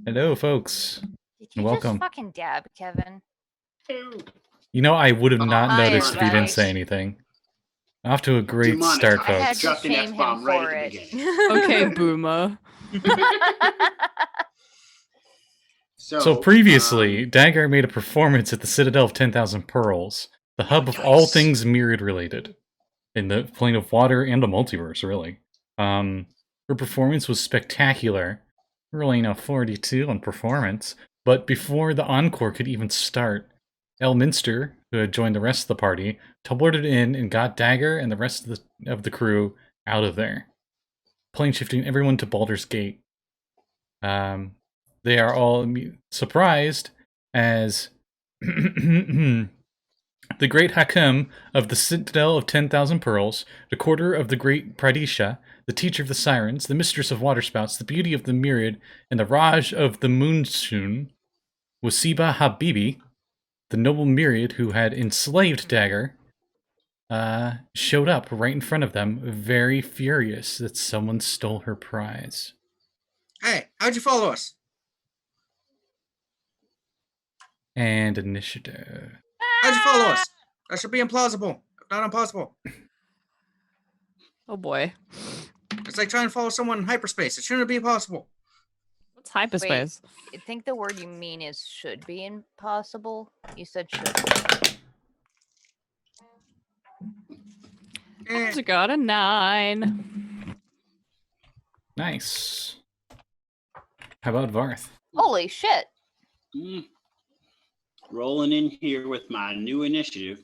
Hello, folks, Did and you just welcome. fucking dab, Kevin? You know, I would have not Hi, noticed if you didn't say everybody. anything. Off to a great start, I had folks. to Dropped an shame him F-bomb right for at the it. beginning. Okay, boomer. So previously, Dagger made a performance at the Citadel of 10,000 Pearls, the hub of all things Myriad related, in the plane of water and the multiverse, really. Her performance was spectacular, rolling a 42 on performance, but before the encore could even start, Elminster, who had joined the rest of the party, teleported in and got Dagger and the rest of the crew out of there, plane shifting everyone to Baldur's Gate. They are all surprised as the great Hakim of the Citadel of 10,000 Pearls, the quarter of the great Pradisha, the teacher of the Sirens, the mistress of waterspouts, the beauty of the Myriad, and the Raj of the Moonshun, Wasiba Habibi, the noble Myriad who had enslaved Dagger, showed up right in front of them, very furious that someone stole her prize. Hey, how'd you follow us? And initiative. How'd you follow us? That should be implausible, if not impossible. Oh boy. It's like trying to follow someone in hyperspace. It shouldn't be possible. What's hyperspace? I think the word you mean is should be impossible. You said should. I got a 9. Nice. How about Varth? Holy shit. Rolling in here with my new initiative.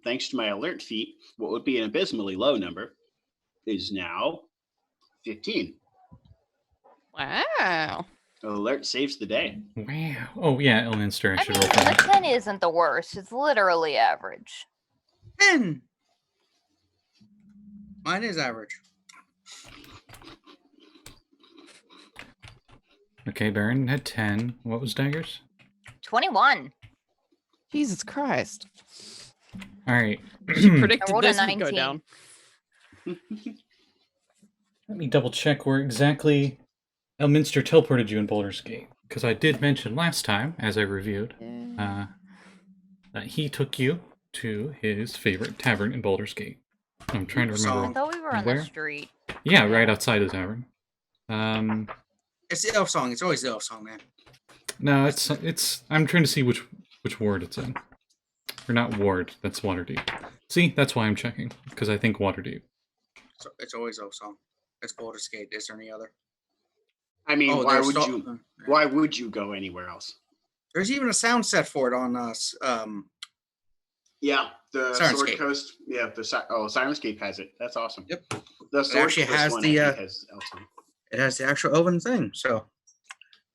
Thanks to my alert feat, what would be an abysmally low number is now 15. Wow. Alert saves the day. Wow. Oh, yeah, Elminster. I mean, the 10 isn't the worst. It's literally average. 10. Mine is average. Okay, Baron had 10. What was Dagger's? 21. Jesus Christ. All right. She predicted I rolled a this would go 19. down. Let me double check where exactly Elminster teleported you in Baldur's Gate. Because I did mention last time, as I reviewed, that he took you to his favorite tavern in Baldur's Gate. I'm trying to remember. I thought we were on where? the street. Yeah, right outside the tavern. It's the elf song. It's always the elf song, man. No, it's. I'm trying to see which ward it's in. Or not ward. That's Waterdeep. See, that's why I'm checking because I think Waterdeep. So it's always elf song. It's Baldur's Gate. Is there any other? I mean, Oh, why would you go anywhere else? There's even a sound set for it on Yeah, the Sirenscape. Sword Coast. Yeah, Sirenscape has it. That's awesome. Yep. The Sword actually Coast has one, the, I think, has Elton. it has the actual elven thing. So,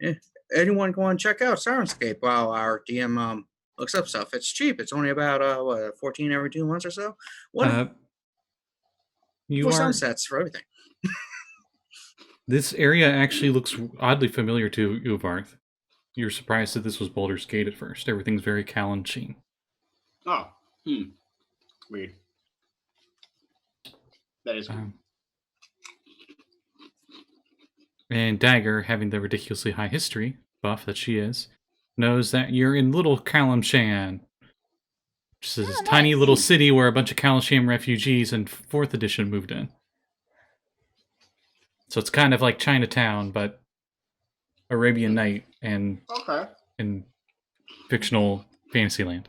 yeah, anyone go and check out Sirenscape while our DM looks up stuff. It's cheap. It's only about 14 every 2 months or so. You For are. sunsets for everything. This area actually looks oddly familiar to you, Varth. You're surprised that this was Baldur's Gate at first. Everything's very Callan-Sheen. Oh, weird. That is weird. And Dagger, having the ridiculously high history buff that she is, knows that you're in Little Calamshan, which is this tiny little city where a bunch of Calamshan refugees in 4th edition moved in. So it's kind of like Chinatown, but Arabian Night and in fictional Fantasyland.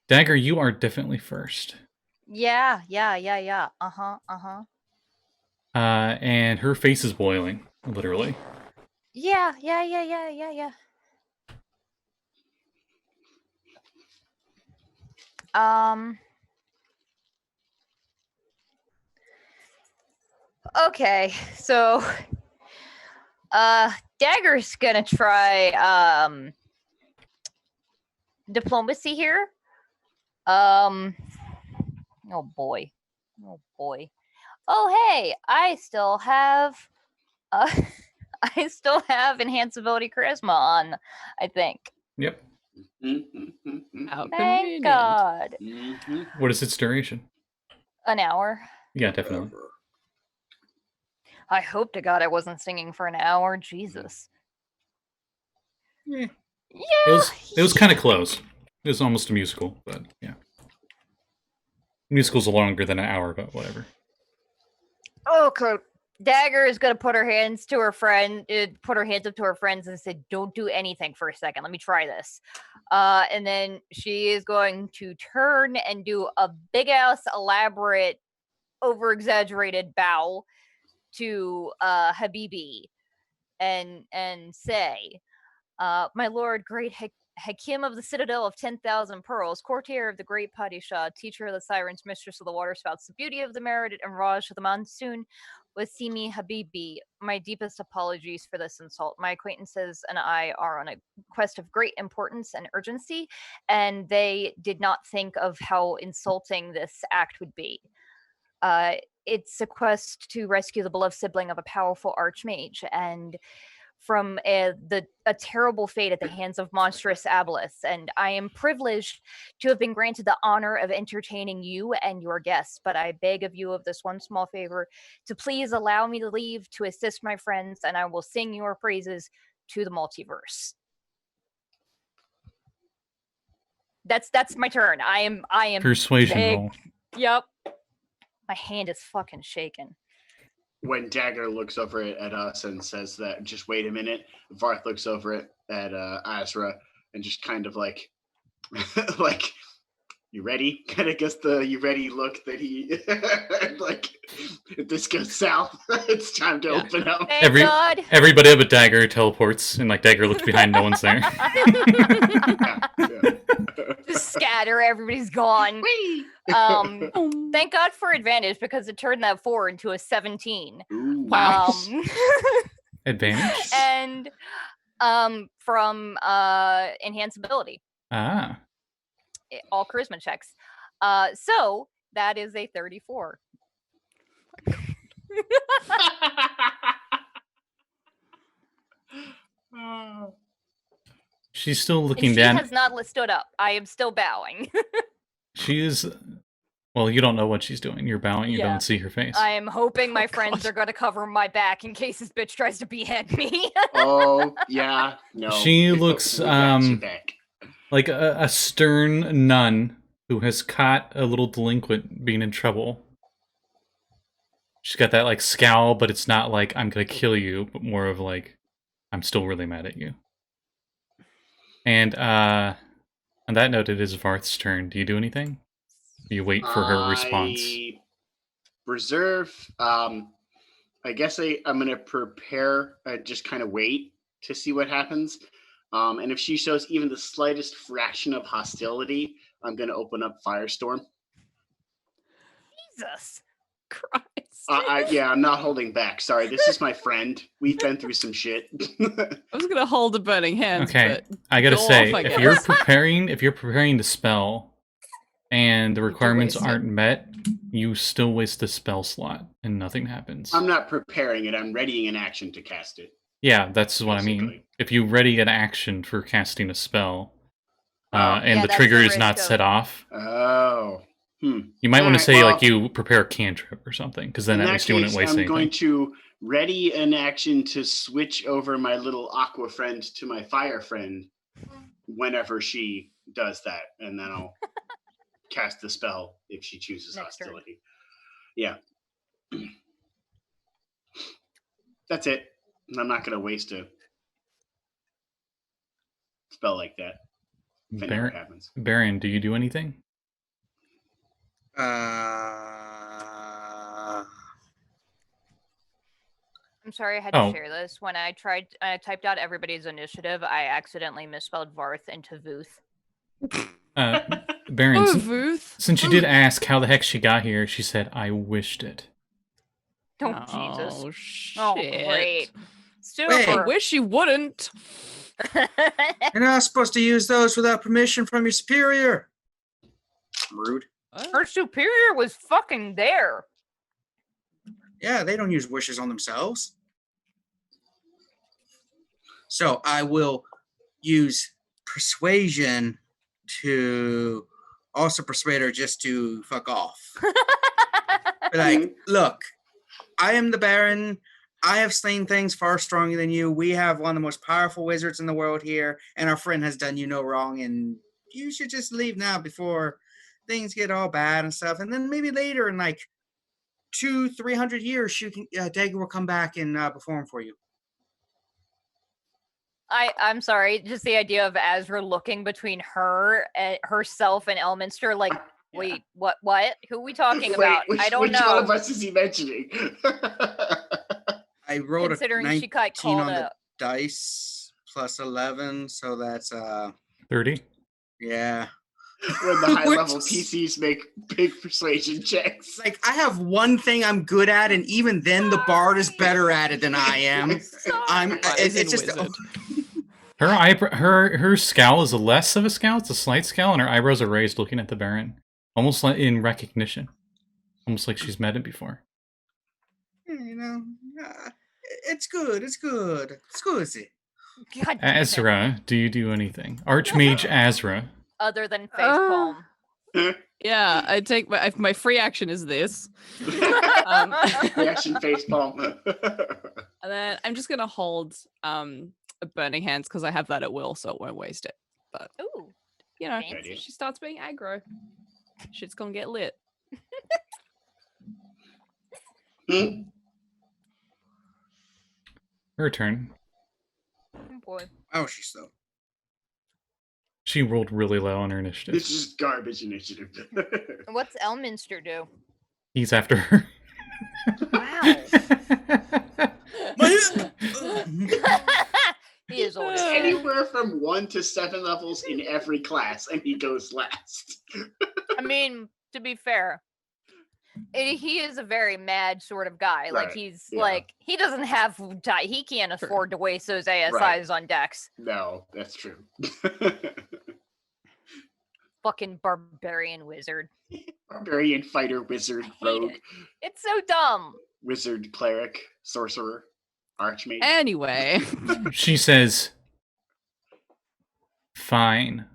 Dagger, you are definitely first. Yeah. And her face is boiling, literally. Yeah. Okay, so Dagger's gonna try diplomacy here. Oh boy. Oh hey, I still have enhanceability charisma on, I think. Yep. Thank God. What is its duration? An hour. Yeah, definitely. I hope to God I wasn't singing for an hour. Jesus. Yeah. Yeah. It was kind of close. It was almost a musical, but yeah. Musicals are longer than an hour, but whatever. Okay. Dagger is gonna put her hands up to her friends and say, "Don't do anything for a second. Let me try this." And then she is going to turn and do a big ass, elaborate, over exaggerated bow to Habibi, and say, "My lord, great Hakim of the Citadel of 10,000 Pearls, courtier of the great Padishah, teacher of the sirens, mistress of the waterspouts, the beauty of the merited and Raj of the monsoon, Wasimi Habibi, my deepest apologies for this insult. My acquaintances and I are on a quest of great importance and urgency, and they did not think of how insulting this act would be. It's a quest to rescue the beloved sibling of a powerful archmage, and from a terrible fate at the hands of monstrous aboleths, and I am privileged to have been granted the honor of entertaining you and your guests, but I beg of you of this one small favor, to please allow me to leave to assist my friends, and I will sing your praises to the multiverse." That's my turn. I am Persuasion big. roll. Yep. My hand is fucking shaking. When Dagger looks over at us and says that, just wait a minute, Varth looks over at Azra and just kind of like, like, you ready? Kind of gets the you ready look that he, like, if this goes south, it's time to open up. Thank God. Everybody but Dagger teleports, and like Dagger looks behind, no one's there. Yeah. Just scatter, everybody's gone. Thank God for advantage, because it turned that 4 into a 17. Ooh. Wow. Advantage? And from enhance ability. Ah. All charisma checks. So that is a 34. She's still And looking she down. has not stood up. I am still bowing. She is. Well, you don't know what she's doing. You're bowing. You Yeah. don't see her face. I am hoping my Oh, friends God. are going to cover my back in case this bitch tries to behead me. Oh, yeah. No. She looks, We got you back. like a stern nun who has caught a little delinquent being in trouble. She's got that like scowl, but it's not like I'm gonna kill you, but more of like I'm still really mad at you. And on that note, it is Varth's turn. Do you do anything? Do you wait for her response? I reserve. I guess I'm gonna prepare. Just kind of wait to see what happens. And if she shows even the slightest fraction of hostility, I'm gonna open up Firestorm. Jesus. Christ. I'm not holding back. Sorry, this is my friend. We've been through some shit. I was gonna hold the burning hands. Okay, but I gotta go say, off, I if guess. you're preparing to spell, and the requirements waste it. aren't met, you still waste the spell slot, and nothing happens. I'm not preparing it. I'm readying an action to cast it. Yeah, that's what I mean. Basically. If you ready an action for casting a spell, and Yeah, the that's trigger the is not risk of set it. off, Oh. you might want to Alright, say well, like you prepare a cantrip or something, because then in at that least you wouldn't case, waste I'm anything. going to ready an action to switch over my little aqua friend to my fire friend whenever she does that, and then I'll cast the spell if she chooses Next turn. hostility. Yeah. That's it. I'm not going to waste a spell like that if it never happens. Baron, do you do anything? I'm sorry I had to Oh. share this. When I typed out everybody's initiative, I accidentally misspelled Varth into Vuth. Baron, Oh, Vuth. since you did ask how the heck she got here, she said, "I wished it." Oh, Jesus. Oh, shit. Oh, great. Wait. I Super. wish you wouldn't. You're not supposed to use those without permission from your superior. Rude. Her superior was fucking there. Yeah, they don't use wishes on themselves. So I will use persuasion to also persuade her just to fuck off. Be like, look, I am the Baron I have slain things far stronger than you. We have one of the most powerful wizards in the world here, and our friend has done you no wrong, and you should just leave now before things get all bad and stuff. And then maybe later in like 200-300 years, Dagger will come back and perform for you. I'm sorry, just the idea of Azra looking between herself and Elminster, like, wait, what? Who are we talking about? I don't know. Which one of us is he mentioning? I rolled Considering a she got 19 called on the out. dice plus 11, so that's 30. yeah. When the high level Which- PCs make big persuasion checks. Like I have one thing I'm good at, and even then the bard is better at it than I am. It's just Her scowl is less of a scowl. It's a slight scowl, and her eyebrows are raised, looking at the Baron, almost like in recognition, almost like she's met him before. you know, it's good. It's good. It's good. God damn it. Azra, do you do anything? Archmage Azra. Other than facepalm. Yeah, I take my free action is this. Reaction facepalm. And then I'm just gonna hold a burning hands because I have that at will, so it won't waste it. But Ooh. you know, Fancy. if she starts being aggro, shit's gonna get lit. Her turn. Oh boy. Oh, she's slow. She rolled really low on her initiative. This is garbage initiative. What's Elminster do? He's after her. Wow. He is old. It's anywhere from 1 to 7 levels in every class, and he goes last. I mean, to be fair, he is a very mad sort of guy. Like Right, he's yeah. like he doesn't have he can't afford to waste those ASIs Right. on decks. No, that's true. Fucking barbarian wizard. Barbarian, fighter, wizard, hate rogue, it. It's so dumb. wizard, cleric, sorcerer, archmage. Anyway, She says, "Fine.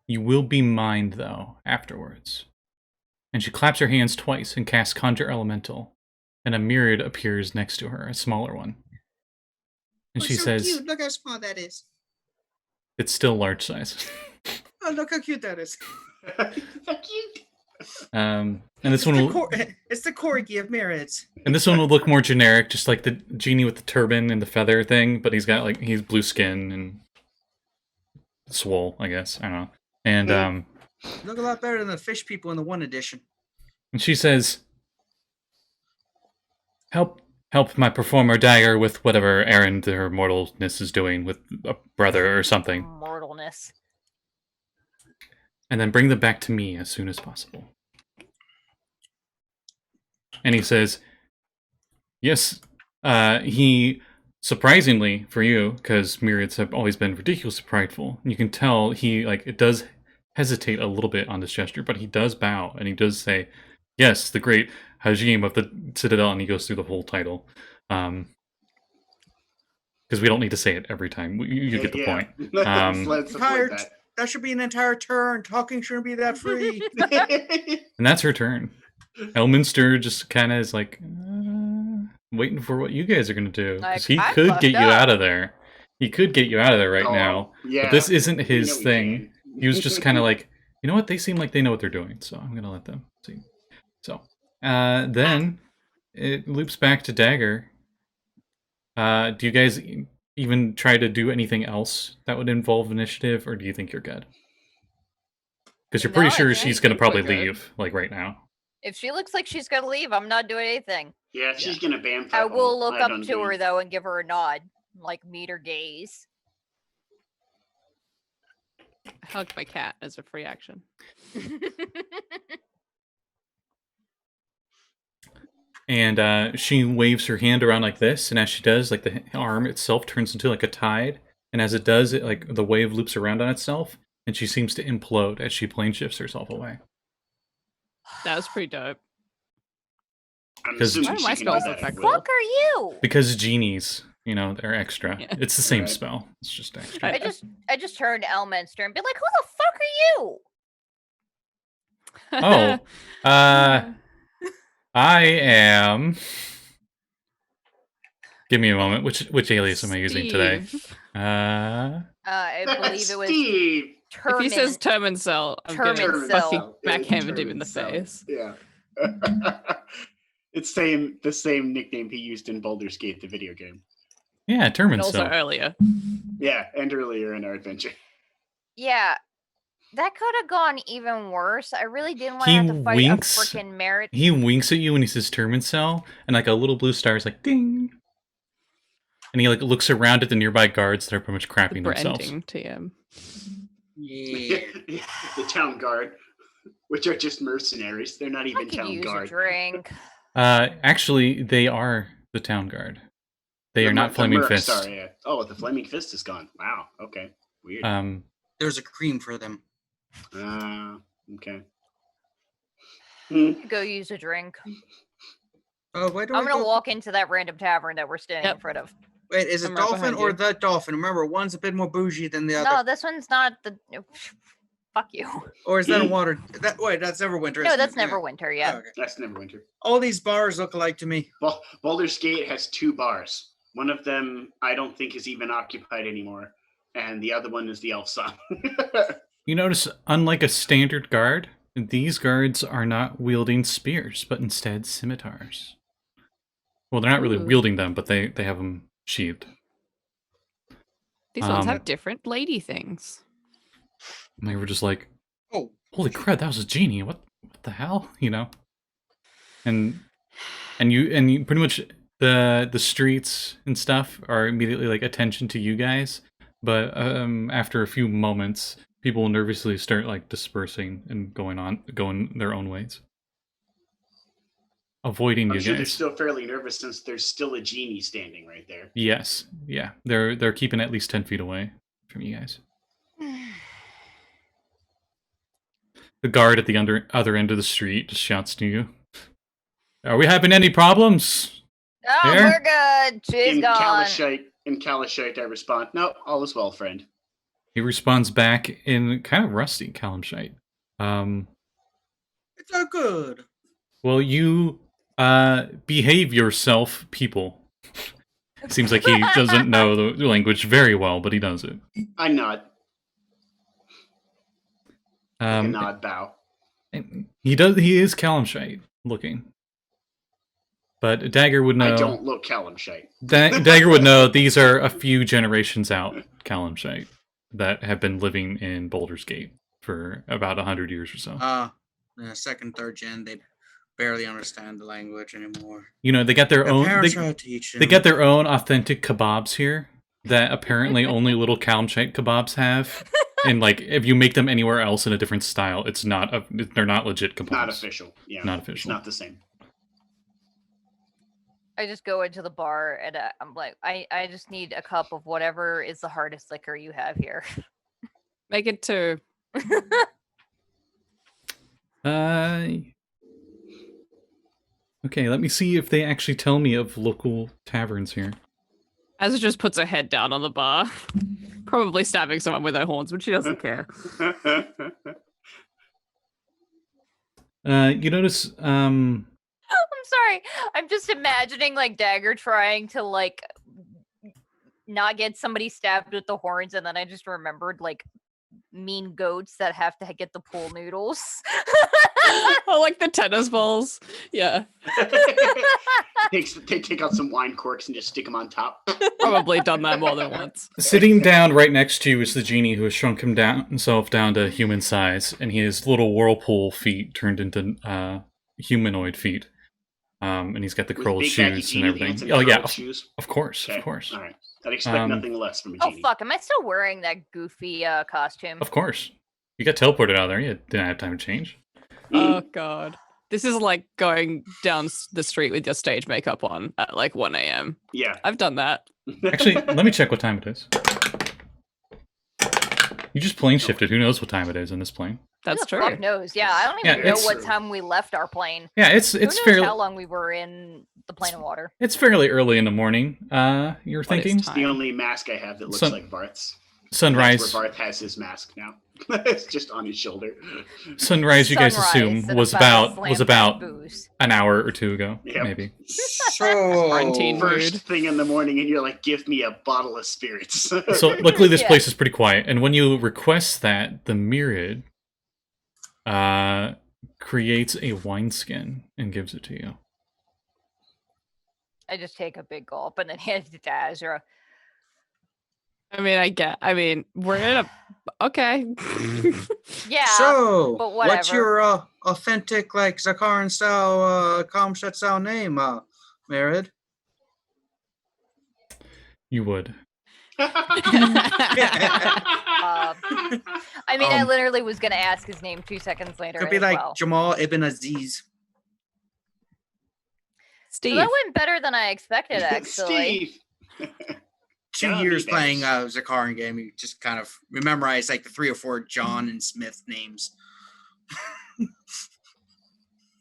You will be mine, though, afterwards." And she claps her hands twice and casts Conjure Elemental. And a myriad appears next to her, a smaller one. And she so says, cute. Look how small that is. it's still large size. Oh, look how cute that is. So cute. And this one will, It's the corgi of myriads. and this one will look more generic, just like the genie with the turban and the feather thing, but he's blue skin and swole, I guess. I don't know. And Look a lot better than the fish people in the 1 edition. and she says, help my performer Dagger with whatever errand her mortalness is doing with a brother or something, Mortalness. and then bring them back to me as soon as possible. And he says, yes, he, surprisingly for you, because myriads have always been ridiculously prideful, you can tell it does hesitate a little bit on this gesture, but he does bow, and he does say, yes, the great Hajim of the Citadel, and he goes through the whole title. Because we don't need to say it every time. You get the point. Let's support that. That should be an entire turn. Talking shouldn't be that free. And that's her turn. Elminster just kind of is like, waiting for what you guys are going to do. Because he I could fucked get you up. out of there. He could get you out of there right now. Yeah, But this isn't we his know we thing. can. He was just kind of like, you know what? They seem like they know what they're doing, so I'm going to let them see. So, then it loops back to Dagger. Do you guys even try to do anything else that would involve initiative, or do you think you're good? Because you're pretty No, I sure think she's going to probably we're good. leave, like right now. If she looks like she's gonna leave, I'm not doing anything. Yeah, she's gonna bam. I will look up don't to do her it. though and give her a nod, like meet her gaze. I hugged my cat as a free action. And she waves her hand around like this, and as she does, like the arm itself turns into like a tide, and as it does, it like the wave loops around on itself, and she seems to implode as she plane shifts herself away. That was pretty dope. I'm 'Cause- assuming Why do she my can spells do look that. that at cool? will. Fuck are you? Because genies, they're extra. Yeah. It's the same Right. spell. It's just extra. Right. I just turned to Elminster and be like, who the fuck are you? Oh, I am Give me a moment. Which alias am I using today? Steve. I believe it was Steve. If he says Termincell, I'm gonna Termincell. fucking backhand him in the face. Yeah. It's the same nickname he used in Baldur's Gate, the video game. Yeah, And also Termincell. earlier. Yeah, and earlier in our adventure. Yeah. That could have gone even worse. I really didn't want to He have to fight winks. a freaking merit. He winks at you when he says Termincell, and like a little blue star is like ding. And he like looks around at the nearby guards that are pretty much crapping themselves. Branding TM. Yeah. The town guard, which are just mercenaries. They're not I even could town use a guard. drink. Actually, they are the town guard. They are not Flaming mercs Fist. are, yeah. Oh, the Flaming Fist is gone. Wow. Okay. Weird. There's a cream for them. Okay. Go use a drink. Oh, why do I'm I gonna go- walk into that random tavern that we're standing in Yep. front of. Wait, is it I'm right dolphin behind or you. the dolphin? Remember, one's a bit more bougie than the other. No, this one's not the. Fuck you. Or is that a water? Wait, that's Neverwinter. No, isn't that's it? Yeah. Neverwinter. Yeah. Oh, okay. That's Neverwinter. All these bars look alike to me. Baldur's Gate has 2 bars. One of them I don't think is even occupied anymore, and the other one is the Elf Song. You notice, unlike a standard guard, these guards are not wielding spears, but instead scimitars. Well, they're not really Ooh. wielding them, but they have them sheathed. These ones Um, have different lady things. And they were just like, Oh, holy crap, that was a genie. What the hell? You know? And you pretty much the streets and stuff are immediately like attention to you guys, but after a few moments, people will nervously start like dispersing and going their own ways. Avoiding I'm you sure they're guys. still fairly nervous since there's still a genie standing right there. Yes. Yeah. They're keeping at least 10 feet away from you guys. The guard at the other end of the street just shouts to you. Are we having any problems? Oh, There? we're good. She's In gone. Kalashite, I respond, "No, all is well, friend." He responds back in kind of rusty Kalimshite. it's all good. Well, you behave yourself, people. Seems like he doesn't know the language very well, but he does it. I nod. A Um, nod bow. he is Kalimshite looking. But Dagger would know. I don't look Kalashite. Dagger would know these are a few generations out Kalimshite that have been living in Baldur's Gate for about 100 years or so. Second, third gen, they barely understand the language anymore. You know, they got their own. Parents try to teach They them. got their own authentic kebabs here that apparently only little Kalimshite kebabs have. And like, if you make them anywhere else in a different style, they're not legit kebabs. Not official. Yeah. Not It's official. not the same. I just go into the bar and I'm like, I just need a cup of whatever is the hardest liquor you have here. Make it 2. Okay, let me see if they actually tell me of local taverns here. Azra just puts her head down on the bar. Probably stabbing someone with her horns, but she doesn't care. You notice, I'm sorry. I'm just imagining like Dagger trying to like not get somebody stabbed with the horns, and then I just remembered like mean goats that have to get the pool noodles. Oh, like the tennis balls. Yeah, They take out some wine corks and just stick them on top. probably done that more than once. sitting down right next to you is the genie who has shrunk himself down to human size, and his little whirlpool feet turned into humanoid feet. And he's got the With curled big baggy shoes genie and pants everything. Oh yeah, curled shoes. of course, Okay, of course, All right. I'd expect nothing less from a Oh genie. fuck! Am I still wearing that goofy costume? of course. You got teleported out of there. You didn't have time to change. Oh god, this is like going down the street with your stage makeup on at like 1 a.m. Yeah. I've done that. Actually, let me check what time it is. You just plane shifted. Who knows what time it is in this plane? That's Who the true. fuck knows? Yeah, I don't Yeah, even know it's- what time we left our plane. Yeah, it's Who knows fairly how long we were in the plane of water? it's fairly early in the morning. You're What is thinking? time? The only mask I have that looks So- like Varth's. Sunrise. That's where Varth has his mask now. It's just on his shoulder. Sunrise, you guys assume, was about booze. an hour or two ago, Yep. maybe. So Quarantine First mood. thing in the morning, and you're like, give me a bottle of spirits. So luckily this Yeah. place is pretty quiet, and when you request that, the Myriad creates a wineskin and gives it to you. I just take a big gulp and then hand it to Azra. I mean, we're in a okay. Yeah. So, but what's whatever. your authentic, like, Zakaran style, Kamshat style name, Merid? You would. I mean, I literally was gonna ask his name 2 seconds later. Could be as like well. Jamal Ibn Aziz. So Steve. that went better than I expected, actually. Steve. 2 Yeah, years me playing thanks. Zakaran game, you just kind of memorize like the 3 or 4 John and Smith names.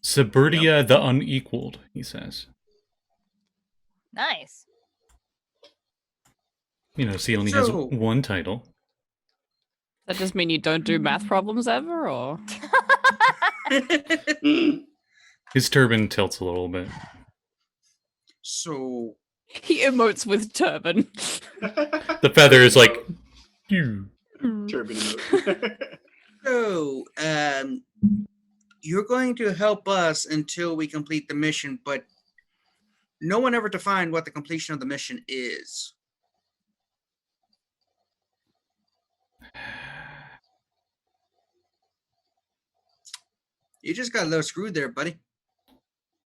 Suburdia the Unequaled, he says. Nice. You know, so he only has So- one title. That just mean you don't do math problems ever, or Mm. His turban tilts a little bit. So, he emotes with turban. The feather is like... "Phew." Turban emote. so, you're going to help us until we complete the mission, but no one ever defined what the completion of the mission is. You just got a little screwed there, buddy.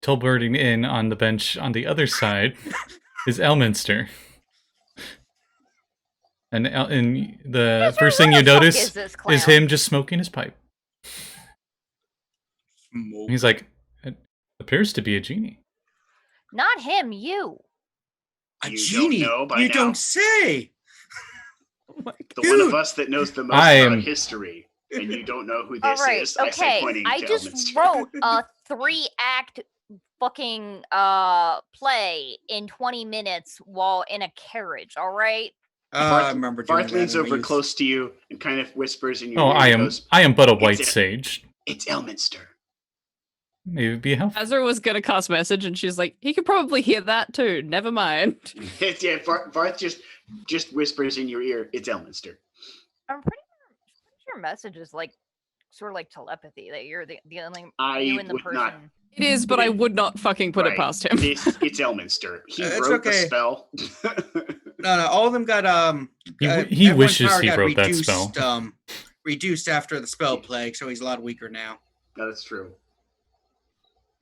Tilburning in on the bench on the other side is Elminster. And the Azra, first thing where you the fuck notice is this clown? is him just smoking his pipe. Smoke. He's like, it appears to be a genie. Not him, you. A You genie? don't know by you now? don't say. The one Dude. of us that knows the most I am- about history, and you don't know who All this right, is. I say okay. pointing I to just Elminster. wrote a 3-act fucking play in 20 minutes while in a carriage, all right? I remember doing Barth that leans in over youth. close to you and kind of whispers in your Oh, ear. I and am goes, but a white It's a- sage. It's Elminster. Maybe it'd be helpful. Azra was gonna cast message, and she's like, he could probably hear that too. Never mind. Yeah, Barth just whispers in your ear. It's Elminster. I'm pretty sure message is like sort of like telepathy that you're the only I you and the would person. not- It is, but I would not fucking put Right. it past him. It's Elminster. He It's wrote the okay. spell. No, all of them got He everyone's wishes power he got wrote that reduced, spell. Reduced after the spell plague, so he's a lot weaker now. That's true.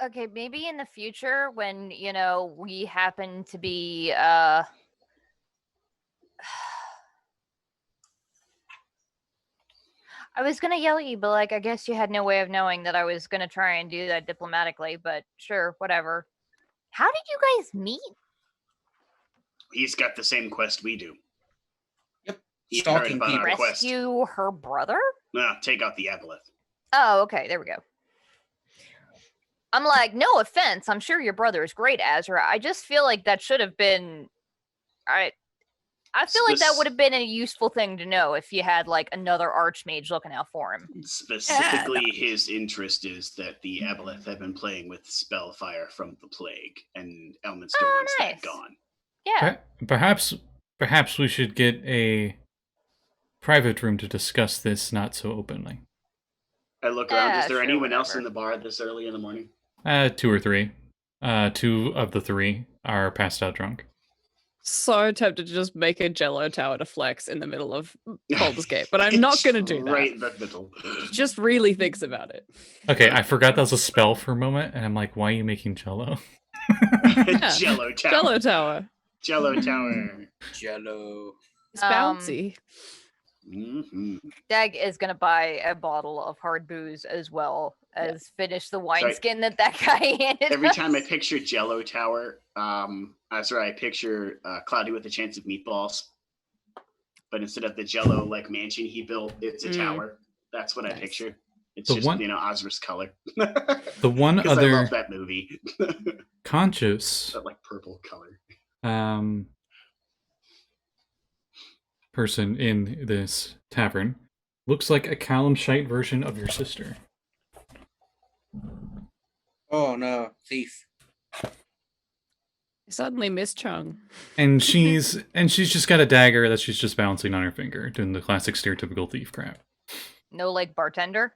Okay, maybe in the future when, we happen to be I was gonna yell at you, but I guess you had no way of knowing that I was gonna try and do that diplomatically, but sure, whatever. How did you guys meet? He's got the same quest we do. Yep. He heard Stalking about people. our quest. Rescue her brother? No, take out the aboleth. Oh, okay, there we go. I'm like, no offense, I'm sure your brother is great, Azra. I just feel like that should have been I feel like that would have been a useful thing to know if you had another archmage looking out for him. Specifically, his interest is that the aboleth have been playing with spellfire from the plague, and Elminster wants nice. that gone. Yeah. Perhaps we should get a private room to discuss this not so openly. I look around. Yeah, Is there sure, anyone else whatever. in the bar this early in the morning? 2 or 3. 2 of the 3 are passed out drunk. So tempted to just make a Jello tower to flex in the middle of Baldur's Gate, but I'm not going to do that. Right in the middle. Just really thinks about it. Okay, I forgot that was a spell for a moment, and I'm like, why are you making Jello? Jello tower. Jello tower. Jello tower. Jello. It's Um, bouncy. Mm-hmm. Dag is gonna buy a bottle of hard booze as well as finish the wineskin that guy handed Every us. time I picture Jello tower, Azra, I picture Cloudy with a Chance of Meatballs. But instead of the Jello mansion he built, it's a tower. That's what I Nice. picture. It's The just one- Azra's color. The one Because I other love that movie. conscious That purple color. person in this tavern looks like a Callum-shite version of your sister. Oh no, thief. I suddenly miss Chung. And she's just got a dagger that she's just balancing on her finger, doing the classic stereotypical thief crap. No, like bartender?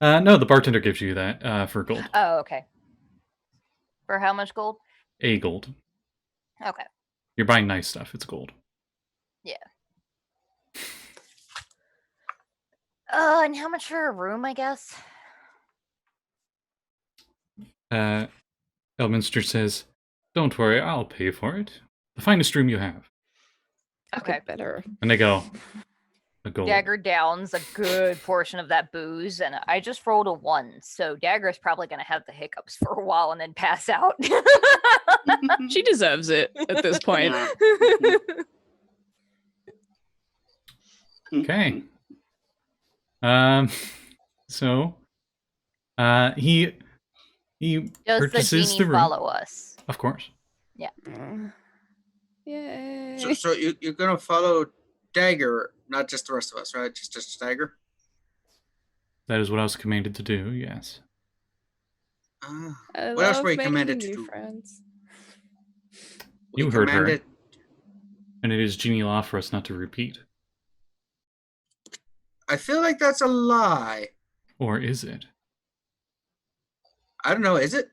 No, the bartender gives you that for gold. Oh, okay. For how much gold? A gold. Okay. You're buying nice stuff. It's gold. Yeah. And how much for a room, I guess? Elminster says, "Don't worry, I'll pay for it. The finest room you have." Okay. Better. And they go, a gold. Dagger downs a good portion of that booze, and I just rolled a 1, so Dagger's probably going to have the hiccups for a while and then pass out. She deserves it at this point. Okay. So, he Does the purchases genie the room. follow us? Of course. Yay. So you're gonna follow Dagger, not just the rest of us, right? Just Dagger. That is what I was commanded to do, yes. I What else love were you making commanded to new do? friends. You We heard her. commanded- And it is genie law for us not to repeat. I feel like that's a lie. Or is it? I don't know. Is it?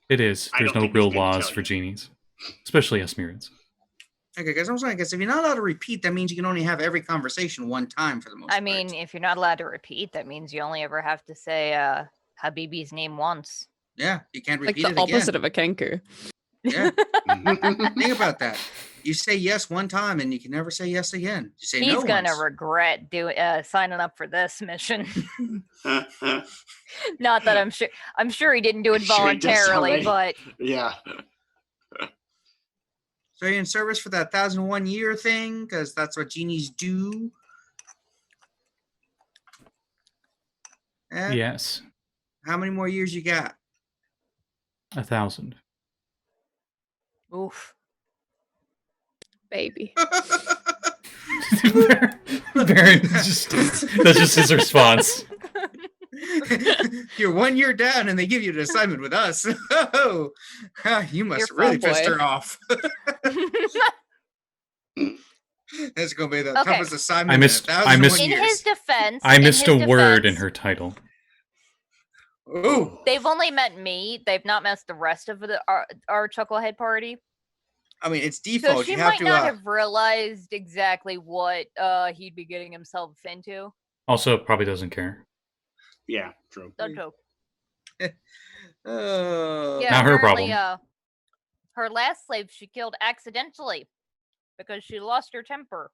It is. I There's don't no think he's real gonna laws tell for you. genies. Especially Esmerids. Okay, guys. I'm saying, I guess if you're not allowed to repeat, that means you can only have every conversation one time for the most I part. mean, if you're not allowed to repeat, that means you only ever have to say Habibi's name once. Yeah, you can't Like repeat the it again. opposite of a Kenku. Yeah. Think about that. You say yes one time and you can never say yes again. You say He's no gonna once. regret signing up for this mission. Not that I'm sure he didn't do it Sure he does voluntarily, already. but Yeah. So you're in service for that 1,001 year thing, because that's what genies do. Yeah. Yes. How many more years you got? 1,000. oof. Baby. Baron that's just his response. You're 1 year down and they give you an assignment with us. Oh, you must You're really full pissed boy. her off. That's gonna be the Okay. toughest assignment I missed- in I 1,001 missed- In years. his defense, I in missed his a word in defense, her title. Ooh. They've only met me. They've not met the rest of our Chucklehead party. I mean, it's So default. she You have might to. not have realized exactly what he'd be getting himself into. Also, probably doesn't care. Yeah, true. Don't joke. Oh. Yeah, Not her apparently, problem. her last slave she killed accidentally because she lost her temper.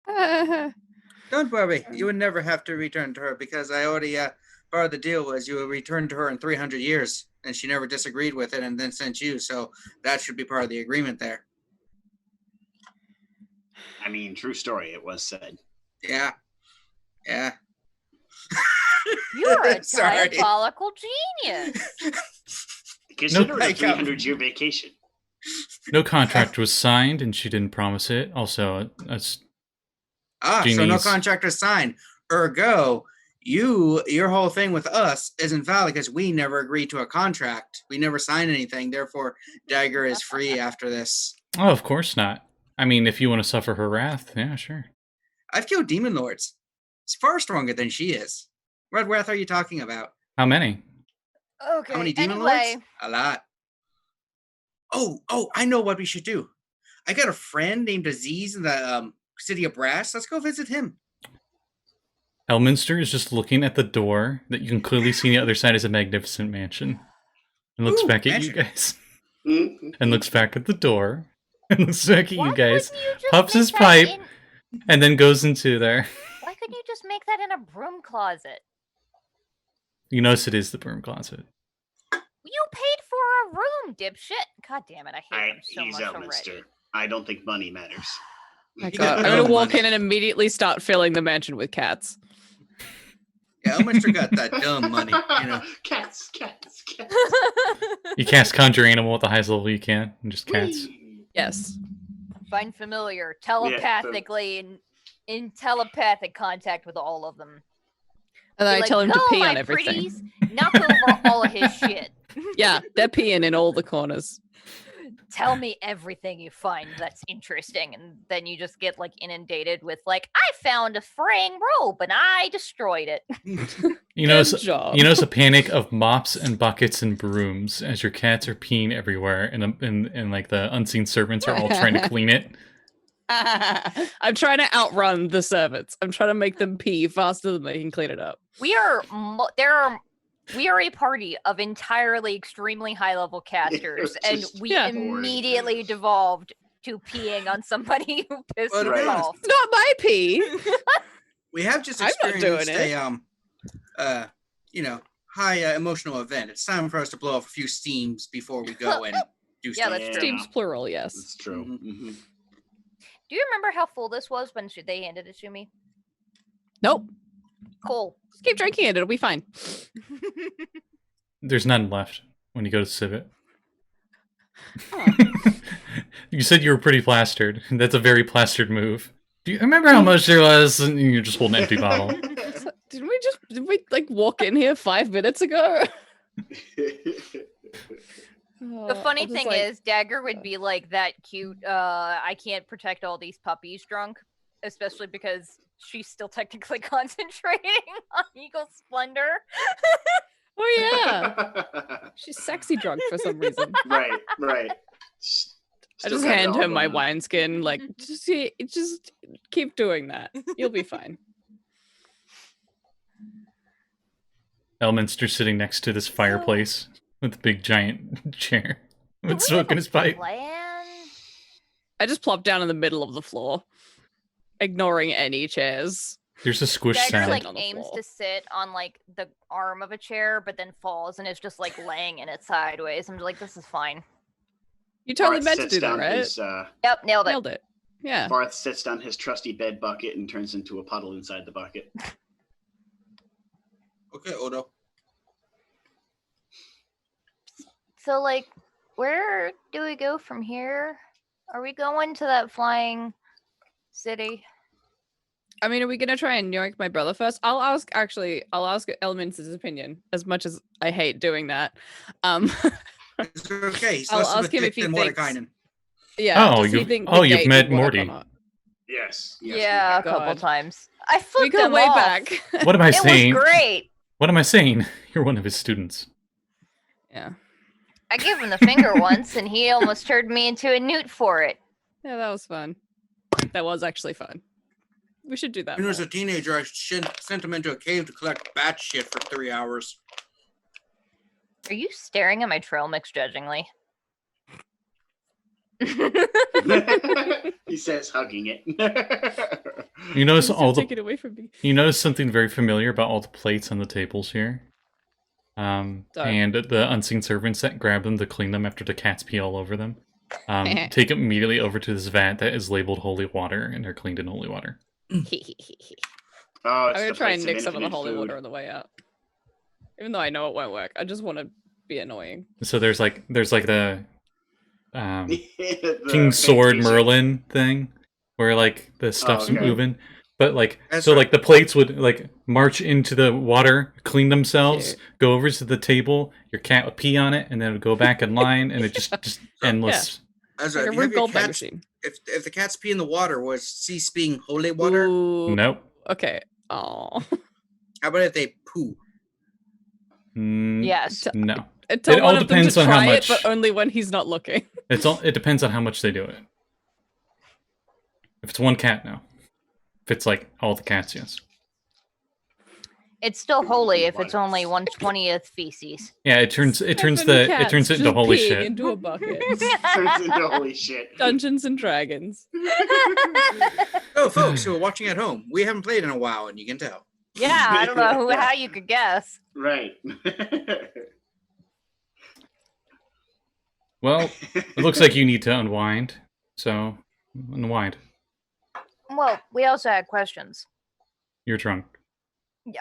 Don't worry. You would never have to return to her because I already part of the deal was you would return to her in 300 years, and she never disagreed with it, and then sent you. So that should be part of the agreement there. I mean, true story. It was said. Yeah. Yeah. You're a Sorry. diabolical genius. Consider it a I got- 300-year vacation. No contract was signed, and she didn't promise it. Also, that's So no Genies. contract is signed. Ergo, your whole thing with us isn't valid because we never agreed to a contract. We never signed anything. Therefore, Dagger is free after this. oh, of course not. I mean, if you want to suffer her wrath, yeah, sure. I've killed demon lords. It's far stronger than she is. What wrath are you talking about? How many? Okay. How many demon anyway, lords? A lot. Oh, I know what we should do. I got a friend named Aziz in the city of Brass. Let's go visit him. Elminster is just looking at the door that you can clearly see on the other side is a magnificent mansion. And looks Ooh, back at mansion. you guys. Mhm. And looks back at the door. And looks back at why you guys. couldn't you just puffs make his that pipe. in- And then goes into there. Why couldn't you just make that in a broom closet? You notice it is the broom closet. You paid for a room, dipshit. God damn it, I hate him so He's much already. Elminster. I don't think money matters. My You God. got I'm no gonna walk money. in and immediately start filling the mansion with cats. Yeah, Elminster got that dumb money. You know. Cats. You cast Conjure Animal at the highest level you can. And just cats. Whee! Yes. Find familiar telepathically in telepathic contact with all of them. And then I tell him to pee on my everything. Pretties, knock over all of his shit. Yeah, they're peeing in all the corners. Tell me everything you find that's interesting, and then you just get like inundated with like, I found a fraying rope and I destroyed it. You notice, Good job. you notice a panic of mops and buckets and brooms as your cats are peeing everywhere, and like the unseen servants are all trying to clean it. I'm trying to outrun the servants. I'm trying to make them pee faster than they can clean it up. We are a party of entirely extremely high level casters, and we immediately devolved to peeing on somebody who pissed us off. It's not my pee. We have just I'm not doing experienced high emotional event. It's time for us to blow off a few steams before we go and do stuff. Yeah, that's true. Steams plural, yes. That's true. Mm-hmm. Do you remember how full this was when they handed it to me? Nope. Cool. Just keep drinking it. It'll be fine. There's none left when you go to Civet. Oh. You said you were pretty plastered. That's a very plastered move. Do you remember how much there was? And you just hold an empty bottle. Did we like walk in here 5 minutes ago? The funny thing is, Dagger would be like that cute, I can't protect all these puppies drunk, especially because she's still technically concentrating on Eagle Splendor. Oh yeah. She's sexy drunk for some reason. Right. I just hand her my wineskin, like, just keep doing that. You'll be fine. Elminster's sitting next to this fireplace with a big giant chair with smoke in his pipe. I just plop down in the middle of the floor, ignoring any chairs. There's a squish Dagger sound. like aims to sit on like the arm of a chair, but then falls and is just like laying in it sideways. I'm just like, this is fine. You totally Varth meant to sits do that, down right? his, Yep, nailed it. Nailed it. Yeah. Varth sits down his trusty bed bucket and turns into a puddle inside the bucket. Okay, Odo. So like, where do we go from here? Are we going to that flying city? I mean, are we gonna try and yoink my brother first? I'll ask Elements' opinion, as much as I hate doing that. It's okay. I'll ask him if he thinks. Yeah. Oh, you've met Morty. Yes. Yeah, a couple times. I flipped We go them way off. back. What am I saying? It was great. What am I saying? You're one of his students. Yeah. I gave him the finger once, and he almost turned me into a newt for it. Yeah, that was fun. That was actually fun. We should do that. When I was a teenager, I sent him into a cave to collect bat shit for 3 hours. Are you staring at my trail mix judgingly? He says, hugging it. You notice take it away from me. You notice something very familiar about all the plates on the tables here. And the unseen servants that grab them to clean them after the cats pee all over them. Take them immediately over to this vat that is labeled holy water, and they're cleaned in holy water. I'm gonna try and nick some of the holy water on the way out. Even though I know it won't work, I just want to be annoying. So there's like the King's Sword Merlin thing, where like the stuff's moving. But like, so like the plates would like march into the water, clean themselves, go over to the table, your cat would pee on it, and then it would go back in line, and it just endless. Azra, Like a Rube Goldberg machine. If the cats pee in the water, was cease being holy water? Ooh. Nope. Okay. Oh. How about if they poo? Yes. No. It all depends on how much. But only when he's not looking. It depends on how much they do it. If it's one cat, no. If it's like all the cats, yes. It's still holy if it's only 1/20th feces. Yeah, it turns it into holy shit. Into a bucket. Turns into holy shit. Dungeons and Dragons. Oh, folks who are watching at home, we haven't played in a while, and you can tell. Yeah, I don't know how you could guess. Right. Well, it looks like you need to unwind. So, unwind. Well, we also had questions. You're drunk.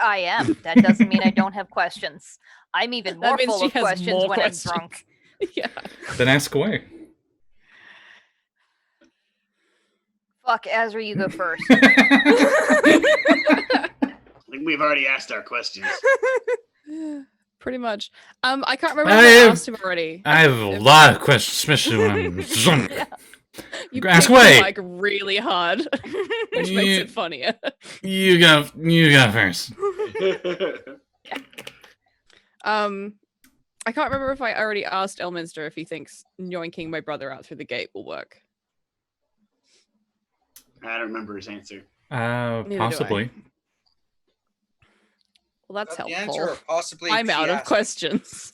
I am. That doesn't mean I don't have questions. I'm even more full of questions when I'm drunk. Yeah. Then ask away. Fuck, Azra, you go first. I think we've already asked our questions. Pretty much. I can't remember if I asked him already. I have a lot of questions, especially when I'm drunk. You Ask picked away. the mic really hard, which makes it funnier. You go first. I can't remember if I already asked Elminster if he thinks yoinking my brother out through the gate will work. I don't remember his answer. Possibly. Well, that's The helpful. answer, or possibly I'm out of questions.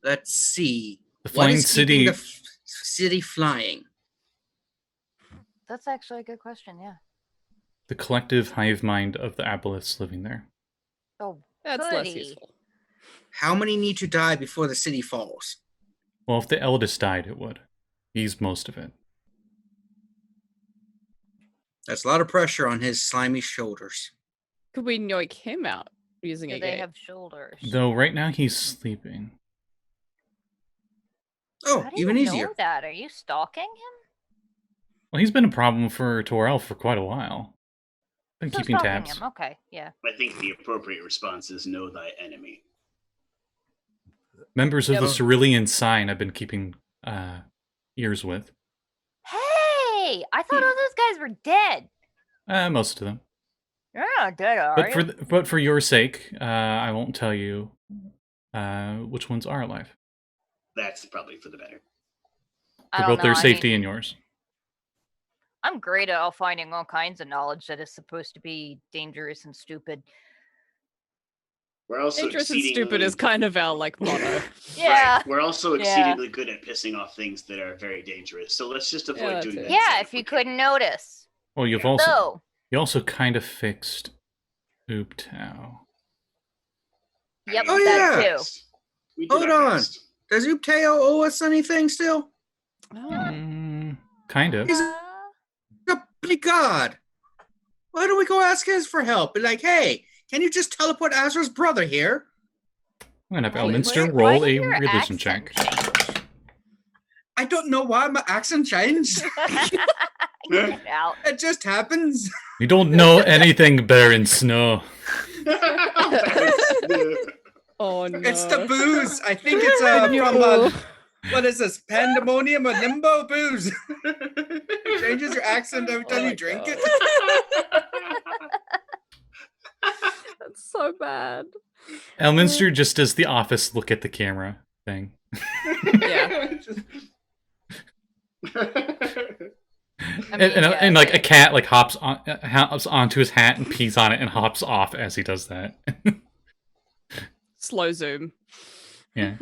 Let's see. The What flying is keeping city. the city flying? That's actually a good question, yeah. The collective hive mind of the aboleths living there. Oh, That's goody. less useful. How many need to die before the city falls? Well, if the eldest died, it would. He's most of it. That's a lot of pressure on his slimy shoulders. Could we yoink him out using Do a they gate? have shoulders? Though right now he's sleeping. Oh, How do even you easier. know that? Are you stalking him? Well, he's been a problem for Torel for quite a while. Been So keeping stalking tabs. him. Okay, yeah. I think the appropriate response is know thy enemy. Members of Yeah, the but- Cerulean sign I've been keeping ears with. Hey! I thought all those guys were dead. Most of them. You're not dead, are But you? but for your sake, I won't tell you which ones are alive. That's probably for the better. I For don't both their know, I safety mean, and yours. I'm great at all finding all kinds of knowledge that is supposed to be dangerous and stupid. We're also Dangerous and stupid exceedingly- is kind of our motto. Yeah. Right. We're also Yeah. exceedingly good at pissing off things that are very dangerous. So let's just avoid that's doing it. that. Yeah, instead if you we can. couldn't notice. Well, you've Yeah. also So, you also kind of fixed Ooptao. yep, Oh, that yeah. too. We did Hold our on. best. Does Ooptao owe us anything still? Oh. Kind of. He's a big god. Why don't we go ask his for help? Be like, hey, can you just teleport Azra's brother here? I'm gonna have Wait, Elminster why roll did a your religion accent check. change? I don't know why my accent changed. Get out. It just happens. You don't know anything, Baron Snow. Oh no. It's the booze. I think it's from what is this? Pandemonium or limbo booze. It changes your accent every time Oh my you drink God. it. That's so bad. Elminster just does the office look at the camera thing. Yeah. I mean, yeah, And like a cat like hops onto his hat and pees on it and hops off as he does that. Slow zoom. Yeah.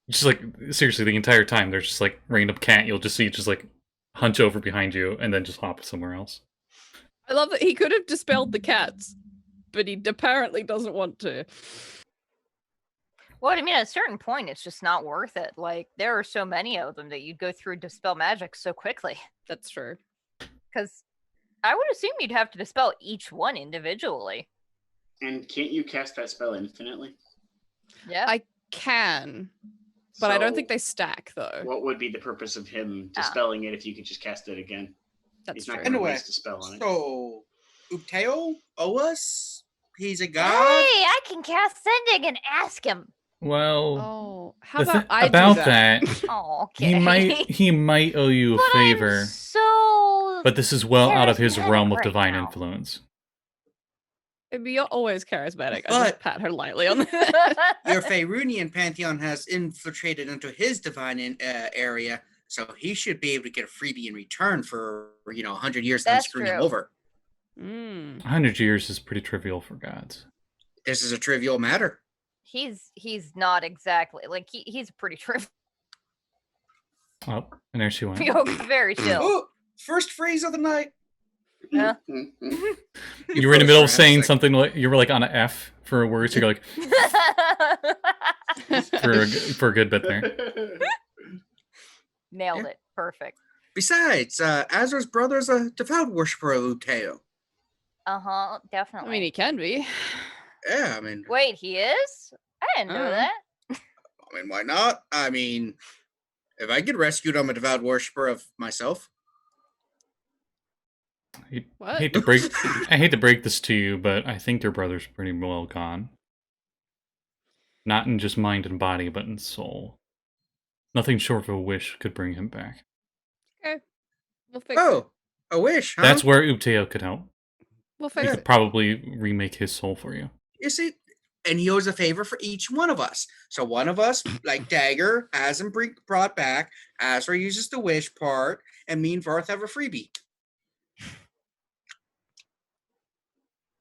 Just like seriously, the entire time there's just like random cat you'll just see just like hunch over behind you and then just hop somewhere else. I love that he could have dispelled the cats, but he apparently doesn't want to. Well, I mean, at a certain point, it's just not worth it. Like, there are so many of them that you'd go through dispel magic so quickly. That's true. Because I would assume you'd have to dispel each one individually. And can't you cast that spell infinitely? Yeah. I can, but I don't think So they stack though. What would be the purpose of him dispelling it if you could just cast it again? That's He's not true. going to Anyway, waste a spell on it. So, Ooptao owe us? He's a Hey, god? I can cast sending and ask him. Well, Oh, how the about thi- I do about that? Oh, okay. he might owe you a But favor, I'm so. but this is well out of his charismatic realm of right divine now. influence. Maybe you're always charismatic. I But- just pat her lightly on the head. Your Faerunian pantheon has infiltrated into his divine area, so he should be able to get a freebie in return for 100 years then That's screwing him true. over. 100 years is pretty trivial for gods. This is a trivial matter. He's not exactly like he's pretty trivial. Oh, and there she went. Very chill. Oh, first phrase of the night. Yeah. You were in the middle of saying something like you were like on an F for a word, so you're like for a good bit there. Nailed Yeah. it. Perfect. Besides, Azra's brother is a devout worshiper of Ooptao. Uh-huh. I Definitely. mean, he can be. Yeah, I mean, Wait, he is? I didn't know that. why not? I mean, If I get rescued, I'm a devout worshiper of myself. What? I hate to break this to you, but I think your brother's pretty well gone. Not in just mind and body, but in soul. Nothing short of a wish could bring him back. Okay. We'll fix it. Oh, a wish, huh? That's where Upteo could help. We'll He fix could it. probably remake his soul for you. You see, and he owes a favor for each one of us. So one of us, like Dagger, has him brought back. Azra uses the wish part, and me and Varth have a freebie.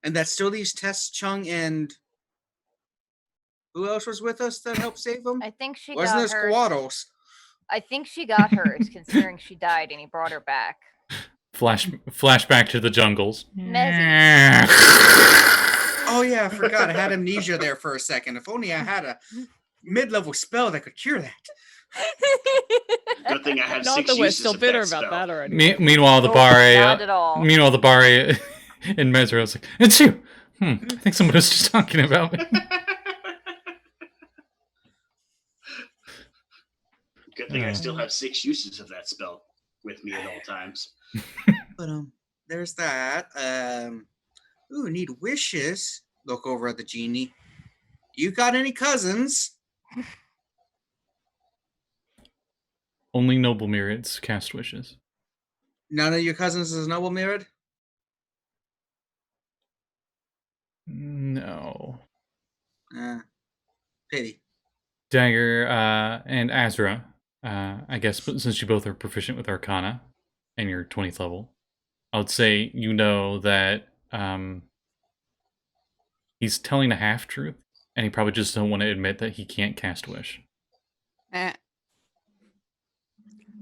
And that still leaves Tess, Chung, and who else was with us that helped save him? I think she Wasn't got it hers. Squaddles? I think she got hers, considering she died and he brought her back. Flashback to the jungles. Mezzy. Oh yeah, I forgot. I had amnesia there for a second. If only I had a mid-level spell that could cure that. Good thing I have Not 6 that we're uses still of bitter that about spell. that already. Meanwhile, the Nope, Barre. not at all. Meanwhile, the Barre in Mesra was like, "It's you." I think someone was just talking about me. Good thing I still have 6 uses of that spell with me at all times. But there's that. Ooh, need wishes. Look over at the genie. You got any cousins? Only noble myriads cast wishes. None of your cousins is noble mirrored? No. Pity. Dagger and Azra, I guess, but since you both are proficient with Arcana and you're 20th level, I would say you know that he's telling a half-truth, and he probably just don't want to admit that he can't cast Wish.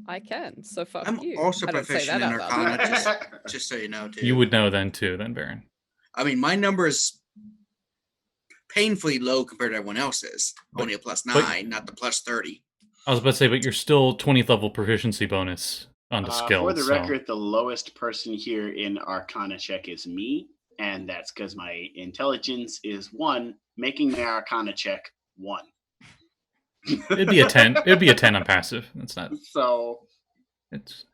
I can, so fuck I'm you. also I don't say proficient that in out loud. Arcana, just so you know, too. You would know then, too, then, Baron. I mean, my number is painfully low compared to everyone else's. Only a +9, not the +30. I was about to say, but you're still 20th level proficiency bonus on the skill. For the record, the lowest person here in Arcana check is me, and that's because my intelligence is 1, making my Arcana check 1. It'd be a 10. It'd be a 10 on passive. That's not. So It's.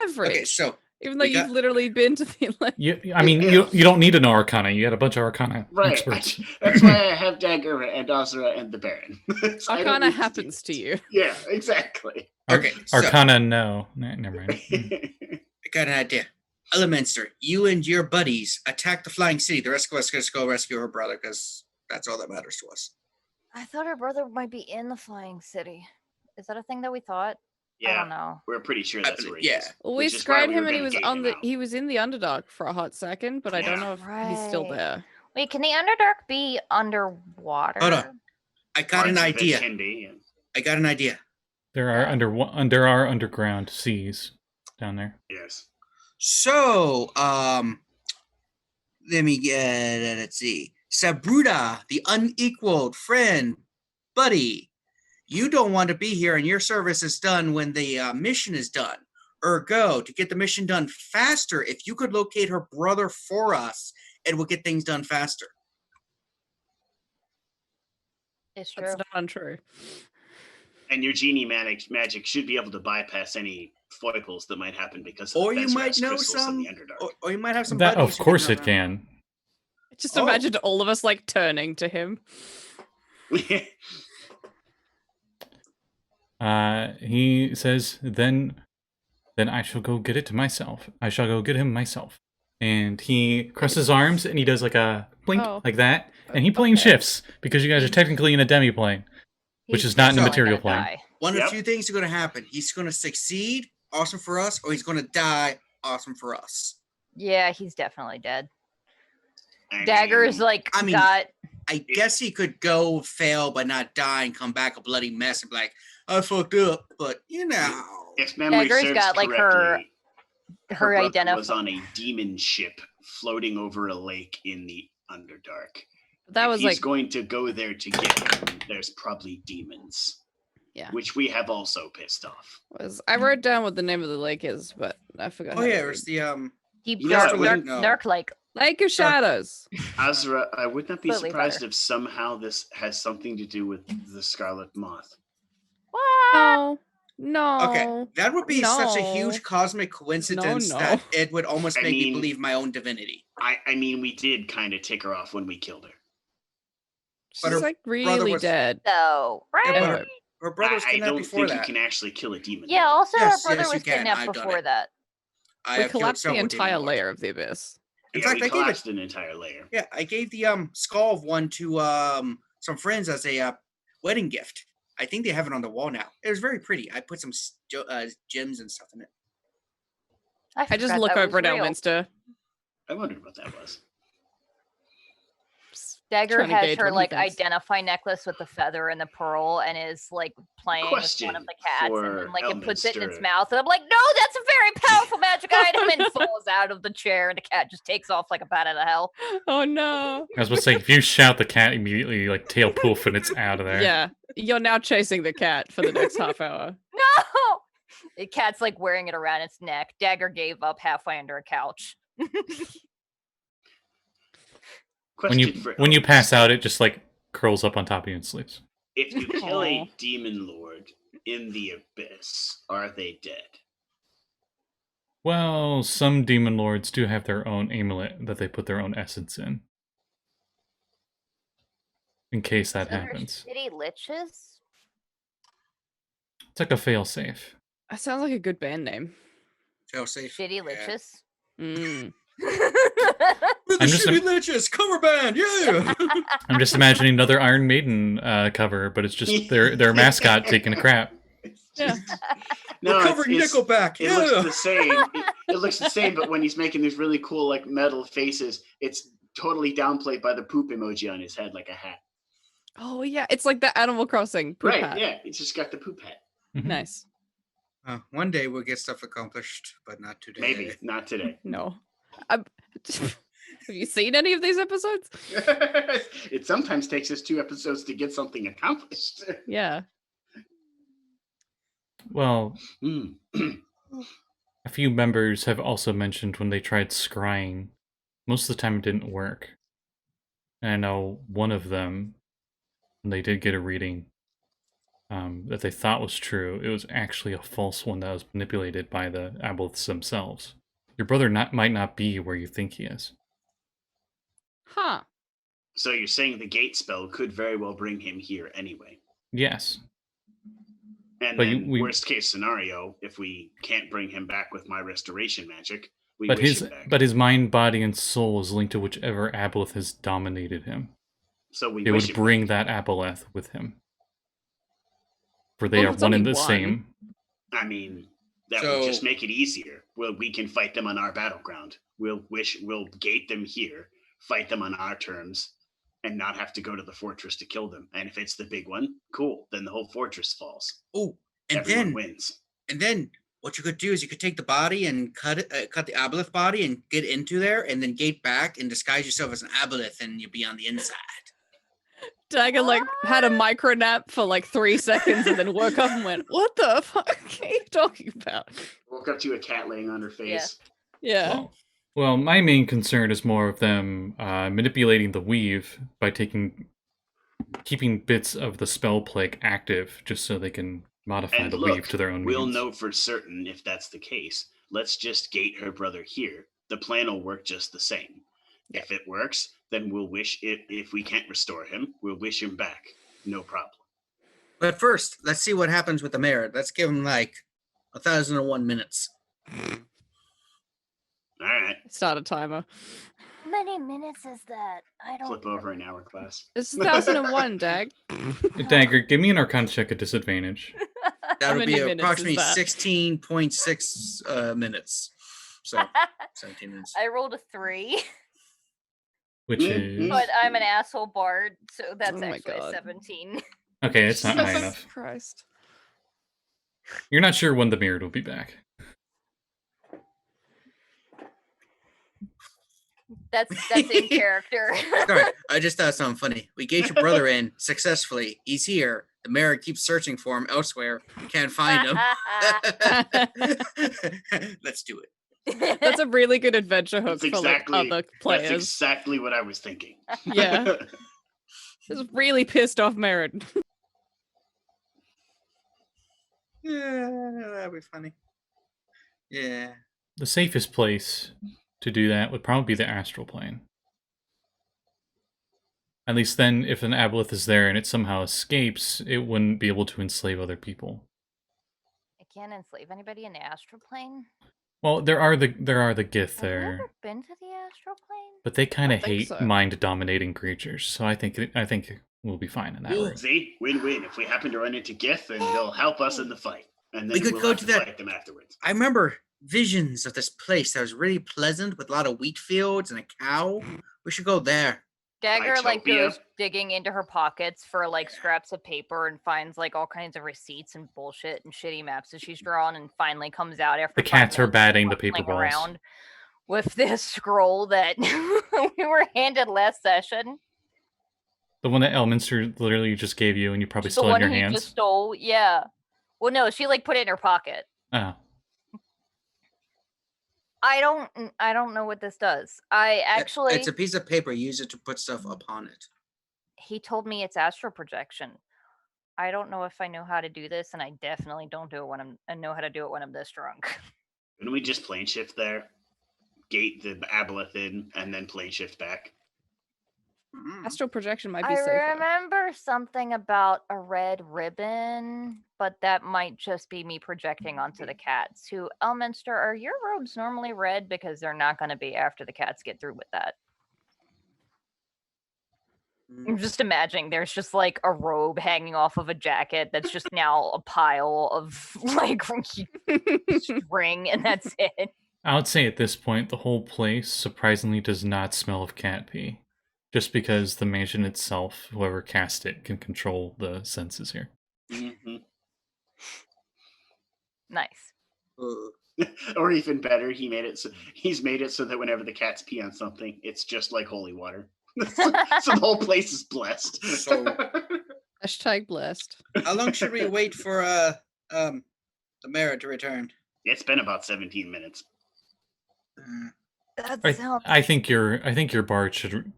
Average. Okay, so Even though you've literally been to the You don't need to know Arcana. You got a bunch of Arcana experts. That's why I have Dagger and Azra and the Baron. So Arcana happens to you. Yeah, exactly. Okay, Arcana, no. Never mind. I got an idea. Elementor, you and your buddies attack the flying city. The rest of us just go rescue her brother because that's all that matters to us. I thought her brother might be in the flying city. Is that a thing that we thought? I Yeah, don't know. we're pretty sure that's where he yeah. is. Well, we which is why scryed we him were and he gonna was gate on him the out. he was in the Underdark for a hot second, but I don't know if he's still Right. there. Wait, can the Underdark be underwater? Hold on. I got an Parts of it idea. can be, and- I got an idea. There are underground seas down there. Yes. So, let me get, let's see. Sabruda, the unequaled friend, buddy. You don't want to be here and your service is done when the mission is done. Ergo, to get the mission done faster, if you could locate her brother for us, it will get things done faster. It's true. That's not untrue. And your genie magic should be able to bypass any foibles that might happen because of Or the you Bezras might know crystals in some, the Underdark. or you might have some That, buddies of who course, know it that. can. Just Oh. imagined all of us like turning to him. He says, then I shall go get it myself. I shall go get him myself. And he crosses his arms and he does like a blink like that. And he plane shifts because you guys are technically in a demi-plane, which is not in the material plane. One of two things are going to happen. He's going to succeed, awesome for us, or he's going to die, awesome for us. Yeah, he's definitely dead. Dagger is like, I guess he could go, fail, but not die and come back a bloody mess and be like, I fucked up. But, you know. If memory Dagger's serves got like her brother identity was on a demon ship floating over a lake in the Underdark. That was he's like going to go there to get him. There's probably demons. Yeah. Which we have also pissed off. I wrote down what the name of the lake is, but I forgot. Oh yeah, it's the Deep You know, I wouldn't- Dark Lake. Lake of Shadows. Azra, I would not be Completely surprised better. if somehow this has something to do with the Scarlet Moth. What? Oh, No. Okay, that would be such a No. huge cosmic coincidence that it would almost make me believe my own divinity. I mean, we did kind of tick her off when we killed her. But She's her like brother really was- dead. So, right? Yeah, Anyway. but her brother was I kidnapped don't before think that. you can actually kill a demon. Yeah, also Yes, her brother yes, you was can. kidnapped I've done before it. that. I We have killed collapsed the several entire demon lords. layer of the abyss. In Yeah, fact, we I gave it. collapsed an entire layer. Yeah, I gave the skull of one to some friends as a wedding gift. I think they have it on the wall now. It was very pretty. I put some gems and stuff in it. I just forgot look that over was at real. Elminster. I wondered what that was. Dagger trying to has gauge her what he like thinks. identify necklace with the feather and the pearl, and is like playing with one Question of the cats, and for then like it puts it in its Elminster. mouth, and I'm like, no, that's a very powerful magic item, and falls out of the chair, and the cat just takes off like a bat out of hell. Oh no. I was about to say, if you shout, the cat immediately like tail poof and it's out of there. Yeah. You're now chasing the cat for the next half hour. No, the cat's like wearing it around its neck. Dagger gave up halfway under a couch. Question for When you pass Elminster. out, it just like curls up on top of you and sleeps. If you kill a Aw. demon lord in the abyss, are they dead? Well, some demon lords do have their own amulet that they put their own essence in case that So they're happens. Shitty liches. It's like a failsafe. That sounds like a good band name. Fail safe. Shitty Yeah. liches. Mm. We're the I'm just Shitty Liches cover band, yeah! I'm just imagining another Iron Maiden cover, but it's just their mascot taking a crap. Yeah. No, We're covering Nickelback, It yeah! looks the same. It looks the same, but when he's making these really cool like metal faces, it's totally downplayed by the poop emoji on his head, like a hat. Oh yeah, it's like the Animal Crossing poop Right? hat. Yeah, it's just got the poop hat. Mhm. Nice. One day we'll get stuff accomplished, but not today. Maybe not today. No. Have you seen any of these episodes? It sometimes takes us 2 episodes to get something accomplished. Yeah. Well, Hmm. a few members have also mentioned when they tried scrying, most of the time it didn't work. And I know one of them, when they did get a reading that they thought was true, it was actually a false one that was manipulated by the aboleths themselves. Your brother might not be where you think he is. Huh. So you're saying the gate spell could very well bring him here anyway. Yes. And But then, we- worst case scenario, if we can't bring him back with my restoration magic, we But wish him back. his mind, body, and soul is linked to whichever aboleth has dominated him. So we They wish would him bring back. that aboleth with him. For they Well, are it's one and only the one. same. I mean, that So- would just make it easier. We can fight them on our battleground. We'll gate them here, fight them on our terms, and not have to go to the fortress to kill them. And if it's the big one, cool. Then the whole fortress falls. Oh, and Everyone wins. then what you could do is you could take the body and cut the aboleth body and get into there, and then gate back and disguise yourself as an aboleth, and you'll be on the inside. Dagger like had a micro nap for like 3 seconds and then woke up and went, "What the fuck are you talking about?" Woke up to a cat laying on her face. Yeah. Well, my main concern is more of them manipulating the weave by keeping bits of the spell plague active, just so they can modify And the look, weave to their own we'll means. know for certain if that's the case. Let's just gate her brother here. The plan will work just the same. If it works, then we'll wish it. If we can't restore him, we'll wish him back. No problem. But first, let's see what happens with the mayor. Let's give him like 1,001 minutes. All right. Start a timer. How many minutes is that? I don't Flip over an hourglass. It's 2001, Dag. Dagger, give me an Arcana check at disadvantage. That How would many be minutes is approximately that? 16.6 minutes. So 17 minutes. I rolled a 3, Which Mm, is... but I'm an asshole bard, so that's Oh my actually a God. 17. Okay, it's not high Jesus enough. Christ. You're not sure when the mirror will be back. That's in character. Sorry, I just thought something funny. We gate your brother in successfully. He's here. The mayor keeps searching for him elsewhere. Can't find him. Let's do it. That's a really good adventure hook That's for like exactly. other That's players. exactly what I was thinking. Yeah. Just really pissed off Merritt. Yeah, that'd be funny. Yeah. The safest place to do that would probably be the astral plane. At least then, if an aboleth is there and it somehow escapes, it wouldn't be able to enslave other people. I can't enslave anybody in the astral plane. Well, there are the Gith I've there, never been to the astral plane. but they kind I of think hate so. mind-dominating creatures, so I think we'll be fine in that room. See, win-win. If we happen to run into Gith, then they'll help us in the fight, and then We could we'll go have to to that- fight them afterwards. I remember visions of this place that was really pleasant with a lot of wheat fields and a cow. We should go there. Dagger like Mytopia? goes digging into her pockets for like scraps of paper and finds like all kinds of receipts and bullshit and shitty maps that she's drawn, and finally comes out after The 5 cats are minutes of batting the fumbling paper balls. around with this scroll that we were handed last session. The one that Elminster literally just gave you, and you probably The still have one in your he hands. just stole. Yeah. Well, no, she like put it in her pocket. Oh, I don't know what this does. Actually, It's a piece of paper. Use it to put stuff upon it. he told me it's astral projection. I don't know if I know how to do this, and I definitely don't do it when I know how to do it when I'm this drunk. Couldn't we just plane shift there? Gate the aboleth in, and then plane shift back? Astral projection might be I safer. remember something about a red ribbon, but that might just be me projecting onto the cats. Who, Elminster, are your robes normally red? Because they're not going to be after the cats get through with that. I'm just imagining there's just like a robe hanging off of a jacket that's just now a pile of like string, and that's it. I would say at this point, the whole place surprisingly does not smell of cat pee. Just because the mansion itself, whoever cast it, can control the senses here. Mm-hmm. Nice. Or even better, he's made it so that whenever the cats pee on something, it's just like holy water. So the whole place is blessed. So- Hashtag blessed. How long should we wait for the mayor to return? It's been about 17 minutes. That I, sounds. I think your bard should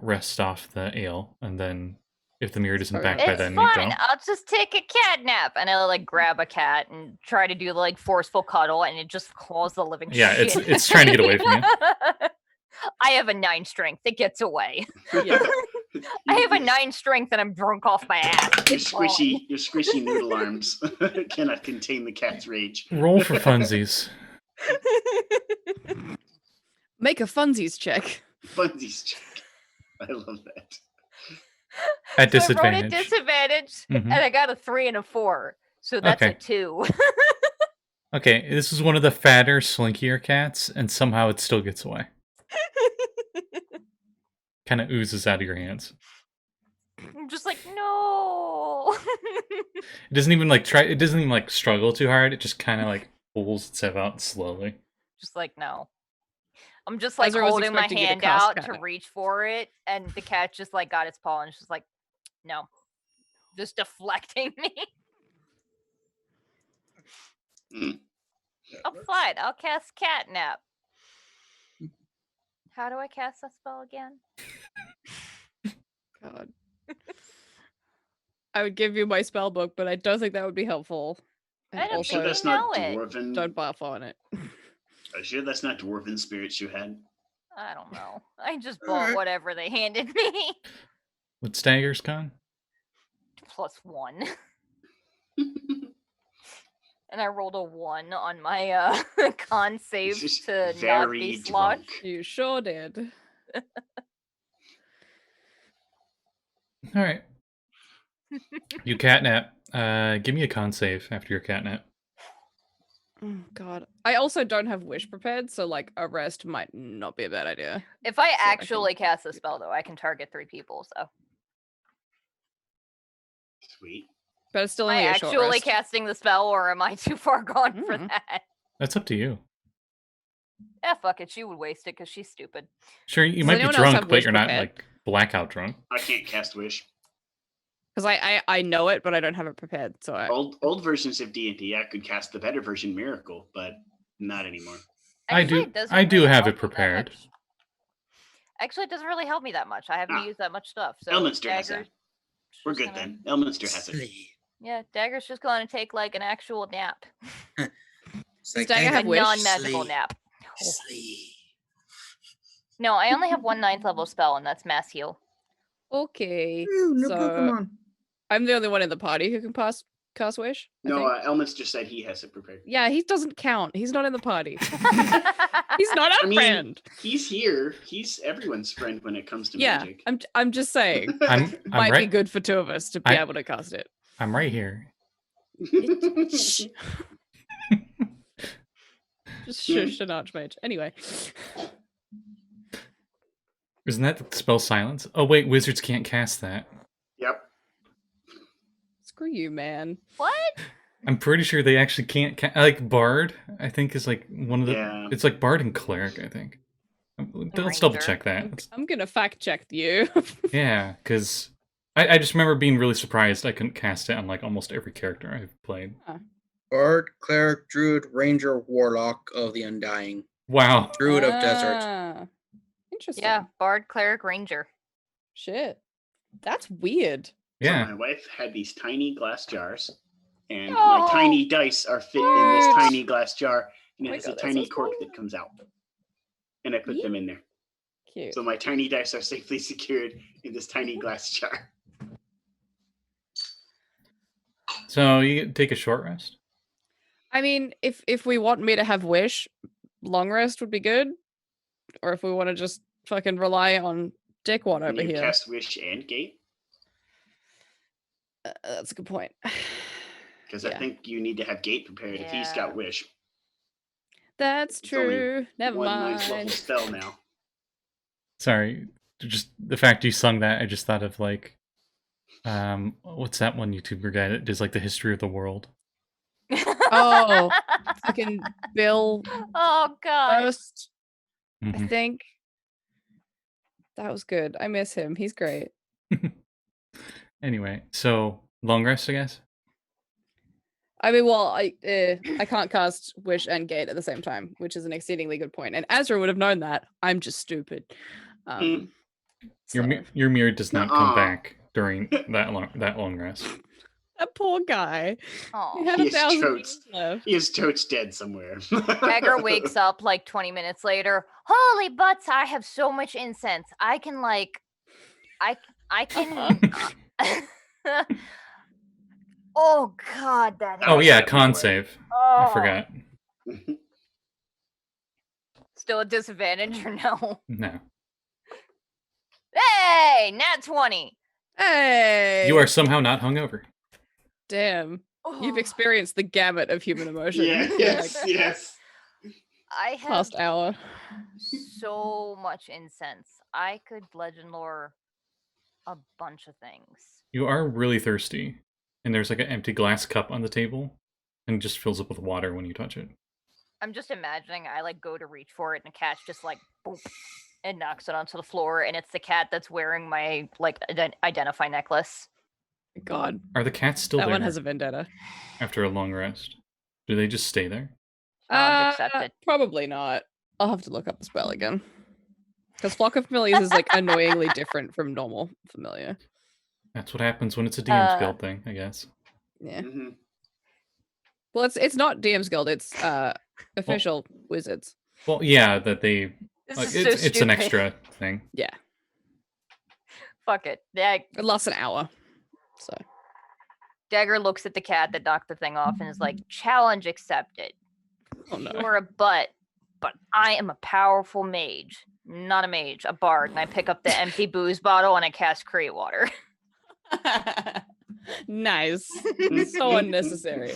rest off the ale, and then if the mirror isn't back by It's then, fine. go. I'll just take a cat nap, and I'll like grab a cat and try to do the like forceful cuddle, and it just claws the living Yeah, shit. it's trying to get away from you. I have a 9 strength. It gets away. Yeah. I have a 9 strength, and I'm drunk off my ass. Your It's gone. squishy noodle arms cannot contain the cat's rage. Roll for funsies. Make a funsies check. Funsies check. I love that. At So I rolled disadvantage. at disadvantage, Mhm. and I got a 3 and a 4. So that's a Okay. 2. Okay, this is one of the fatter, slinkier cats, and somehow it still gets away. Kind of oozes out of your hands. I'm just like, no. It doesn't even like try. It doesn't even like struggle too hard. It just kind of like pulls itself out slowly. Just like, no. I'm just like Azra was holding my expecting you to hand cast out to cat. reach for it, and the cat just like got its paw and it's just like, no. Just deflecting me. Mm. Oh, fine. I'll cast catnap. How do I cast that spell again? God. I would give you my spell book, but I don't think that would be helpful. And I don't I'm sure think that's you not know it. dwarven. don't buff on it. I'm sure that's not dwarven spirits you had. I don't know. I just bought Alright. whatever they handed me. What's Dagger's con? +1. And I rolled a 1 on my con save This is to not very be slosh. drunk. You sure did. All right. You catnap. Give me a con save after your catnap. Oh, God. I also don't have wish prepared, so like a rest might not be a bad idea. If I So I can- actually cast a spell, though, I can target 3 people. So Sweet. But it's still am I only a short actually rest. casting the spell, or am I too far gone for Mm. that? That's up to you. Fuck it. She would waste it because she's stupid. Sure, you Does might be anyone else drunk, have but wish you're not prepared? like blackout drunk. I can't cast wish. Because I know it, but I don't have it prepared. So I, Old versions of D&D, I could cast the better version Miracle, but not anymore. I Actually, do- it doesn't I do really have help it me that prepared. much. Actually, it doesn't really help me that much. I haven't Ah. used that much stuff. So Elminster has Dagger, that. We're just good gonna- then. Elminster has it. Silly. Yeah, Dagger's just going to take like an actual nap. It's Dagger "Hey, have A wish? non-magical Sleep. nap. Sleep. No, I only have 1 9th level spell, and that's Mass Heal. Okay. Ooh, no so Pokemon. I'm the only one in the party who can cast wish. I No, think. Elman's just said he has it prepared. Yeah, he doesn't count. He's not in the party. He's not our I mean, friend. He's here. He's everyone's friend when it comes to Yeah, magic. I'm just saying. I'm Might right. be good for 2 of us to be able to cast it. I'm right here. Shh. Just shush an archmage. Anyway. Isn't that the spell silence? Oh wait, wizards can't cast that. Yep. Screw you, man. What? I'm pretty sure they actually can't like Bard. I think is like one of the. Yeah. It's like Bard and Cleric. I think. Let's double check that. I'm gonna fact check you. Yeah, because I just remember being really surprised I couldn't cast it on like almost every character I've played. Bard, Cleric, Druid, Ranger, Warlock of the Undying. Wow. Druid of Desert. Interesting. Yeah, Bard, Cleric, Ranger. Shit. That's weird. Yeah. So my wife had these tiny glass jars, and Oh. my tiny dice are fit in this What? tiny glass jar, and Oh it my has God, a that's tiny so cork small. that comes out. And I put them in there. Cute. So my tiny dice are safely secured in this tiny glass jar. So you take a short rest. I mean, if we want me to have wish, long rest would be good. Or if we want to just fucking rely on Dickwad Can over you here. cast Wish and Gate? That's a good point. Because Yeah. I think you need to have Gate prepared if he's Yeah. got Wish. That's It's only true. Never 1 9th level mind. spell now. Sorry, just the fact you sung that, I just thought of like, what's that one YouTuber guy that does like the history of the world? Oh, fucking Bill Oh god. First, I Mhm. think. That was good. I miss him. He's great. Anyway, so long rest, I guess. I mean, well, I can't cast Wish and Gate at the same time, which is an exceedingly good point. And Azra would have known that. I'm just stupid. Mm. Your mirror does not Nuh-uh. come back during that long rest. That poor guy. He Oh. had He is 1,000 totes. years left. He is totes dead somewhere. Dagger wakes up like 20 minutes later. Holy butts, I have so much incense. I can like I can Oh god, that Oh hurt. yeah, con save. I Oh. forgot. Still a disadvantage or no? No. Hey, nat 20. Hey! You are somehow not hungover. Damn. You've Oh, experienced the gamut of human emotion. Yeah, yes, yes. I have Past hour. so much incense. I could legend lore a bunch of things. You are really thirsty, and there's like an empty glass cup on the table, and it just fills up with water when you touch it. I'm just imagining I like go to reach for it and a cat just like boop and knocks it onto the floor, and it's the cat that's wearing my like identify necklace. God. Are the cats still That there one has a vendetta. after a long rest? Do they just stay there? Accepted. Probably not. I'll have to look up the spell again. Because Flock of Familiars is like annoyingly different from normal familiar. That's what happens when it's a DM's Uh, Guild thing, I guess. Yeah. Mhm. Well, it's not DM's Guild. It's official wizards. Well, yeah, that they This like is it's so it's an stupid. extra thing. Yeah. Fuck it. Dag- It lasts an hour. So Dagger looks at the cat that knocked the thing off and is like, "Challenge accepted. oh no. You're a butt, but I am a powerful mage. Not a mage, a bard." And I pick up the empty booze bottle and I cast Create Water. Nice. So unnecessary.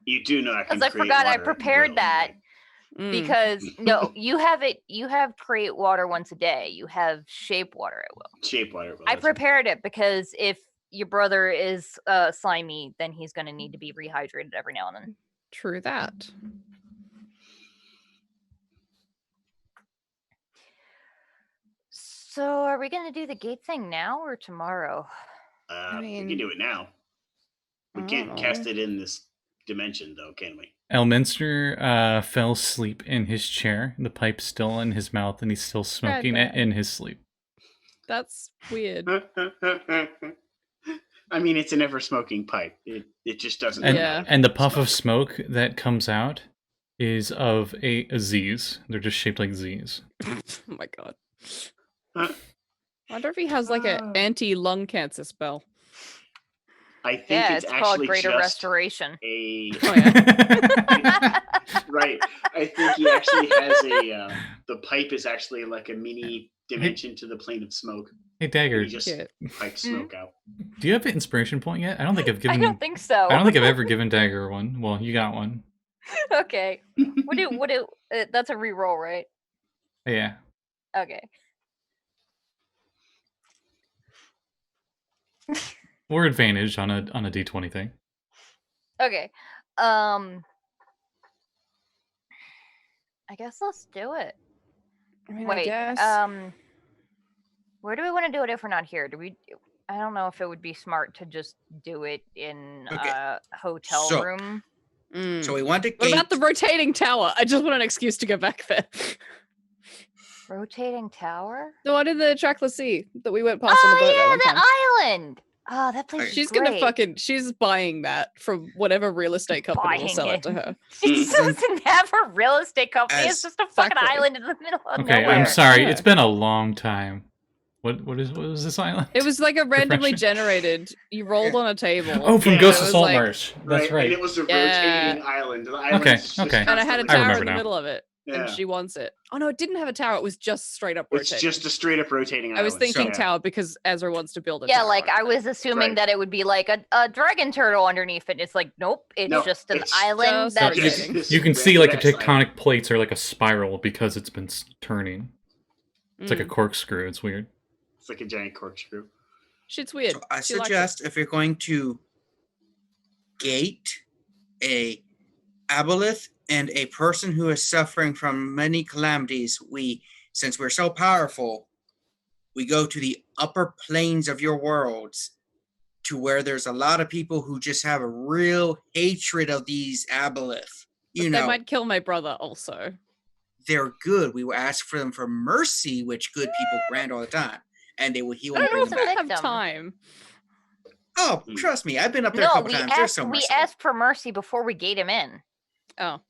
You do know I can Because I create forgot I water at prepared will, that. right? Because no, you have Create Water once a day. You have Shape Water at will. Shape water. I prepared it because if your brother is slimy, then he's going to need to be rehydrated every now and then. True that. So are we going to do the gate thing now or tomorrow? I We mean, can do it now. We I can't don't cast know. it in this dimension, though, can we? Elminster fell asleep in his chair, the pipe still in his mouth, and he's still smoking it that. in his sleep. That's weird. I mean, it's an ever-smoking pipe. It just doesn't. And, Yeah. and the puff of smoke that comes out is of a Z's. They're just shaped like Z's. Oh my god. Huh? I wonder if he has like an anti-lung cancer spell. I think Yeah, it's it's called actually Greater just Restoration. a Oh yeah. right. I think he actually has a. The pipe is actually like a mini dimension to the plane of smoke. Hey, Dagger, He just Cute. pipes smoke out. do you have an inspiration point yet? I don't think I've I given. don't think so. I don't think I've ever given Dagger one. Well, you got one. Okay. That's a reroll, right? Yeah. Okay. Or advantage on a D20 thing. Okay. I guess let's do it. I mean, I Wait. guess. Where do we want to do it if we're not here? I don't know if it would be smart to just do it in Okay. a hotel So- room. Mm. So we want to What about the rotating tower? I just want an excuse to go back there. Rotating tower? The one in the Trackless Sea that we went past on the boat that Oh one yeah, time. the island. Oh, that place. She's is gonna great. she's buying that from whatever real estate company will Buying sell it it. to her. She doesn't have a real estate company. It's As- just a fucking Exactly. island in the middle of Okay, nowhere. I'm sorry. Yeah. It's been a long time. What was this island? It was like a randomly Refreshing. generated. You rolled on a table. Oh, from Yeah, Ghost it of was Salt like- Marsh. That's right. And it was a Yeah. rotating island. The island Okay, just okay. And I had a constantly- tower remember in the now. middle of it, Yeah. and she wants it. Oh no, it didn't have a tower. It was just straight up rotating. It's just a straight up rotating island. I was thinking So- tower because Ezra wants to build a Yeah, tower. like I was assuming Right. that it would be like a dragon turtle underneath it. It's like, nope, it's No, just an it's island just that's rotating. Just this You can see like the red-ass island. tectonic plates are like a spiral because it's been turning. It's like a Mm. corkscrew. It's weird. It's like a giant corkscrew. Shit's weird. So I She likes it. suggest if you're going to gate a aboleth and a person who is suffering from many calamities, since we're so powerful, we go to the upper planes of your worlds to where there's a lot of people who just have a real hatred of these aboleth. You They know, might kill my brother also. they're good. We will ask for them for mercy, which good people grant all the time. And he I won't don't bring know them if back. I have victim. time. Oh, Hmm. trust me, I've been up there a no. couple We times. There's asked so much. we to do. asked for mercy before we gate him in. Oh.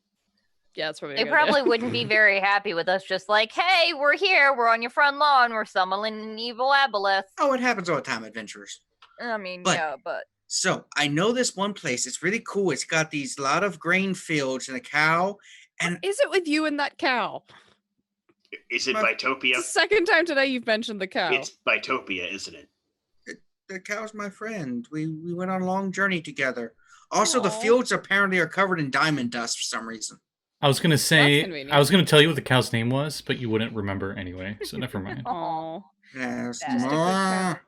Yeah, that's probably a They good idea. probably wouldn't be very happy with us just like, hey, we're here, we're on your front lawn, we're summoning an evil aboleth. Oh, it happens all the time, adventurers. I mean, But- yeah, but So I know this one place. It's really cool. It's got these lot of grain fields and a cow. And What is it with you and that cow? Is it My- Bitopia? It's the second time today you've mentioned the cow. It's Bitopia, isn't it? the cow's my friend. We went on a long journey together. Also, the Aw. fields apparently are covered in diamond dust for some reason. I was gonna say. convenient. I was gonna tell you what the cow's name was, but you wouldn't remember anyway. So never mind. Aw. Yes. That's a good mwah.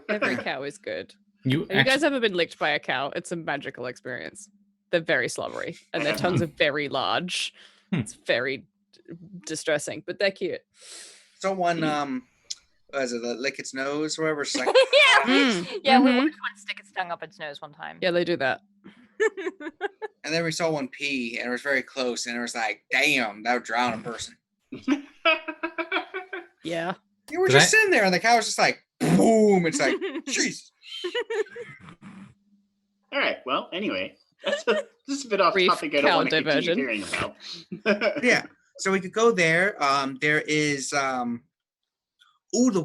Every cow is good. You Have you guys ever been licked by a cow? It's a magical experience. They're very slobbery, and their tongues are very large. Hmm. It's very distressing, but they're cute. Someone was it lick its nose or whatever? It's like, yeah, Mm, yeah, we mhm. watched one stick its tongue up its nose one time. Yeah, they do that. and then we saw one pee, and it was very close, and it was like, damn, that would drown a person. Yeah. You were Did just I- sitting there, and the cow was just like, boom. It's like, jeez. All right. Well, anyway, this is a bit off Brief topic. I don't cow want to continue diversion. hearing about. Yeah. So we could go there. There is the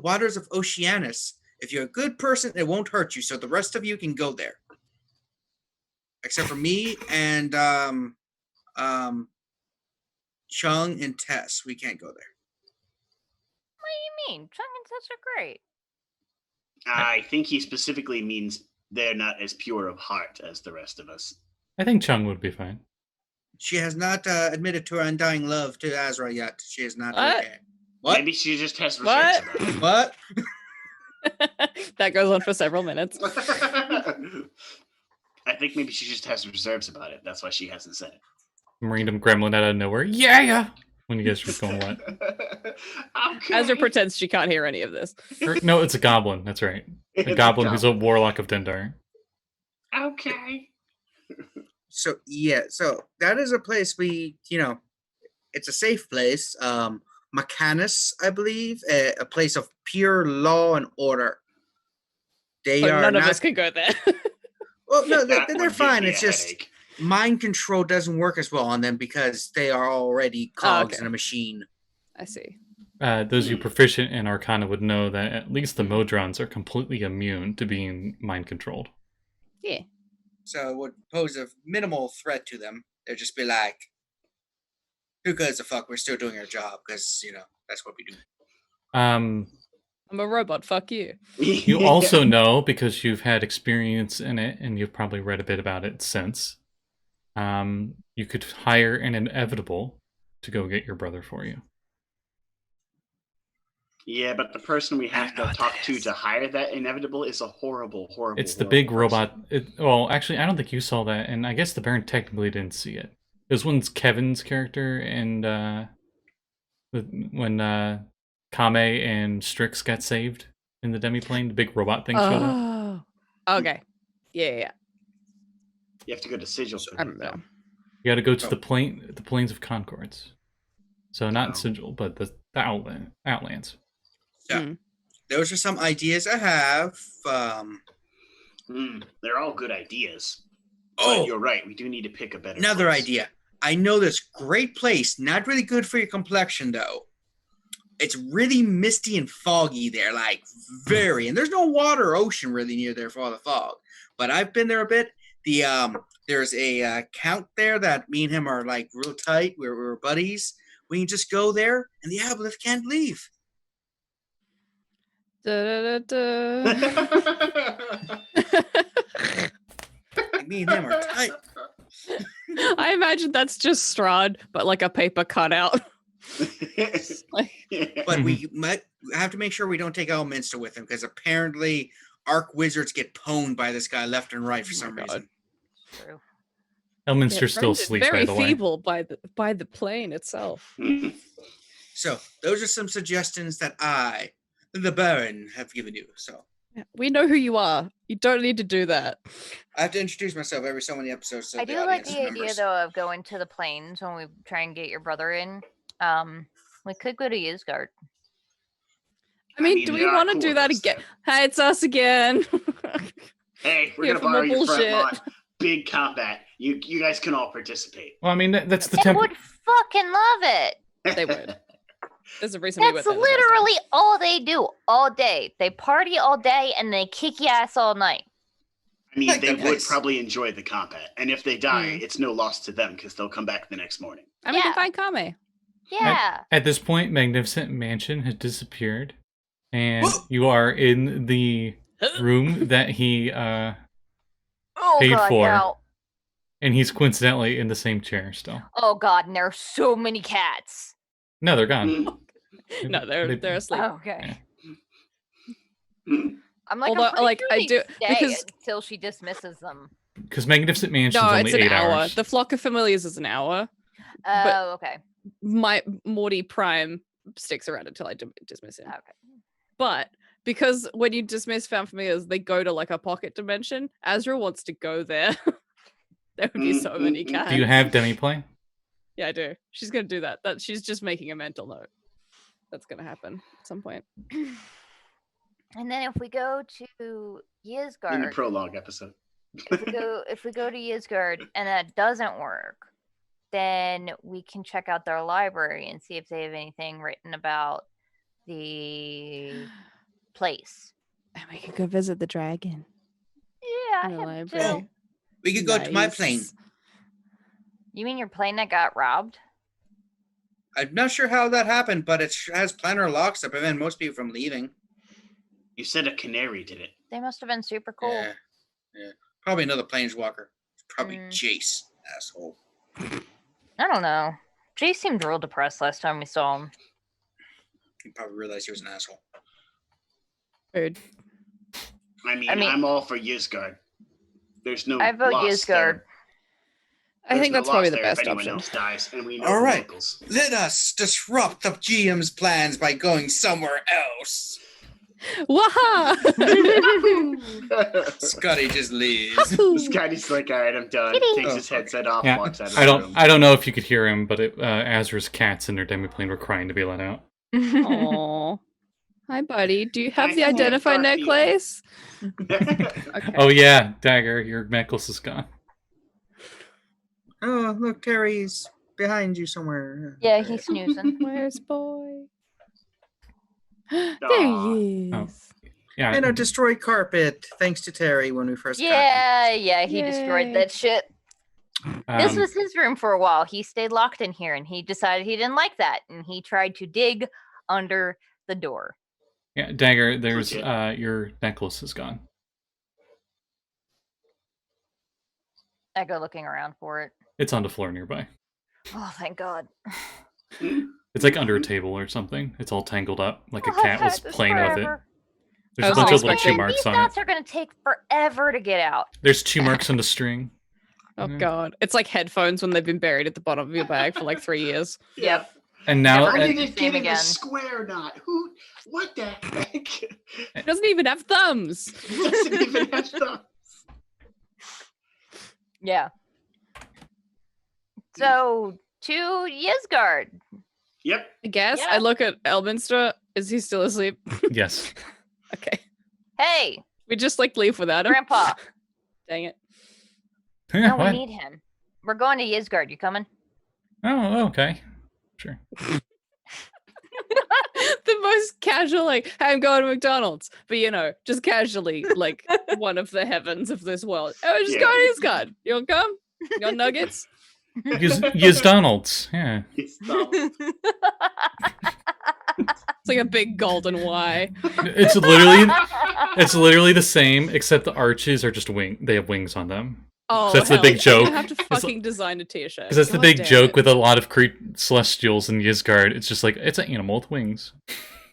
waters of Oceanus. If you're a good person, it won't hurt you. So the rest of you can go there. Except for me and Chung and Tess. We can't go there. What do you mean? Chung and Tess are great. I think he specifically means they're not as pure of heart as the rest of us. I think Chung would be fine. She has not admitted to her undying love to Azra yet. She is not What? okay. What? Maybe she just has reserves What? What? That goes on for several minutes. about it. I think maybe she just has reserves about it. That's why she hasn't said Random gremlin out of nowhere. Yeah. When you guys were going what? it. Okay. Ezra pretends she can't hear any of this. No, it's a goblin. That's right. It's A goblin who's a warlock of Dendar. Okay. So yeah, so that is a place it's a safe place. Mechanus, I believe, a place of pure law and order. They So are none not. of us can go there. Well, no, That they're would give fine. me It's a just headache. mind control doesn't work as well on them because they are already cogs okay. in a machine. I see. Those of you proficient in Arcana would know that at least the Modrons are completely immune to being mind controlled. Yeah. So it would pose a minimal threat to them. They'd just be like, who gives a fuck? We're still doing our job because, that's what we do. Um, I'm a robot. Fuck you. you also know, because you've had experience in it and you've probably read a bit about it since, you could hire an inevitable to go get your brother for you. Yeah, but the person we have to talk to hire that inevitable is a horrible. It's the horrible big person. robot. Well, actually, I don't think you saw that, and I guess the Baron technically didn't see it. This one's Kevin's character, and when Kame and Strix got saved in the demiplane, the big robot thing showed up. Oh. Okay. Yeah. You have to go to Sigil for I that, remember. though. You got to go to the plains of Concords. So not Sigil, but the Outlands. So, those are some ideas I have. They're all good ideas. Oh, But you're right. We do need to pick a better another place. idea. I know this great place, not really good for your complexion, though. It's really misty and foggy there, like very. And there's no water or ocean really near there for all the fog. But I've been there a bit. There's a count there that me and him are like real tight. We're buddies. We can just go there, and the Aboleth can't leave. Da, da, da, Like, me and him are tight. I imagine that's just Strahd, but like a paper cutout. But we might have to make sure we don't take Elminster with him because apparently Arc Wizards get pwned by this guy left and right for some reason. True. Elminster's still rendered asleep, very by the way. feeble by the plane itself. So those are some suggestions that I, the Baron, have given you. So We know who you are. You don't need to do that. I have to introduce myself every so many episodes. So I the do like audience the idea remembers. though of going to the plains when we try and get your brother in. We could go to Ysgard. I mean, do we they are want to cool do with that us, again? though. Hey, it's us again. Hey, we're Here gonna for more borrow your front bullshit. lawn. Big combat. You guys can all participate. Well, I mean, that's the They temple. would fucking love it. They would. There's a reason we That's went there. literally all they do all day. They party all day and they kick your ass all night. I mean, Like they the would place. probably enjoy the combat, and if they die, it's no loss to them because they'll come back the next morning. And we can Yeah. find Kame. Yeah. At this point, Magnificent Mansion has disappeared, and you are in the room that he Oh paid god, for. no. and he's coincidentally in the same chair still. Oh god, and there are so many cats. No, they're gone. No, they're asleep. Oh, okay. Hmm. I'm like, Although, I'm pretty like, sure I they do- stay because- until she dismisses them. Because Magnificent Mansion's No, only it's an 8 hour. hours. The Flock of Familiars is an hour. Oh, okay. My Morty Prime sticks around until I dismiss him. Okay. But because when you dismiss Found Familiars, they go to like a pocket dimension. Azra wants to go there. There would be so many cats. Do you have Demiplay? Yeah, I do. She's gonna do that. That she's just making a mental note. That's gonna happen at some point. And then if we go to In the Ysgard, prologue episode. if we go to Ysgard and that doesn't work, then we can check out their library and see if they have anything written about the place. And we could go visit the dragon. Yeah, in the I have library. to. We could go to my Nice. plane. You mean your plane that got robbed? I'm not sure how that happened, but it has planner locks that prevent most people from leaving. You said a canary did it. They must have been super cool. Yeah. Probably another planeswalker. It's probably Mm. Jace, asshole. I don't know. Jay seemed real depressed last time we saw him. He probably realized he was an asshole. Rude. I mean, mean- I'm all for Ysgard. There's no I vote loss Ysgard. there. I think There's that's no probably loss the there if best anyone option. else dies, and we know All the right. locals. Let us disrupt the GM's plans by going somewhere else. Waha! Scotty just leaves. This guy is like, all right, I'm done. Takes Oh, his headset off, Yeah, walks out of I the don't. room. I don't know if you could hear him, but Azra's cats in their Demiplane were crying to be let out. Aww. Hi, buddy. Do you have I the can't identify dark you. necklace? Okay. Oh yeah, Dagger, your necklace is gone. Oh, look, Terry's behind you somewhere. Yeah, he's snoozing. Where's boy? There Aw. he Oh. is. Yeah. And a destroyed carpet, thanks to Terry when we first got Yeah, he destroyed Yay. that shit. This um, was his room for a while. He stayed locked in here and he decided he didn't like that. And he tried to dig under the door. yeah, Dagger, there's Okay. your necklace is gone. I go looking around for it. It's on the floor nearby. Oh, thank God. It's like under a table or something. It's all tangled up, like a Oh, I've cat was had this playing with it. forever. There's a I was bunch of little expecting- chew marks These on it. knots are going to take forever to get out. There's chew marks on the string. Oh Mhm. god. It's like headphones when they've been buried at the bottom of your bag for like 3 years. Yep. And now, Never How did did the it same get in again. a square knot? Who? What the heck? It doesn't even have thumbs. It doesn't even have thumbs. Yeah. So, to Yisgard. Yep. I guess. Yeah. I look at Elminster. Is he still asleep? yes. Okay. Hey, We just like leave without him. Grandpa. Dang it. No, we What? need him. We're going to Yisgard. You coming? Oh, okay. Sure. The most casual, like, hey, I'm going to McDonald's. But you know, just casually, like one of the heavens of this world. Oh, just Yeah. go to his god. You want to come? You got nuggets? Use Donald's. Yeah. It's thumbs. It's like a big golden Y. It's literally the same, except the arches are just they have wings on them. Oh, That's the hell big yeah. joke. I have to fucking design a t-shirt. Because that's the God big damn joke it. with a lot of celestials in Yisgard. It's just like, it's an animal with wings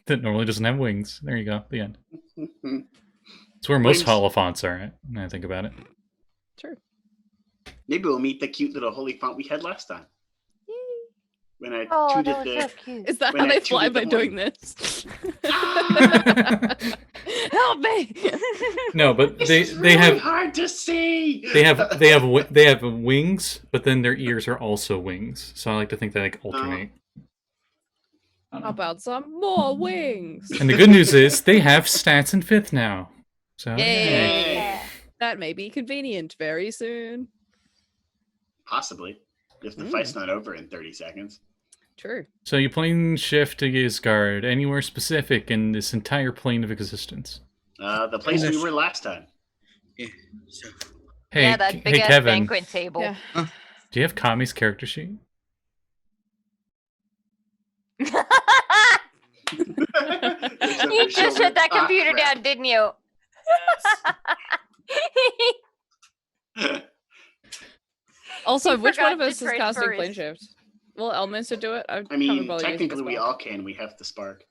that normally doesn't have wings. There you go. The end. It's where most Wings. holophants are at, when I think about it. True. Maybe we'll meet the cute little holy font we had last time. When I Oh, tooted that was the. so cute. Is that When how I they fly tooted by the doing horn. this? Help Help me! No, but This they is really have hard to see. they have wings, but then their ears are also wings. So I like to think they like alternate. I don't How know. about some more wings? And the good news is they have stats in 5th now. So Yay. Yeah. That may be convenient very soon. Possibly, if the fight's not over in 30 seconds. True. So you plane shift to Yisgard anywhere specific in this entire plane of existence. The place we were last time. Yeah. So, Hey, Yeah, that big hey ass Kevin, banquet table. Yeah. do you have Kami's character sheet? There's a You just visual- shut that Ah, computer crap. down, didn't you? Also, He which one forgot of to us is casting transfer plane his- shift? Will Elminster do it? I mean, technically we all can. We have the spark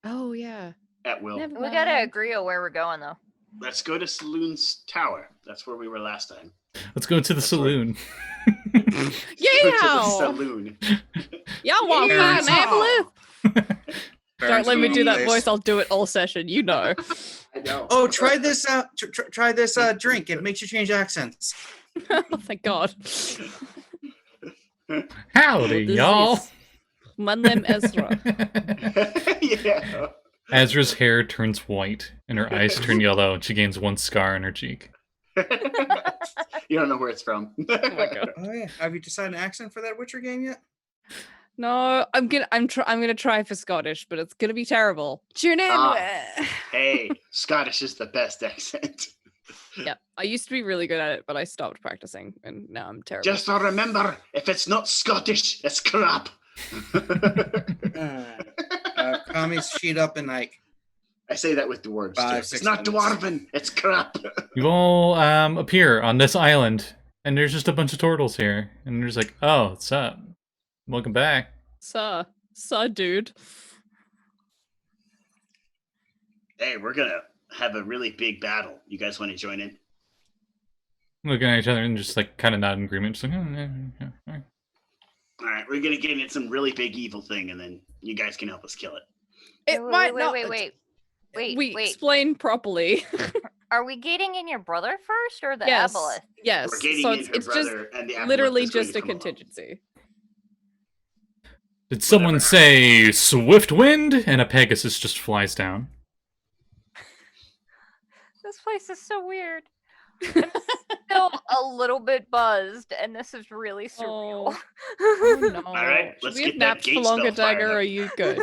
Oh yeah. at will. Never We gotta mind. agree on where we're going, though. Let's go to Saloon's Tower. That's where we were last time. Let's go to the That's right. saloon. Go to the Yeah. saloon. Y'all want Yeah. fun, Evelyn? Don't let me do that Nice. voice. I'll do it all session. You know. I know. Oh, try this. Try this drink. It makes you change accents. Oh, thank God. Howdy, What is y'all. this? My name Ezra. Yeah. Azra's hair turns white, and her eyes turn yellow, and she gains 1 scar on her cheek. You don't know where it's from. Oh my God. Oh yeah. Have you decided an accent for that Witcher game yet? No, I'm gonna try for Scottish, but it's gonna be terrible. Tune in. Hey, Scottish is the best accent. Yeah, I used to be really good at it, but I stopped practicing, and now I'm terrible. Just remember, if it's not Scottish, it's crap. Kami's sheet up in like I say that with dwarves. 5, too. It's 6 not minutes. dwarven, it's crap. You all appear on this island, and there's just a bunch of turtles here, and there's like, oh, what's up? Welcome back. Sir, dude. Hey, we're gonna have a really big battle. You guys want to join in? Looking at each other and just like kind of nod in agreement. Just like, oh, yeah, yeah, all right. All right, we're gonna get in some really big evil thing, and then you guys can help us kill it. It wait, might wait, not. wait. We Wait. explain properly. Are we gating in your brother first or the yes, aboleth? yes. We're gating So in it's, her it's just brother, and the Aboleth literally is going just to a come along. contingency. Did someone say swift wind? And a Pegasus just flies down. This place is so weird. I'm still a little bit buzzed, and this is really surreal. Oh no. All right, Should let's we have get that napped for gate longer, spell fired Dagger, up. or are you good?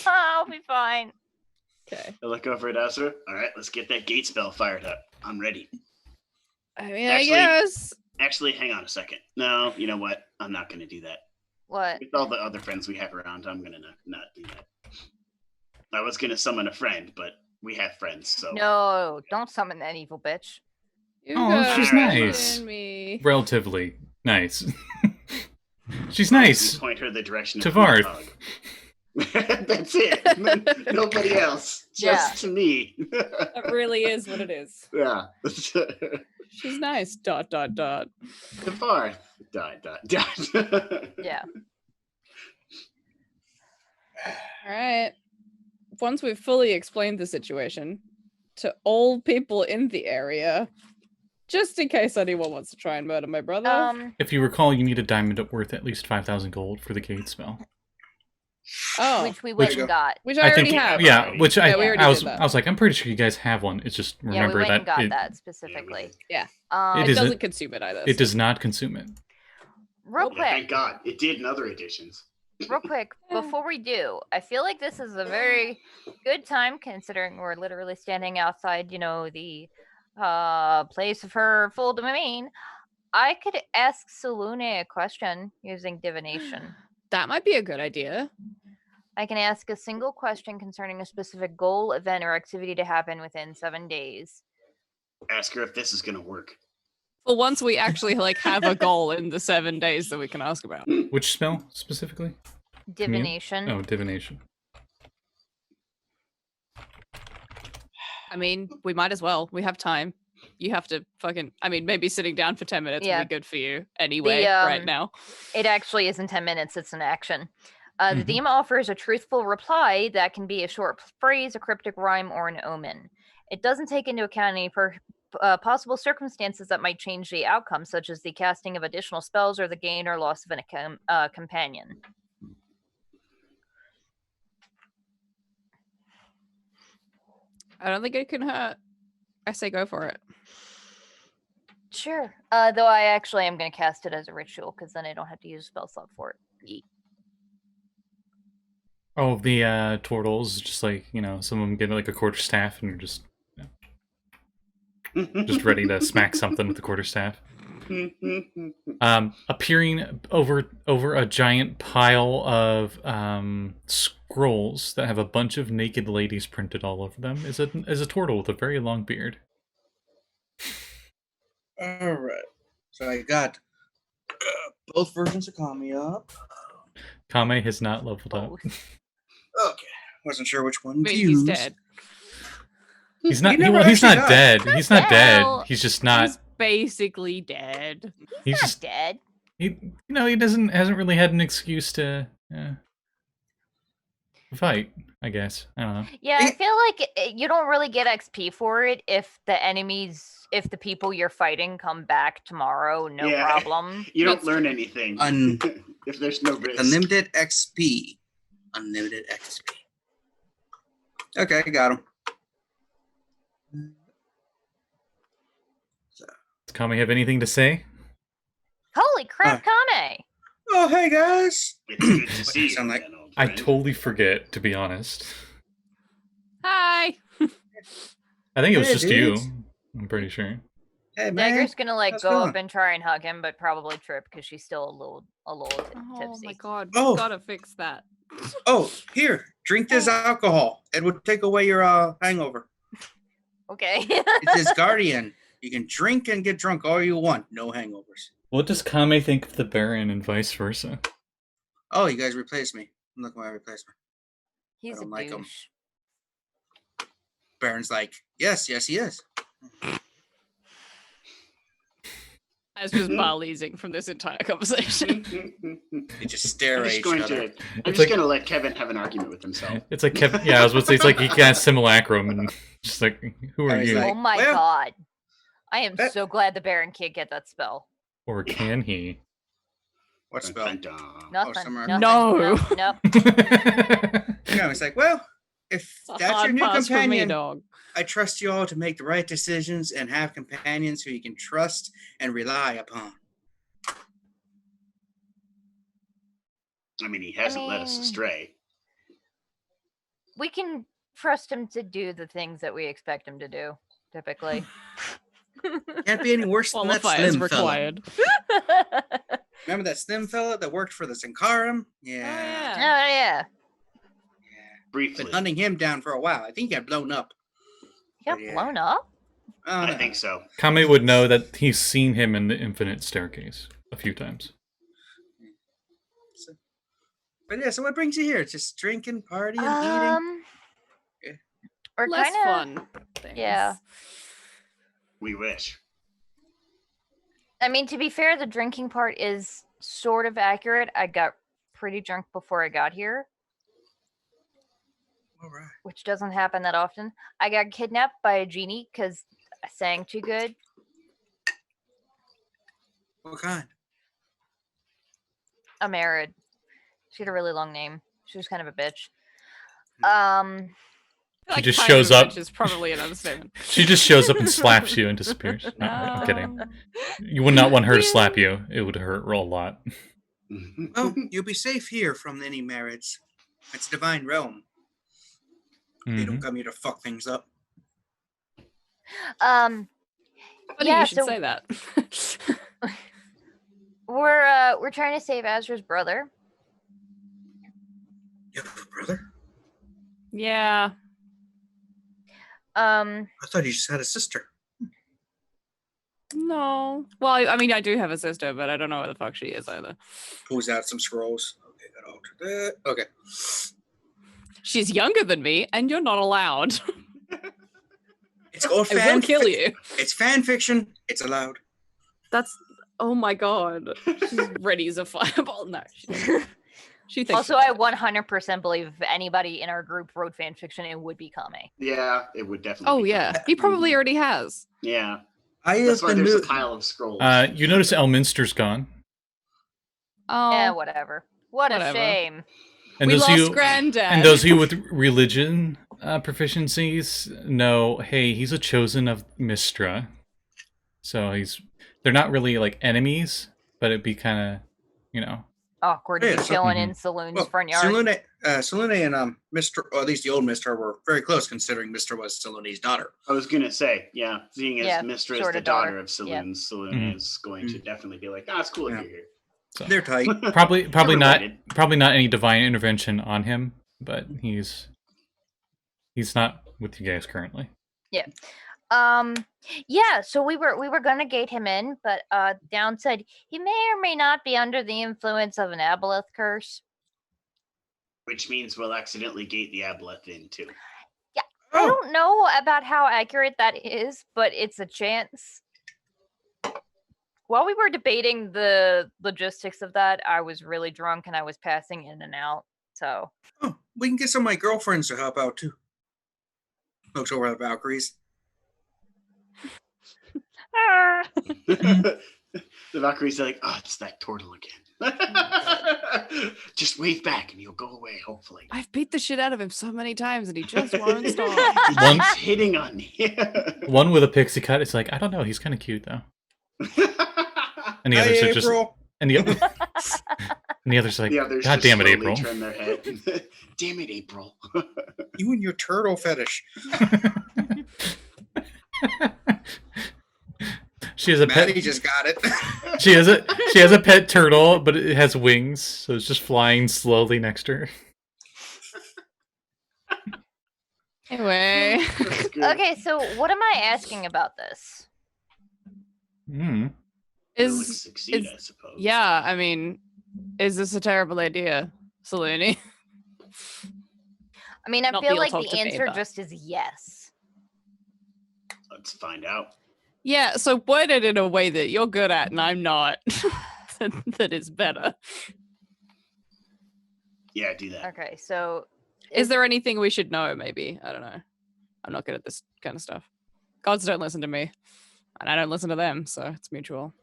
I'll be fine. Okay. I look over at Azra. All right, let's get that gate spell fired up. I'm ready. I mean, Actually- I guess. Actually, hang on a second. No, you know what? I'm not going to do that. What? With all the other friends we have around, I'm going to not do that. I was going to summon a friend, but we have friends, so. No, don't summon that evil bitch. You Oh, guys she's nice. and Me. Relatively nice. She's You nice. point her the direction To of my Varth. dog. That's it. Nobody else. Just to me. That really is what it is. Yeah. She's nice. Dot dot dot. The Varth. Dot. Yeah. All right. Once we've fully explained the situation to all people in the area, just in case anyone wants to try and murder my brother. If you recall, you need a diamond worth at least 5,000 gold for the gate spell. Oh, Which we went Which- and got. which I already think, have. yeah, which Yeah, we already I was did that. I was like, I'm pretty sure you guys have one. It's just Yeah, we remember went that and got it, that specifically. Yeah. It It is a- doesn't consume it either. it does not consume it. Real Yeah, thank quick, God. It did in other editions. before we do, I feel like this is a very good time considering we're literally standing outside, the place of her full domain. I could ask Salune a question using divination. That might be a good idea. I can ask a single question concerning a specific goal, event, or activity to happen within 7 days. Ask her if this is going to work. Well, once we actually have a goal in the 7 days that we can ask about. Which spell specifically? Divination. Oh, divination. I mean, we might as well. We have time. You have to maybe sitting down for 10 minutes Yeah. would be good for you anyway, The, right now. It actually isn't 10 minutes, it's an action. The Mhm. theme offers a truthful reply that can be a short phrase, a cryptic rhyme, or an omen. It doesn't take into account any possible circumstances that might change the outcome, such as the casting of additional spells or the gain or loss of a companion. I don't think it can hurt. I say go for it. Sure. Though I actually am going to cast it as a ritual, because then I don't have to use a spell slot for it. Oh, the turtles, just some of them get like a quarterstaff and are just ready to smack something with the quarterstaff. Appearing over a giant pile of scrolls that have a bunch of naked ladies printed all over them is a turtle with a very long beard. All right. So I got both versions of Kami up. Kame has not leveled up. Okay. Wasn't sure which one to Maybe use. he's dead. He's not. He never He's actually not died. dead. He's not dead. Well, He's just not. He's basically dead. He's Not just. dead. He hasn't really had an excuse to fight. I guess I don't know. Yeah, I feel like you don't really get XP for it if the people you're fighting come back tomorrow, no Yeah. problem. You don't That's learn anything if there's no risk. Unlimited XP. Unlimited XP. Okay, got him. Does Kame have anything to say? Holy crap, Kame! Oh, hey guys. It's good to see you, Sound like- again, old I friend. totally forget, to be honest. Hi. I think it was Hey, just dudes. you. I'm pretty sure. Hey man. Dagger's gonna how's go it up going? and try and hug him, but probably trip because she's still a little Oh tipsy. my god, Oh. we've gotta fix that. Oh, here. Drink this alcohol. It would take away your hangover. Okay. It is Guardian. You can drink and get drunk all you want. No hangovers. What does Kame think of the Baron and vice versa? Oh, you guys replaced me. Look at my replacement. He's a don't like 'em. douche. Baron's like, yes, he is. I was just barleasing from this entire conversation. They just stare I'm at just each going other. to. I'm It's just like- going to let Kevin have an argument with himself. It's like Kevin. Yeah, I was about to say it's like he got simulacrum and just like, who are I was you? like- Oh my well, god. I am that- so glad the Baron can't get that spell. Or can he? What spell? Dun, dun, dun. Nothing. somewhere. Nothing. No. Nope. Yeah, it's like, well, if It's a that's your hard new pass for me, companion, dog. I trust you all to make the right decisions and have companions who you can trust and rely upon. I mean, he hasn't led us mean- astray. We can trust him to do the things that we expect him to do, typically. Can't be any worse than that Qualifiers slim fella. required. Remember that slim fella that worked for the Sankarum? Yeah. Oh, yeah. yeah. Briefly. Been hunting him down for a while. I think he got blown up. He got Yeah. blown up? Oh, I no. think so. Kame would know that he's seen him in the Infinite Staircase a few times. But yeah, so what brings you here? Just drinking, partying, eating? Yeah. We're Less kind fun. Things. Yeah. We wish. I mean, to be fair, the drinking part is sort of accurate. I got pretty drunk before I got here, All right. which doesn't happen that often. I got kidnapped by a genie because I sang too good. What kind? I'm married. She had a really long name. She was kind of a bitch. She just kind shows of, up. which is probably an understatement. She just shows up and slaps you and disappears. No, I'm kidding. You would not want her to slap you. It would hurt a lot. Oh, you'll be safe here from any merits. It's a divine realm. They don't Mhm. come here to fuck things up. Funny Yeah, you should so- say that. we're trying to save Azra's brother. You have a brother? yeah. I thought you just had a sister. No. Well, I mean, I do have a sister, but I don't know where the fuck she is either. Pulls out some scrolls. Okay, got alter that. Okay. She's younger than me, and you're not allowed. It's called I will fan. kill you. It's fan fiction. It's allowed. That's. Oh my god. She's ready as a fireball. No. She thinks. Also, I 100% believe if anybody in our group wrote fan fiction, it would be Kame. Yeah, it would definitely. Oh be yeah, fun. he probably already has. Yeah, I that's have why been there's a moved. pile of scrolls. You notice Elminster's gone. Oh, Yeah, whatever. What Whatever. a shame. And we those lost of you, Granddad. and those of you with religion proficiencies know, hey, he's a chosen of Mistra. So they're not really like enemies, but it'd be kind of, you know. Awkward to Yeah, be so- chilling Mhm. in Saloon's Well, front yard. Salune and Mr. Or at least the old Mr. were very close, considering Mr. was Salune's daughter. I was gonna say, yeah, seeing as Yeah, Mistra is sorta the daughter daughter. of Yeah. Saloon, Saloon Mhm. is going to definitely be like, it's cool Yeah. if you're here. So. They're tight. Probably not related. probably not any divine intervention on him, but he's not with you guys currently. Yeah, so we were gonna gate him in, but Down said he may or may not be under the influence of an aboleth curse. Which means we'll accidentally gate the aboleth in too. I Oh, don't know about how accurate that is, but it's a chance. While we were debating the logistics of that, I was really drunk and I was passing in and out. So oh, we can get some of my girlfriends to help out too. Looks over at the Valkyries. The Valkyries are like, it's that turtle again. Just wave back and he'll go away, hopefully. I've beat the shit out of him so many times, and he just won't stop. He One- keeps hitting on me. One with a pixie cut, it's like, I don't know, he's kind of cute though. And the others Hi, are just April. and the others are like, The others God just damn it, slowly April. turn their head. Damn it, April. You and your turtle fetish. She has a Maddie pet. just got it. She has a pet turtle, but it has wings, so it's just flying slowly next to her. Anyway. That's good. okay, so what am I asking about this? Hmm. It'll Is succeed, I suppose. yeah, I mean, is this a terrible idea, Saluni? I mean, I Not feel that like you'll the talk to me, answer but- just is yes. Let's find out. Yeah, so word it in a way that you're good at and I'm not. that is better. Yeah, do that. Okay, so Is there anything we should know, maybe? I don't know. I'm not good at this kind of stuff. Gods don't listen to me. And I don't listen to them, so it's mutual.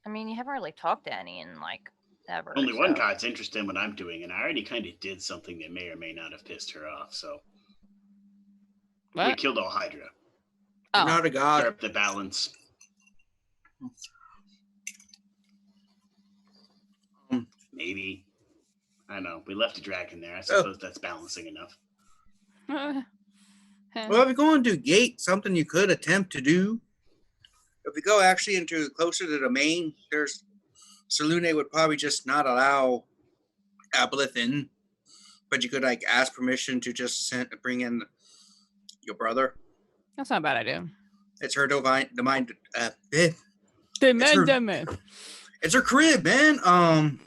I mean, you haven't really talked to any in like ever. Only one so. god's interested in what I'm doing, and I already kind of did something that may or may not have pissed her off. So we What? killed all Hydra. You're Oh, not a god. Stir up the balance. Maybe. I don't know. We left a dragon there. I suppose that's balancing enough. Well, if you're going to gate, something you could attempt to do. If we go actually into closer to the main, there's Salune would probably just not allow Aboleth in, but you could like ask permission to just bring in your brother. That's not a bad idea. It's her divine. It's her crib, man.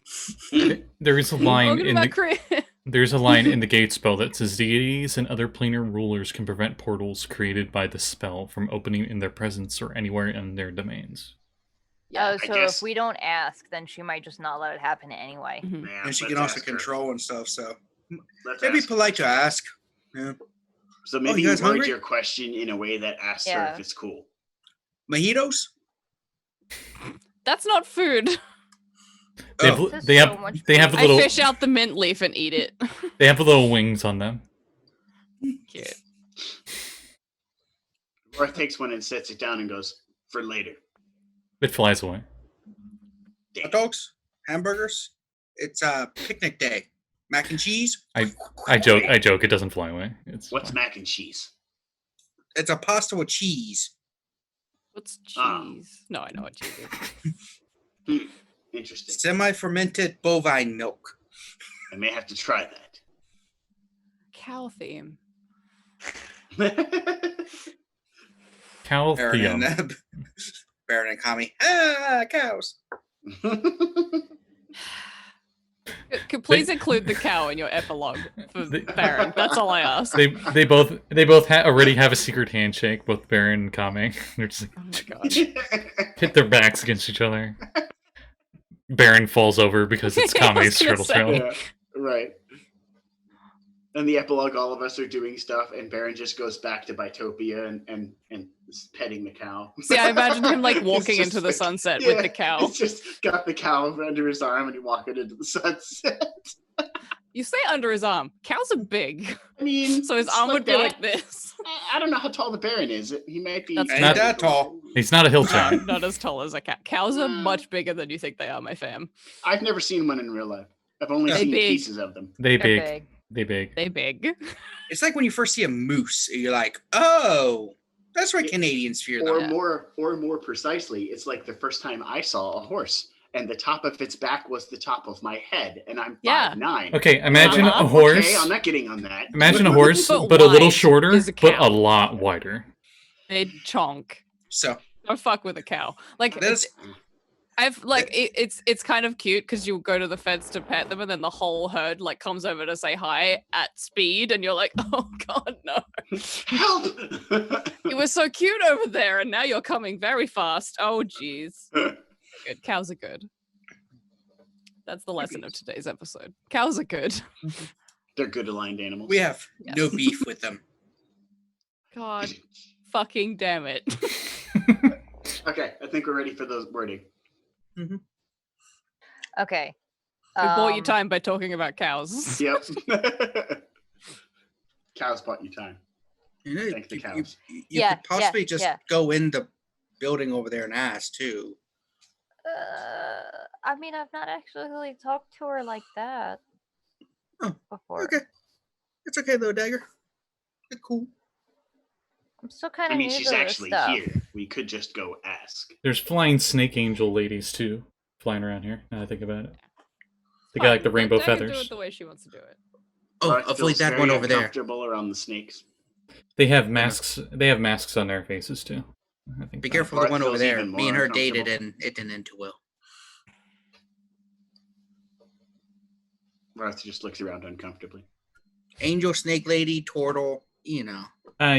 There is a line Welcome to in my the crib. there's a line in the gate spell that says deities and other planar rulers can prevent portals created by the spell from opening in their presence or anywhere in their domains. Oh, I so guess- if we don't ask, then she might just not let it happen anyway. Mhm. Yeah, And she let's can also ask her. control and stuff. So Let's it'd be ask her. polite to ask. Yeah. So maybe you you guys word hungry? your question in a way that asks her Yeah. if it's cool. Mojitos. That's not food. They Oh. have, they have So much they have food. a little I fish out the mint leaf and eat it. they have little wings on them. Cute. Varth takes one and sets it down and goes, for later. It flies away. Damn. Hot dogs, hamburgers. It's picnic day. Mac and cheese. I joke. It doesn't fly away. It's What's fine. mac and cheese? It's a pasta with cheese. What's cheese? Ah. No, I know what cheese is. Interesting. Semi-fermented bovine milk. I may have to try Cow theme. that. Baron Calcium. and Baron and Kami. Ah, cows. Please include the cow in your epilogue for Baron. That's all I ask. They both already have a secret handshake. Both Baron and Kame. They're just Oh like, my god. hit their backs against each other. Baron falls over because it's I was Kame's gonna turtle say. tail. Yeah, right. And the epilogue, all of us are doing stuff, and Baron just goes back to Bitopia and petting the cow. See, I imagine him like He's walking just into the like- sunset yeah, with the cow. He's just got the cow under his arm and he walking into the sunset. You say under his arm. Cows are big. I mean, So his it's arm would be that. like this. I don't know how tall the Baron is. He might be. That's Ain't not- that tall. He's not a hill giant. Not as tall as a cat. Cows are much bigger than you think they are, my fam. I've never seen one in real life. I've only They seen big. pieces of them. They They're big. big. They big. They big. It's like when you first see a moose, you're like, oh, that's why Yeah. Canadians fear Or them. more precisely, it's like the first time I saw a horse, and the top of its back was the top of my head, and I'm 5'9". Okay, imagine Uh-huh. a horse. Okay, I'm not getting on that. Imagine a horse, But but a little wide shorter, is a but a cow. lot wider. They chonk. So Don't fuck with a cow. Like that's I've like it's kind of cute because you go to the fence to pet them and then the whole herd like comes over to say hi at speed and you're like, oh god no. Help! It was so cute over there and now you're coming very fast. Oh jeez. Good. Cows are good. That's the lesson of today's episode. Cows are good. They're good aligned animals. we have no Yes. beef with them. God fucking damn it. Okay, I think we're ready for the wording. Okay. We bought you Um, time by talking about cows. Yep. Cows bought you time. You know, Thank the you cows. Yeah, could possibly yeah, just yeah. go in the building over there and ask too. I mean, I've not actually really talked to her like that Oh, before. Okay, it's okay though, Dagger. It's cool. I'm still kind I of mean, new she's to this actually stuff. here. We could just go ask. There's flying snake angel ladies too, flying around here. Now I think about it. They Fine, got like the let rainbow Dagger feathers. Do it the way she wants to do it. Oh, Barth avoid feels that very one over there. uncomfortable around the snakes. They have masks. They have masks on their faces too. I think. Be so. careful of the Barth one over feels there. even Me more and her dated uncomfortable. and it didn't end too well. Barth just looks around uncomfortably. Angel, snake lady, turtle, you know.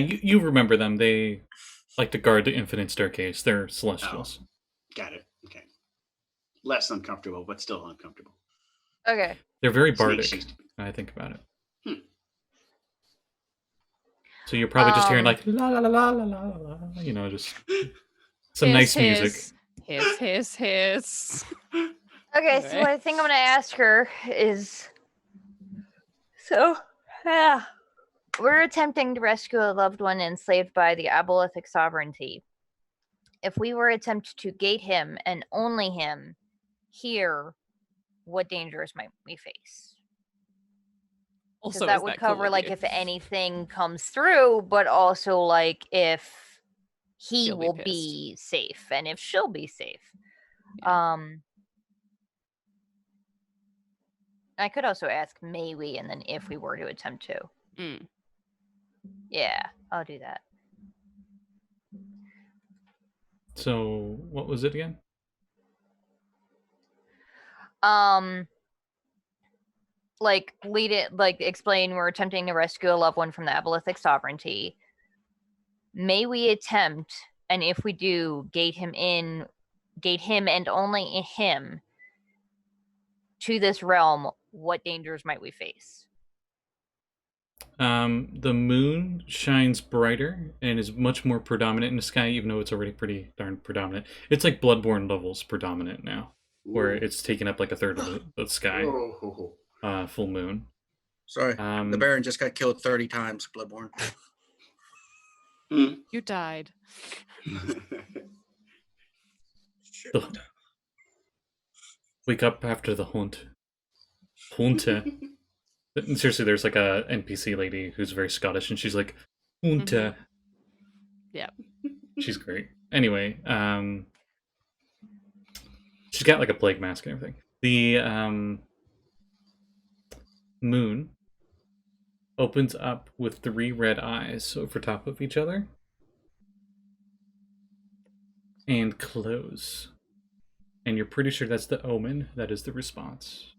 You remember them? They like to guard the infinite staircase. They're celestials. Got it. Okay. Less uncomfortable, but still uncomfortable. Okay. They're very Snakes bardic. used to be- I think about it. Hmm. So you're probably just hearing Um, like la la la la la la la. You know, just some nice music. Hiss, hiss, hiss. Okay, so Anyway. I think I'm gonna ask her is. So, yeah, we're attempting to rescue a loved one enslaved by the abolithic sovereignty. If we were to attempt to gate him and only him here, what dangers might we face? Because Also, that is would that cool cover of like you? if anything comes through, but also like if he She'll be will pissed. be safe and if she'll be safe. Yeah. I could also ask may we and then if we were to attempt to. Mm. Yeah, I'll do that. So, what was it again? Like lead it, like explain we're attempting to rescue a loved one from the abolithic sovereignty. May we attempt, and if we do, gate him and only him to this realm, what dangers might we face? The moon shines brighter and is much more predominant in the sky, even though it's already pretty darn predominant. It's like Bloodborne levels predominant now, where it's taken up like a third of the sky. Full moon. Sorry, the Baron just got killed 30 times. Bloodborne. You died. Shit. Wake up after the hunt. Hunte. Seriously, there's like a NPC lady who's very Scottish, and she's like, Hunte. Yeah. She's great. Anyway, she's got like a plague mask and everything. The moon opens up with 3 red eyes over top of each other and close. And you're pretty sure that's the omen. That is the response.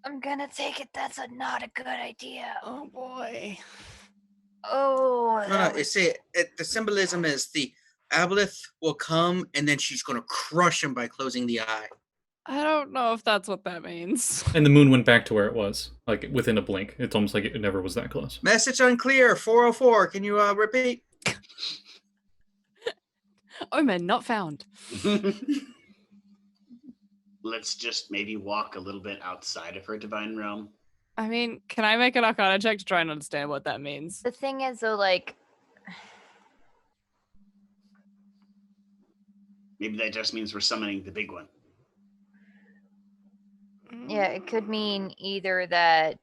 I'm gonna take it that's not a good idea. Oh boy. Oh, No, you see, the symbolism is the Aboleth will come and then she's going to crush him by closing the eye. I don't know if that's what that means. And the moon went back to where it was, like within a blink. It's almost like it never was that close. Message unclear, 404. Can you repeat? Omen not found. Let's just maybe walk a little bit outside of her divine realm. I mean, can I make an Arcana check to try and understand what that means? the thing is though, like, Maybe that just means we're summoning the big one. yeah, it could mean either that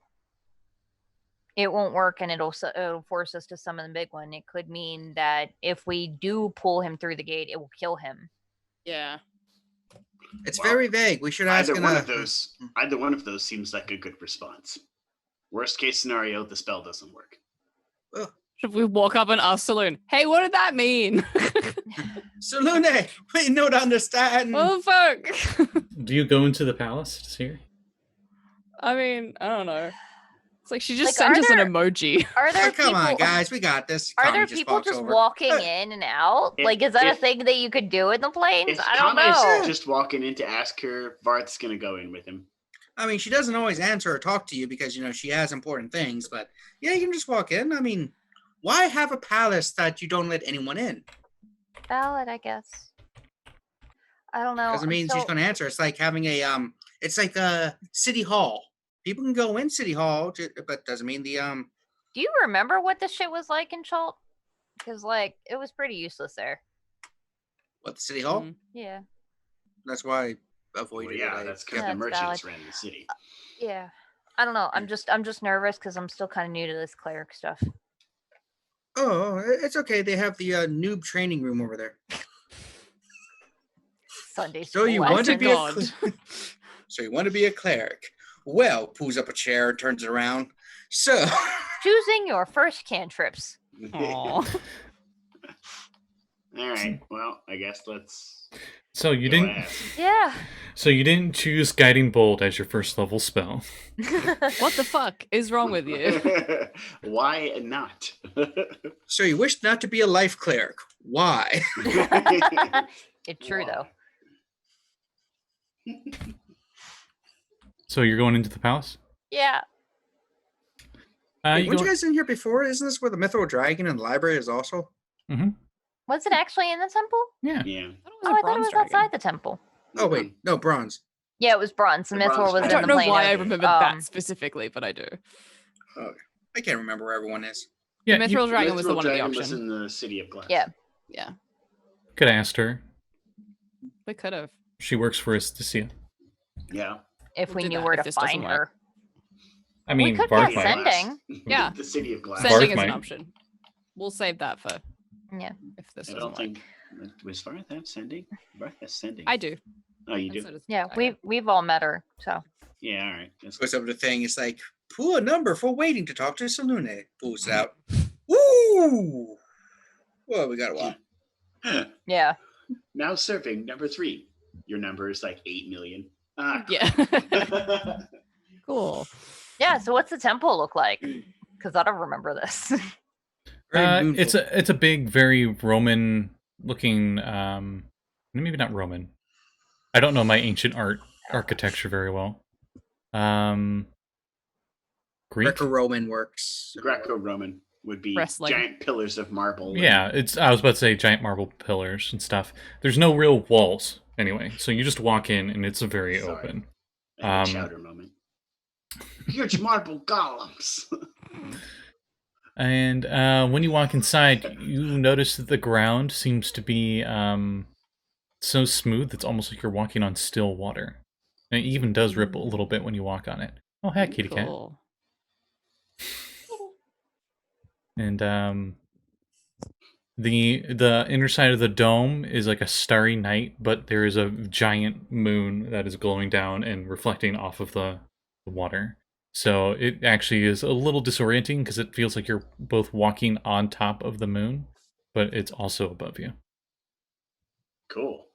it won't work and it'll force us to summon the big one. It could mean that if we do pull him through the gate, it will kill him. Yeah. It's Well, very vague. We should ask Either him. one of those seems like a good response. Worst case scenario, the spell doesn't work. Should we walk up and ask Saloon, hey, what did that mean? Salune, we don't understand. Oh, fuck. Do you go into the palace to see her? I mean, I don't know. It's like she just Like, sent are us an there- emoji. Are there Come people? on, guys, we got this. Are Tommy there people walks just over. walking in and out? If- Like, is that a if- thing that you could do in the plains? If I don't Kama's know. just walking in to ask her, Varth's gonna go in with him. I mean, she doesn't always answer or talk to you because, she has important things. But, yeah, you can just walk in. I mean, why have a palace that you don't let anyone in? Valid, I guess. I don't know. Doesn't mean she's going to answer. It's like having it's like a city hall. People can go in city hall, but doesn't mean the Do you remember what this shit was like in Chult? Because, like, it was pretty useless there. what the city hall. Mhm. Yeah. That's why I Well, avoided yeah, it. that's because Yeah, the that's merchants valid. ran the city. Yeah. I don't know. I'm just nervous because I'm still kind of new to this cleric stuff. Oh, it's okay. They have the noob training room over there. Sunday So school you want to lessons. be a God. so you want to be a cleric? Well, pulls up a chair, turns it around. So Choosing your first cantrips. Aw. All right. Well, I guess let's. So you go didn't. ahead. Yeah. So you didn't choose Guiding Bolt as your first level spell. What the fuck is wrong with you? Why not? so you wish not to be a life cleric. Why? It's true though. So you're going into the palace. Yeah. You Weren't go. you guys in here before? Isn't this where the Mythical Dragon and library is also? Was it actually in the temple? Yeah. Yeah. I thought it was Oh, a I thought it bronze was dragon. outside the temple. Oh wait, no, bronze. Yeah, it was bronze. The The Mithril bronze was I in don't the know plane why I of, remembered that specifically, but I do. Okay. I can't remember where everyone is. Yeah, The you Mithril Dragon was the Mithril one of the Dragon was option. in the City of Glass. Yeah. Yeah, could have asked her. we could have. She works for us to see. Yeah. if We'll we do knew that where if to this doesn't find work. her. I mean, could Varth get might. sending. Yeah. The City of Glass. Sending Varth is an might. option. We'll save that for Yeah. if this I doesn't don't work. think was Varth have sending. Varth has sending. I do. Oh, you and do. so does Yeah, Dagger. we've all met her. So Yeah. All right. That's Goes up to the thing. It's like, pull a number for waiting to talk to Salune. Pulls it out. Woo! Well, we got a while. good. yeah. Now serving number 3. Your number is like 8 million. Ah. Yeah. cool. Cool. Yeah, so what's the temple look like? Because I don't remember this. Very It's a big, very Roman looking. Maybe not Roman. I don't know my ancient architecture very well. Greek. Greco-Roman works. Greco-Roman would be Wrestling. giant pillars of marble. and- Yeah, I was about to say giant marble pillars and stuff. There's no real walls anyway, so you just walk in and it's very Sorry. open. and a chowder moment. Huge marble golems. And when you walk inside, you notice that the ground seems to be so smooth it's almost like you're walking on still water. And it even does ripple a little bit when you walk on it. Oh, heck, kitty cat. Cool. And the inner side of the dome is like a starry night, but there is a giant moon that is glowing down and reflecting off of the water. So it actually is a little disorienting because it feels like you're both walking on top of the moon, but it's also above you. Cool.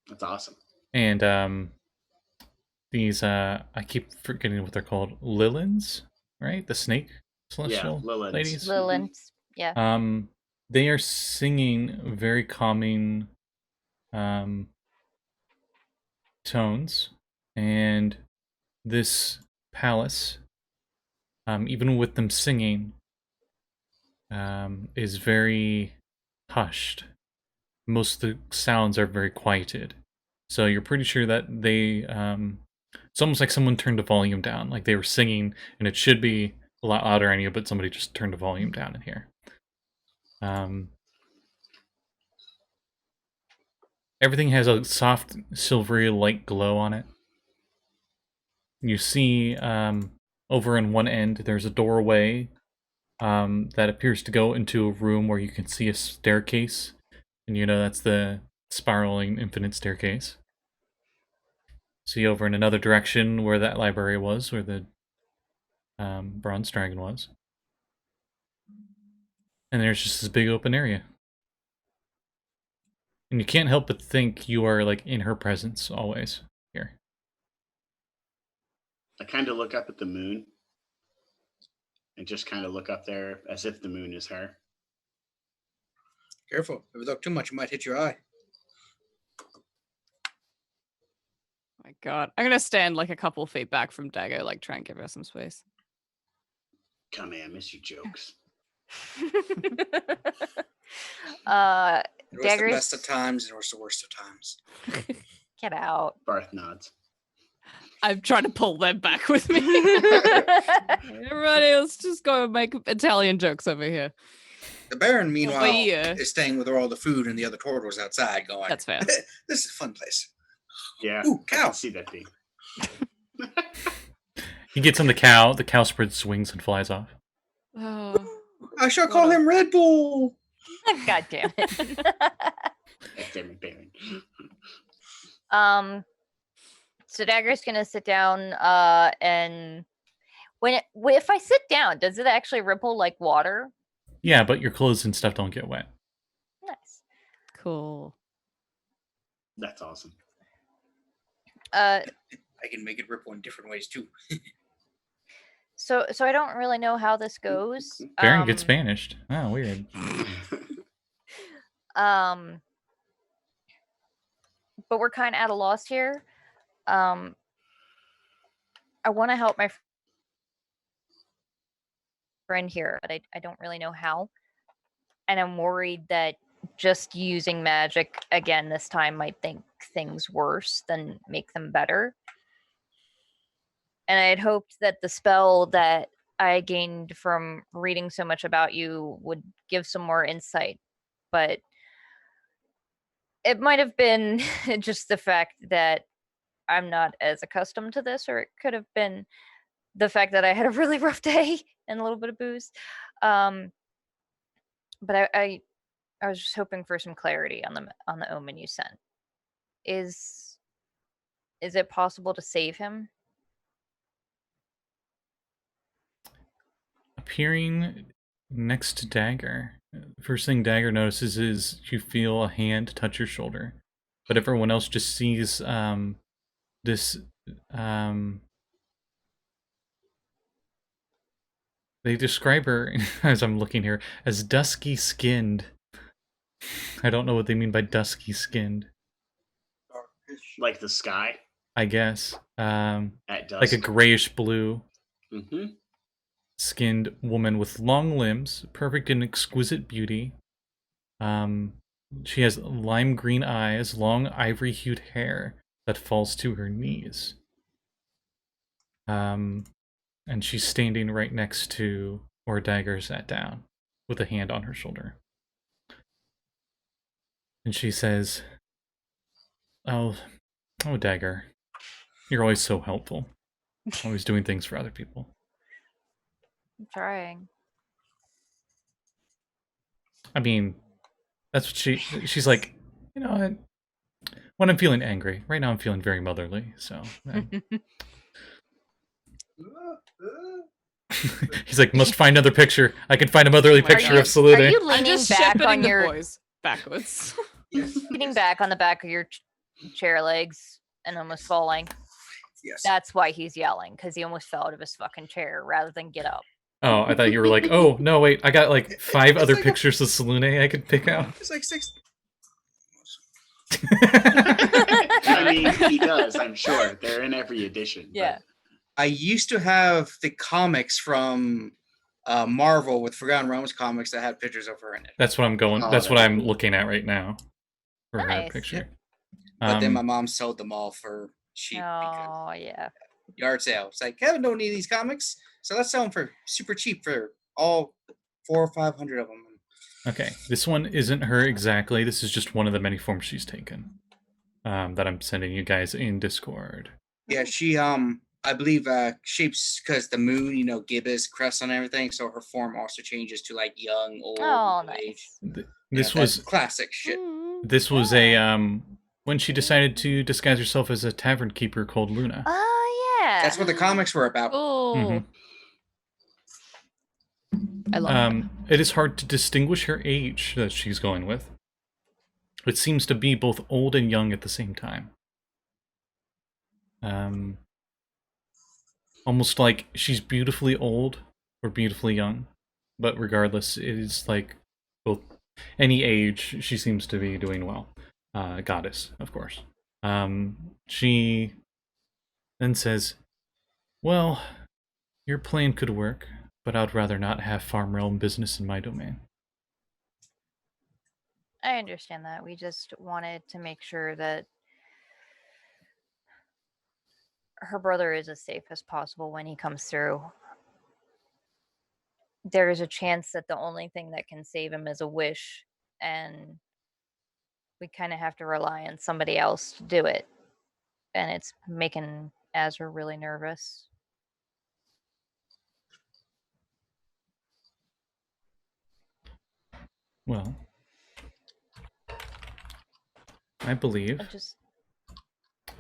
That's awesome. And these I keep forgetting what they're called. Lilins, right? The snake celestial Lilins. ladies. Lilith. Yeah. They are singing very calming tones, and this palace, even with them singing, is very hushed. Most of the sounds are very quieted, so you're pretty sure that they it's almost like someone turned the volume down, like they were singing and it should be a lot louder on you, but somebody just turned the volume down in here. Everything has a soft silvery light glow on it. You see over in one end there's a doorway that appears to go into a room where you can see a staircase, and you know that's the spiraling infinite staircase. See over in another direction where that library was, where the bronze dragon was. And there's just this big open area. And you can't help but think you are like in her presence always here. I kind of look up at the moon and just kind of look up there as if the moon is her. Careful. If you look too much, you might hit your eye. My God. I'm gonna stand like a couple feet back from Dagger, like try and give her some space. Come here, I miss your jokes. It was the Dagger's- best of times, and it was the worst of times. Get out. Barth nods. I'm trying to pull them back with me. Everybody, let's just go and make Italian jokes over here. The Baron, meanwhile, yeah. is staying with all the food and the other turtles outside going, That's fair. this is a fun place. Yeah, Ooh, I cow. can see that thing. He gets on the cow spreads wings and flies off. Oh, I shall call him Red Bull. God damn it. Damn it, Baron. So Dagger's gonna sit down and if I sit down, does it actually ripple like water? Yeah, but your clothes and stuff don't get wet. Nice. cool. That's awesome. I can make it ripple in different ways too. So I don't really know how this goes. Baron gets banished. Oh, weird. But we're kind of at a loss here. I want to help my friend here, but I don't really know how. And I'm worried that just using magic again this time might make things worse than make them better. And I had hoped that the spell that I gained from reading so much about you would give some more insight, but it might have been just the fact that I'm not as accustomed to this, or it could have been the fact that I had a really rough day and a little bit of booze. But I was just hoping for some clarity on the omen you sent. Is it possible to save him? Appearing next to Dagger, first thing Dagger notices is you feel a hand touch your shoulder, but everyone else just sees this. They describe her, as I'm looking here, as dusky skinned. I don't know what they mean by dusky skinned. Like the sky I guess. at dusk. Like a grayish blue Mm-hmm. skinned woman with long limbs, perfect and exquisite beauty. She has lime green eyes, long ivory hued hair that falls to her knees. And she's standing right next to where Dagger sat down, with a hand on her shoulder. And she says, Oh, Dagger, you're always so helpful. Always doing things for other people. I'm trying. I mean, that's what she's like, you know, when I'm feeling angry, right now I'm feeling very motherly, so. He's like, must find another picture. I can find a motherly picture of Salute. Are you I'm leaning just back shepherding on the your boys backwards. Yes. leaning back on the back of your chair legs and almost falling? Yes. That's why he's yelling, because he almost fell out of his fucking chair rather than get up. Oh, I thought you were like, oh, no, wait, I got like 5 It's other like pictures of Salune I could pick out. It's like 6. I mean, he does, I'm sure. They're in every edition. but- Yeah. I used to have the comics from Marvel with Forgotten Realms comics that had pictures of her in it. That's what I'm going, Oh, that's what that's I'm cool. looking at right now. For her Nice. picture. But then my mom sold them all for cheap because Oh, yeah. yard sale. It's like, Kevin don't need these comics, so let's sell them for super cheap for all 400 or 500 of them. Okay, this one isn't her exactly. This is just one of the many forms she's taken. That I'm sending you guys in Discord. Yeah, she I believe shapes because the moon, you know, gibbous, crest on everything, so her form also changes to like young, old, Oh, middle age. nice. This Yeah, was that's classic shit. this was a when she decided to disguise herself as a tavern keeper called Luna. Oh, yeah. That's what the comics were about. Oh, Mhm. I love It is hard to distinguish her age that she's going with. It seems to be both old and young at the same time. Almost like she's beautifully old or beautifully young, but regardless, it is like both any age. She seems to be doing well. Goddess, of course. She then says, "Well, your plan could work, but I'd rather not have farm realm business in my domain." I understand that. We just wanted to make sure that her brother is as safe as possible when he comes through. There is a chance that the only thing that can save him is a wish, and we kind of have to rely on somebody else to do it. And it's making Azra really nervous. Well, I believe I just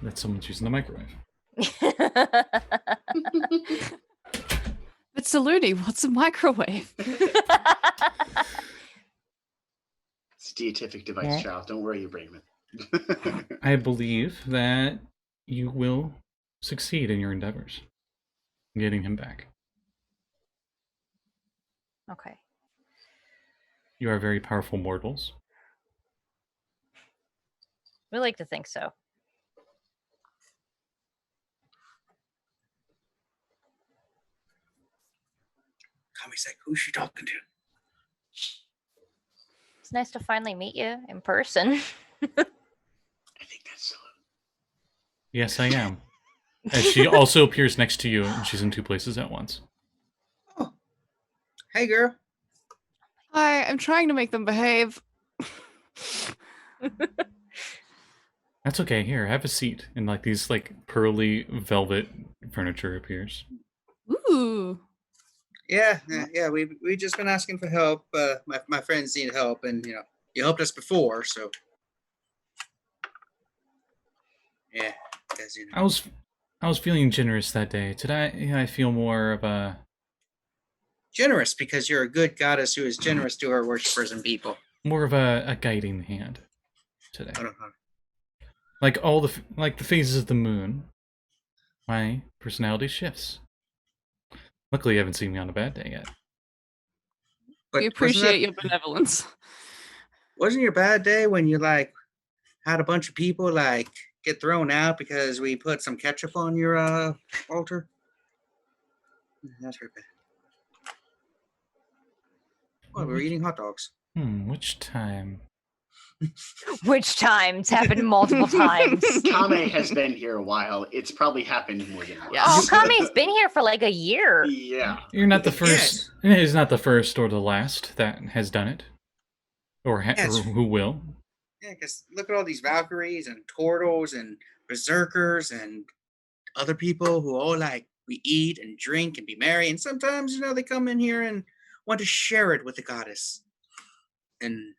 that someone's using the microwave. But Saluni, what's a microwave? It's a deific device, Yeah. child. Don't worry your brain with it. I believe that you will succeed in your endeavors in getting him back. Okay. You are very powerful mortals. We like to think so. Kami's like, who's she talking to? nice to finally meet you in person. I think that's so. Yes, I am. And she also appears next to you, and she's in 2 places at once. Oh. Hey, girl. Hi, I'm trying to make them behave. That's okay. Here, have a seat. And like these like pearly velvet furniture appears. Ooh. Yeah. We just been asking for help. My friends need help, and you helped us before, so yeah. As you know. I was feeling generous that day. Today, I feel more of a Generous because you're a good goddess who is generous to her worshippers and people. more of a guiding hand today. I don't know. Like the phases of the moon, my personality shifts. Luckily, you haven't seen me on a bad day yet. But We appreciate your benevolence. Wasn't your bad day when you like had a bunch of people like get thrown out because we put some ketchup on your altar? That's very bad. Well, we were eating hot dogs. Which time? Which times happened multiple times. Kame has been here a while. It's probably happened more than once. Oh, Kame's been here for like a year. Yeah. You're not the first. He's not the first or the last that has done it, or who will. Yeah, because look at all these Valkyries and Turtles and Berserkers and other people who all like we eat and drink and be merry, and sometimes they come in here and want to share it with the goddess. And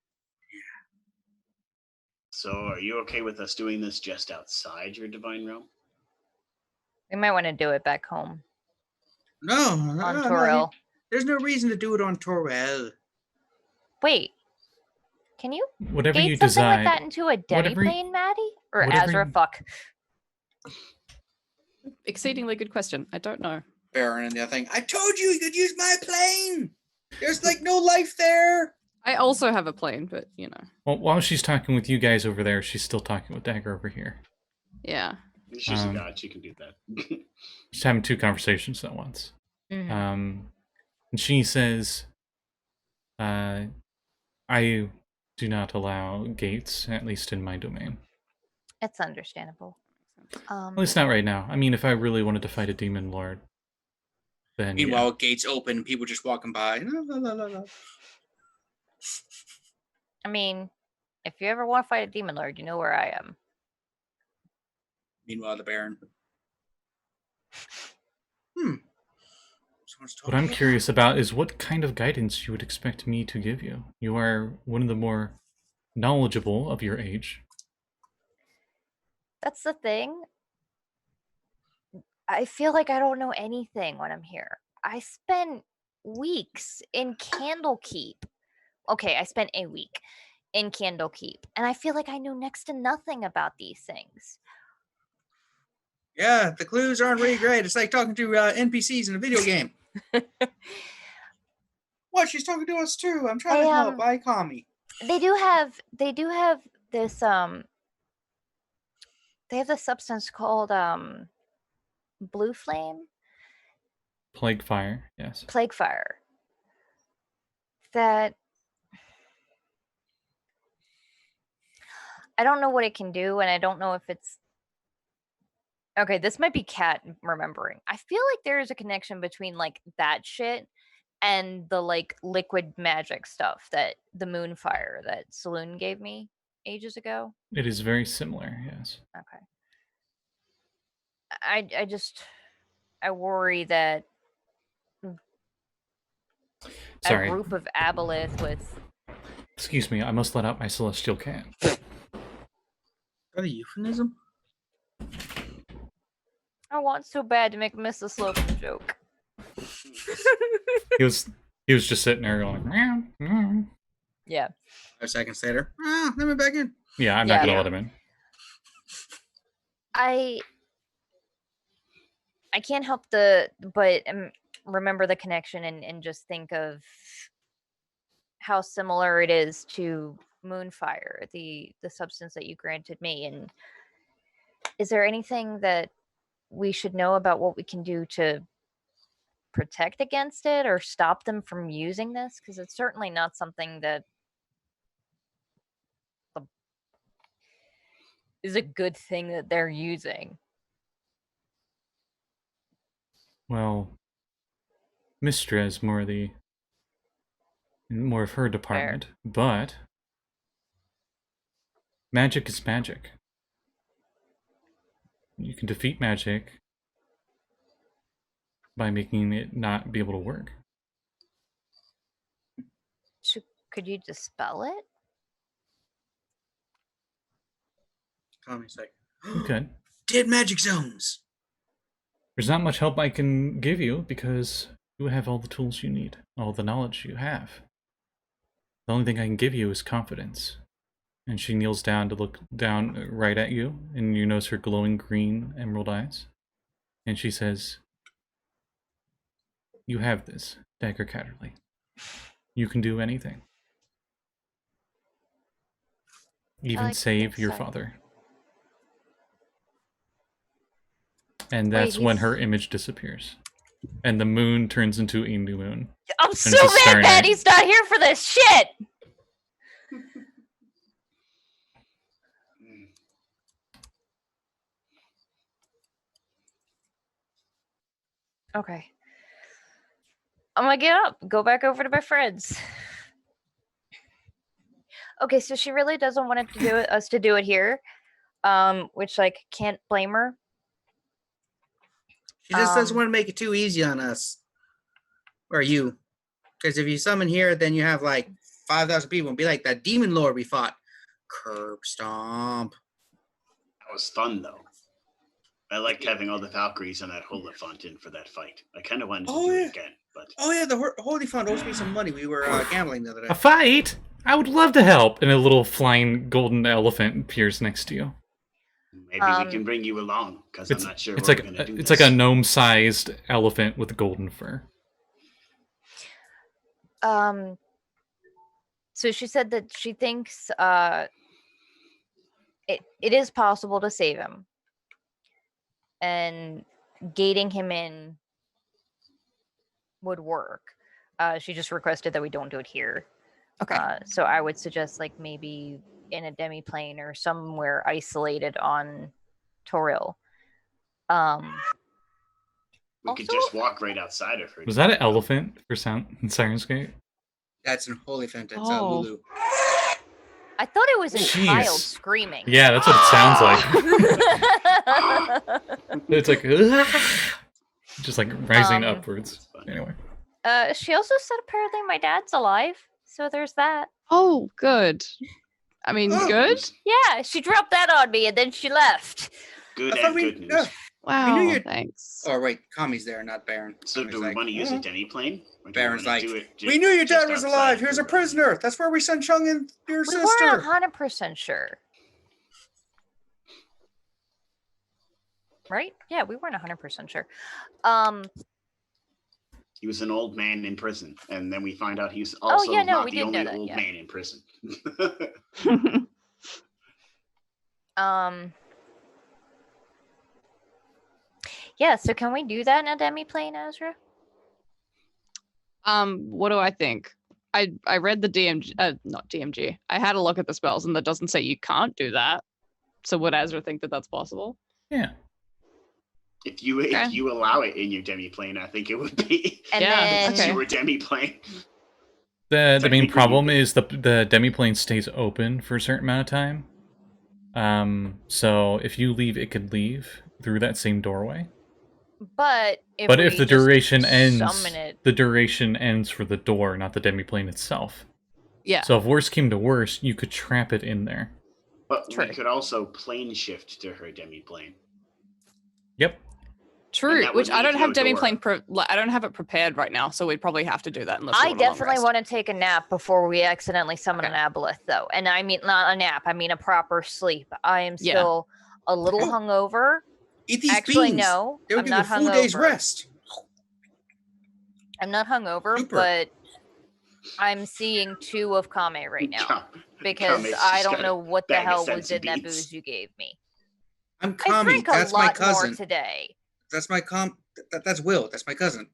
So, are you okay with us doing this just outside your divine realm? We might want to do it back home no, on Toril. There's no reason to do it on Toril. Wait, can you Whatever gate you something decide. like that into a demi-plane, Maddie? Or whatever Azra? you- Fuck. Exceedingly good question. I don't know. Baron and the other thing. I told you could use my plane. There's like no life there. I also have a plane, but Well, while she's talking with you guys over there, she's still talking with Dagger over here. yeah. She's a god. She can do that. She's having 2 conversations at once. Mhm. And she says, I do not allow gates, at least in my domain. It's understandable. At least not right now. I mean, if I really wanted to fight a demon lord, then Meanwhile, gates open, people just walking by. La, la, la, la. I mean, if you ever want to fight a demon lord, you know where I am. Meanwhile, the Baron. What I'm curious about is what kind of guidance you would expect me to give you. You are one of the more knowledgeable of your age. That's the thing. I feel like I don't know anything when I'm here. I spent weeks in Candlekeep. Okay, I spent a week in Candlekeep, and I feel like I know next to nothing about these things. Yeah, the clues aren't really great. It's like talking to NPCs in a video game. What? She's talking to us too. I'm trying to help. I call me. They do have this they have this substance called blue flame, Plague fire, yes. plague fire, that I don't know what it can do, and I don't know if it's okay. This might be Kat remembering. I feel like there is a connection between like that shit and the like liquid magic stuff that the moonfire that Saloon gave me ages ago. It is very similar, yes. Okay. I worry that Sorry. a group of aboleth with Excuse me, I must let out my celestial cat. Is that a euphemism? I want so bad to make a Mr. Slocum joke. He was just sitting there going, meow, meow. Yeah. 5 seconds later. Let me back in. Yeah, I'm not Yeah. gonna let him in. I can't help but remember the connection and just think of how similar it is to moonfire, the substance that you granted me. And is there anything that we should know about what we can do to protect against it or stop them from using this? Because it's certainly not something that is a good thing that they're using. Well, Mistra is more of her department, but magic is magic. You can defeat magic by making it not be able to work. Could you dispel it? Tommy's like, You could. dead magic zones. There's not much help I can give you because you have all the tools you need, all the knowledge you have. The only thing I can give you is confidence. And she kneels down to look down right at you, and you notice her glowing green emerald eyes. And she says, "You have this, Dagger Catterley. You can do anything. Even save your father." And that's when her image disappears. And the moon turns into a new moon. I'm so mad Maddie's not here for this shit! Okay. I'm gonna get up, go back over to my friends. Okay, so she really doesn't want us to do it here. Which, like, can't blame her. She just doesn't want to make it too easy on us. Or you. Because if you summon here, then you have like 5,000 people and be like that demon lord we fought. Curb stomp. That was fun, though. I liked having all the Valkyries on that Holophant in for that fight. I kind of wanted to do it again, but... Oh yeah, the Holy Fund owes me some money. We were gambling the other day. A fight? I would love to help. And a little flying golden elephant appears next to you. Maybe we can bring you along, because I'm not sure it's we're like going to do it's this. like a gnome-sized elephant with golden fur. So she said that she thinks it is possible to save him. And gating him in would work. She just requested that we don't do it here. Okay. So I would suggest, like, maybe in a demi-plane or somewhere isolated on Toril. We could just walk right outside of her. Was that an elephant for sound in Sirenscape? That's an Holy Fund. It's Lulu. I thought it was a Jeez. child screaming. Yeah, that's what it sounds like. It's like just like rising upwards. Anyway. She also said apparently my dad's alive, so there's that. Oh, good. I mean, good? Yeah, she dropped that on me and then she left. Good and good news. Yeah. Wow, knew you- thanks. Oh wait, Kami's there, not Baron. So Kami's do we like, want to use a demi-plane? Or do we Baron's wanna like, do it we knew your just dad was outside alive. Here's a the- prisoner. That's where we sent Chung and your We sister. weren't 100% sure. Right? Yeah, we weren't 100% sure. He was an old man in prison, and then we find out he's also not the only old man in prison. Yeah, so can we do that in a demi-plane, Azra? What do I think? I read the DMG, not DMG. I had a look at the spells, and that doesn't say you can't do that. So would Azra think that that's possible? Yeah. If you allow it in your demi-plane, I think it would be. And Yeah, then okay. Your demi-plane. The main problem is the demi-plane stays open for a certain amount of time. So if you leave, it could leave through that same doorway. But if But we if the just duration ends, summon it, the duration ends for the door, not the demi-plane itself. Yeah. So if worst came to worst, you could trap it in there. But True. we could also plane shift to her demi-plane. Yep. True, that which would I don't leave have your demi-plane. I don't have it prepared right now, so we'd probably have to do that. Unless we I went on a long definitely rest. want to take a nap before we accidentally summon an aboleth, though. And I mean, not a nap, I mean a proper sleep. I am Yeah. still a little hungover. Eat these Actually, beans. no, They'll I'm give you not a full day's hungover. rest. I'm not hungover, Super. but I'm seeing 2 of Kame right now because Kame's I just don't got know a what the bag of hell was senzu in that beans. booze you gave me. I'm I Kami. drank a That's my lot more cousin. today. That's my That's Will. That's my cousin.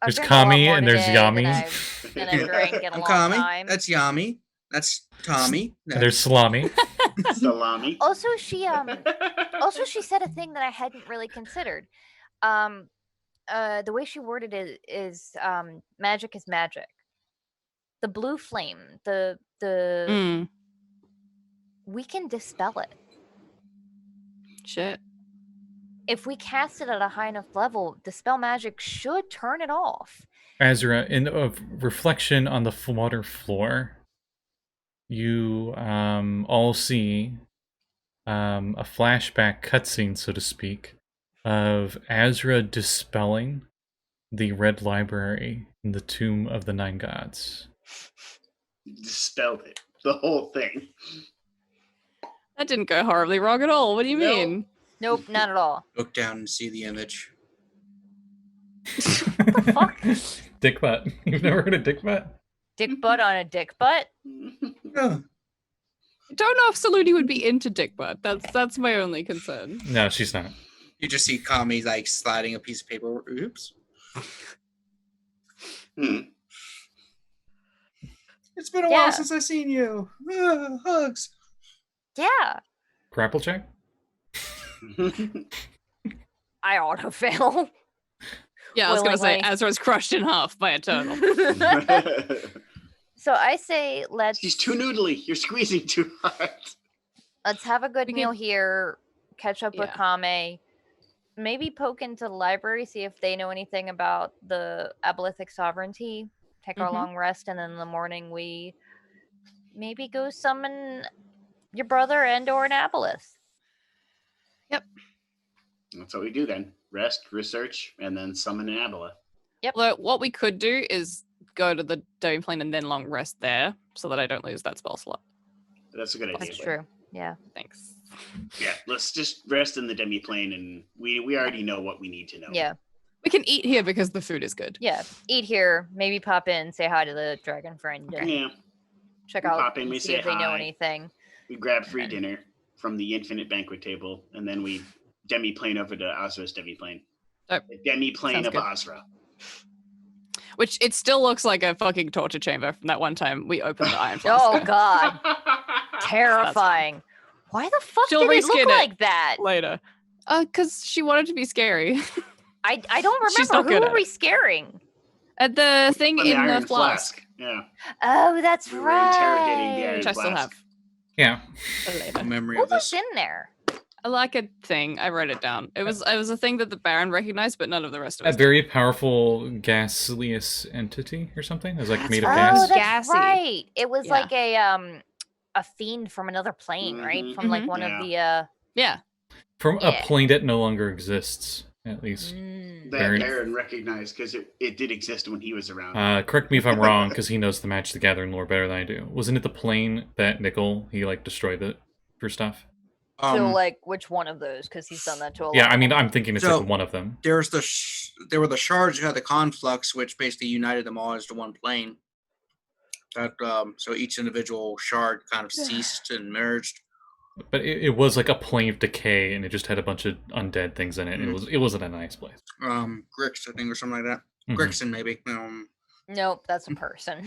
I've There's drank a lot Kami more and there's today than Yami. I've drank in a I'm long Kami. time. That's Yami. That's Tommy. And there's Salami. Salami. Also, she said a thing that I hadn't really considered. The way she worded it is magic is magic. The blue flame, the we can dispel it. Shit. If we cast it at a high enough level, dispel magic should turn it off. Azra, in a reflection on the water floor, you all see a flashback cutscene, so to speak, of Azra dispelling the Red Library in the Tomb of the Nine Gods. Dispelled it. The whole thing. That didn't go horribly wrong at all. What do you No. mean? Nope, not at all. Look down and see the image. What the fuck? Dick butt. You've never heard of dick butt? Dick butt on a dick butt? Oh, Don't know if Saludi would be into dick butt. That's my only concern. No, she's not. you just see Kami like sliding a piece of paper. Oops. It's been a Yeah. while since I've seen you. Hugs. Yeah. Grapple check? I auto fail. Yeah, I was gonna say Willingly. Azra's crushed in half by a turtle. So I say She's too noodly. You're squeezing too hard. let's have a good We meal could- here, catch up with Yeah. Kame, maybe poke into the library, see if they know anything about the abolithic sovereignty, take our Mhm. long rest, and then in the morning we maybe go summon your brother and or an aboleth. That's what we do then. Rest, research, and then summon an Abila. Although what we could do is go to the dome plane and then long rest there, so that I don't lose that spell slot. That's a good idea. That's true. Yeah. Thanks. Yeah, let's just rest in the demi-plane, and we already know what we need to know. Yeah. We can eat here because the food is good. Yeah. Eat here, maybe pop in, say hi to the dragon friend, and Yeah. check We out pop in, and we see say if they know hi. anything. We grab free Okay. dinner from the infinite banquet table, and then we demi-plane over to Azra's demi-plane. Dope. The demi-plane Sounds of good. Azra. Which it still looks like a fucking torture chamber from that one time we opened the iron flask. Oh god. Terrifying. Why the fuck She'll did it look reskin it. like that? Later. Because she wanted to be scary. I don't She's remember. not Who good were at we it. scaring? At the thing On the in iron the flask. Yeah. Oh, that's We were interrogating the right. iron Which I still have. flask. Yeah. For later. Memory Who of this. was in there? I like a thing. I wrote it down. It was a thing that the Baron recognized, but none of the rest of A us. very powerful gaseous entity or something. It was like That's made of Oh, right. gas. that's Gassy. right. It was Yeah. like a fiend from another plane, right? Mhm. From like Mhm. one Yeah. of the Yeah. From a Yeah. plane that no longer exists, at least. mm. That Baron- Baron recognized because it did exist when he was around. Correct me if I'm wrong, because he knows the Magic the Gathering lore better than I do. Wasn't it the plane that Nickel, he like destroyed it for stuff? So like which one of those? Because he's done that to a lot. Yeah, I of mean, them. I'm thinking it's So- like one of them. there were the shards who had the conflux, which basically united them all as to one plane. That so each individual shard kind of ceased and merged. But it was like a plane of decay, and it just had a bunch of undead things in it. Mhm. It wasn't a nice place. Grix, I think, or something like that. Mhm. Grixon, maybe. Nope, that's a person.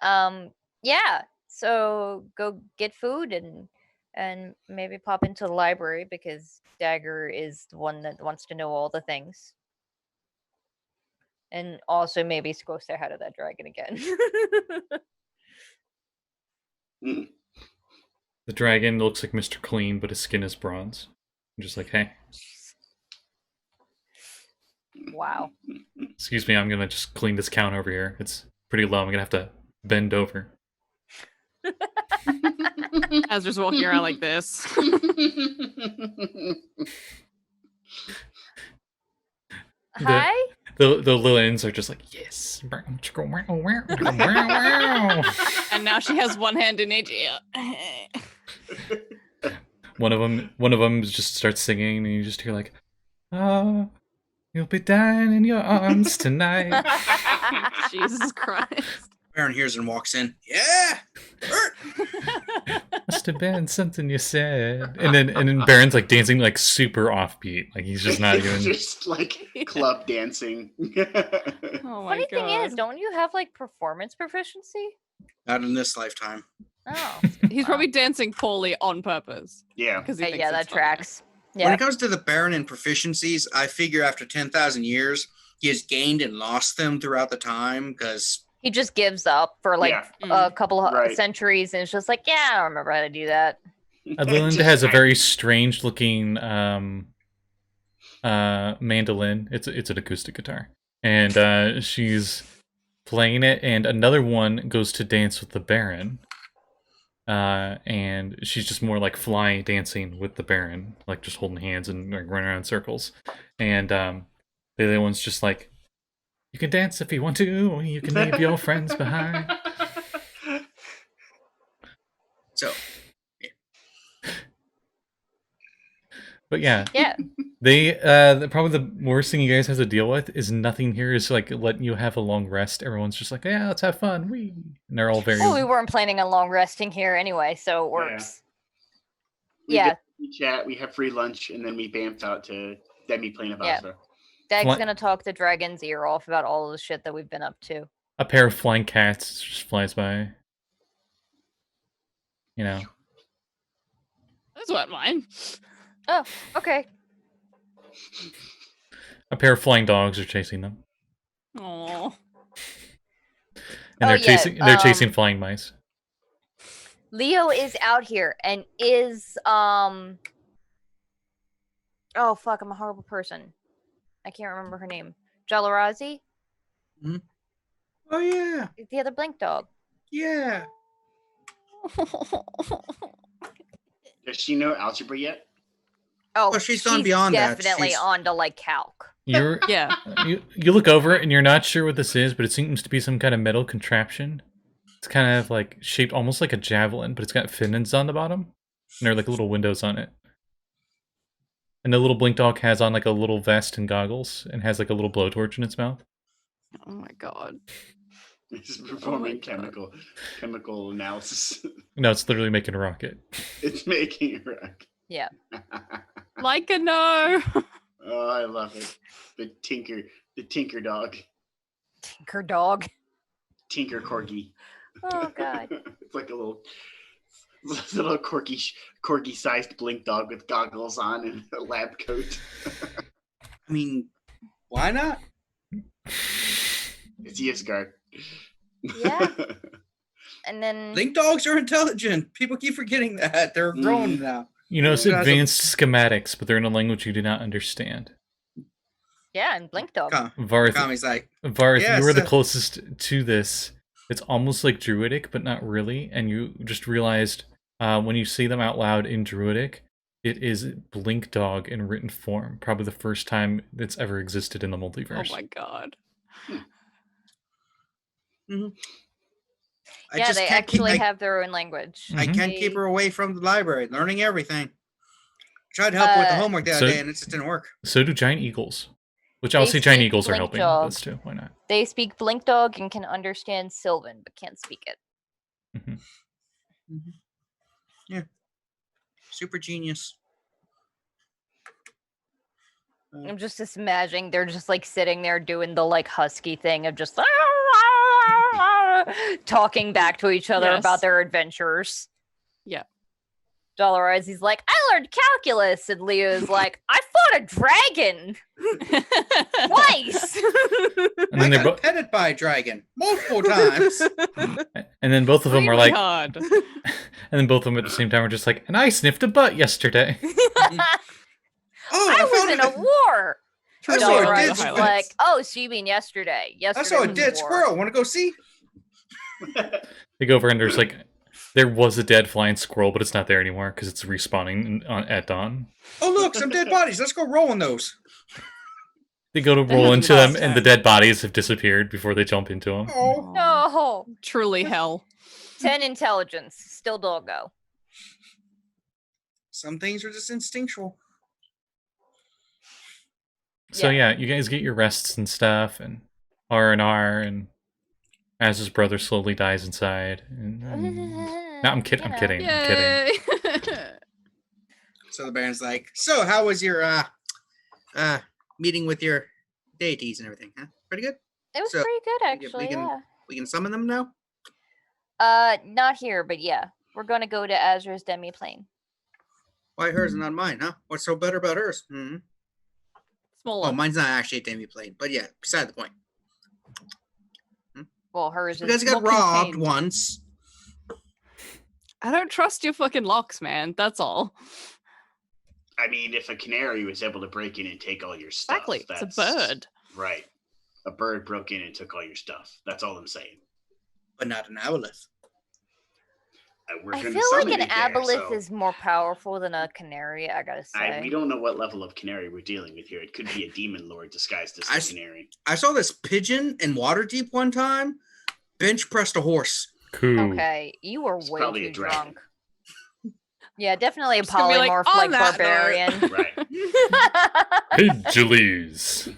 Mhm. Yeah. So go get food and maybe pop into the library because Dagger is the one that wants to know all the things. And also maybe go say hi to that dragon again. Mm. The dragon looks like Mr. Clean, but his skin is bronze. I'm just like, hey, Wow. excuse me, I'm gonna just clean this count over here. It's pretty low. I'm gonna have to bend over. Azra's walking around like this. Hi? The Lilians are just like, yes. And now she has one hand in each ear. One of them just starts singing, and you just hear like, "Oh, you'll be dying in your arms tonight." Jesus Christ. Baron hears and walks in. Yeah. Bert! Must have been something you said. And then Baron's like dancing like super offbeat, like he's just not even. Just like club dancing. Oh my Funny god. thing is, don't you have like performance proficiency? Not in this lifetime. Oh, He's probably dancing poorly on purpose. Yeah. Because he thinks yeah, that it's funny. tracks. When Yeah, it comes to the Baron and proficiencies, I figure after 10,000 years, he has gained and lost them throughout the time because he just gives up for like Yeah. a couple of Right. centuries, and it's just like, yeah, I don't remember how to do that. Linda Just has a kind- very strange looking mandolin. It's an acoustic guitar, and she's playing it, and another one goes to dance with the Baron. And she's just more like flying, dancing with the Baron, like just holding hands and like running around in circles. And the other one's just like, you can dance if you want to, you can leave your friends behind. so But yeah, Yeah, they probably the worst thing you guys have to deal with is nothing here is like letting you have a long rest. Everyone's just like, yeah, let's have fun. And they're all very well, we weren't planning on long resting here anyway, so it works. Yeah, We chat, we have free lunch, and then we bamf out to Demi-Plane of Yeah. Azra. Dag's Fly- gonna talk the dragon's ear off about all of the shit that we've been up to. a pair of flying cats just flies by. You know. That's what mine. Oh, okay. A pair of flying dogs are chasing them. Oh. And Oh, they're chasing flying mice. Leo is out here and is oh fuck, I'm a horrible person. I can't remember her name. Jalarazi? oh yeah, The other blink dog. yeah. Does she know algebra yet? Oh, Well, she's gone beyond that. definitely She's- on to like calc. You're Yeah. you look over it and you're not sure what this is, but it seems to be some kind of metal contraption. It's kind of like shaped almost like a javelin, but it's got finnins on the bottom. And there are like little windows on it. And the little blink dog has on like a little vest and goggles and has like a little blowtorch in its mouth. Oh my god. It's performing God. chemical analysis. No, it's literally making a rocket. It's making it rock. Yeah. Like a no. Oh, I love it. The tinker dog. Tinker dog. Tinker corgi. Oh god. It's like a little corgi-sized blink dog with goggles on and a lab coat. I mean, why not? It's Yisgard. Yeah. And then Link dogs are intelligent. People keep forgetting that. They're grown now. You know, it's Yeah, that's a- advanced schematics, but they're in a language you do not understand. yeah, and blink dog. Varth, Kami's like, Varth, Yes, you are the closest to this. It's almost like Druidic, but not really. And you just realized when you say them out loud in Druidic, it is Blink Dog in written form. Probably the first time it's ever existed in the Oh multiverse. my god. I Yeah, just they can't keep, actually I, have their own language. I Mhm. can't keep her away from the library, learning everything. Tried to help her with the homework the other So- day, and it just didn't work. So do giant eagles. Which I'll They say giant speak eagles are Blink helping Dog. us too. Why not? They speak blink dog and can understand Sylvan, but can't speak it. Super genius. I'm just imagining they're just like sitting there doing the like husky thing of just talking back to each other Yes. about their adventures. Yeah. Dollarez, like, I learned calculus, and Leo's like, I fought a dragon twice. And I then they're got petted by a dragon multiple times. and then both of them are Really like, hard. and then both of them at the same time are just like, and I sniffed a butt yesterday. Oh, I was found in a war. I saw a Dollarez dead is squirrel. like, oh, so you mean yesterday? I Yesterday saw a was dead war." squirrel. Want to go see? They go over and there's like, there was a dead flying squirrel, but it's not there anymore because it's respawning at dawn. Oh, look, some dead bodies. Let's go roll in those. They go to They roll haven't into them, lost and the dead bodies have disappeared before they jump into them. Oh, No. Truly hell. 10 intelligence. Still doggo. some things are just instinctual. So Yeah. yeah, you guys get your rests and stuff, and R, and as his brother slowly dies inside. No, I'm kidding. I'm kidding. I'm kidding. Yay. So the Baron's like, so how was your meeting with your deities and everything? Huh? Pretty good. It was So, pretty good, we actually. can- Yeah. We can summon them now. Not here, but yeah. We're gonna go to Azra's demi-plane. Why hers and not mine, huh? What's so better about hers? Mm-hmm. Smaller. Oh, mine's not actually a demi-plane, but yeah, beside the point. Well, hers Because is it got more robbed contained. once. I don't trust your fucking locks, man. That's all. I mean, if a canary was able to break in and take all your stuff, Exactly. that's It's a bird. Right. A bird broke in and took all your stuff. That's all I'm saying. But not an owleth. We're I gonna feel summon like an it there, aboleth so is more powerful than a canary, I gotta say. we don't know what level of canary we're dealing with here. It could be a demon lord disguised as a canary. I saw this pigeon in Waterdeep one time. Bench pressed a horse. Cool. Okay, you were It's way probably a too dragon. drunk. Yeah, definitely a Just gonna be like, polymorph "On like that barbarian. Right. Pidgelis.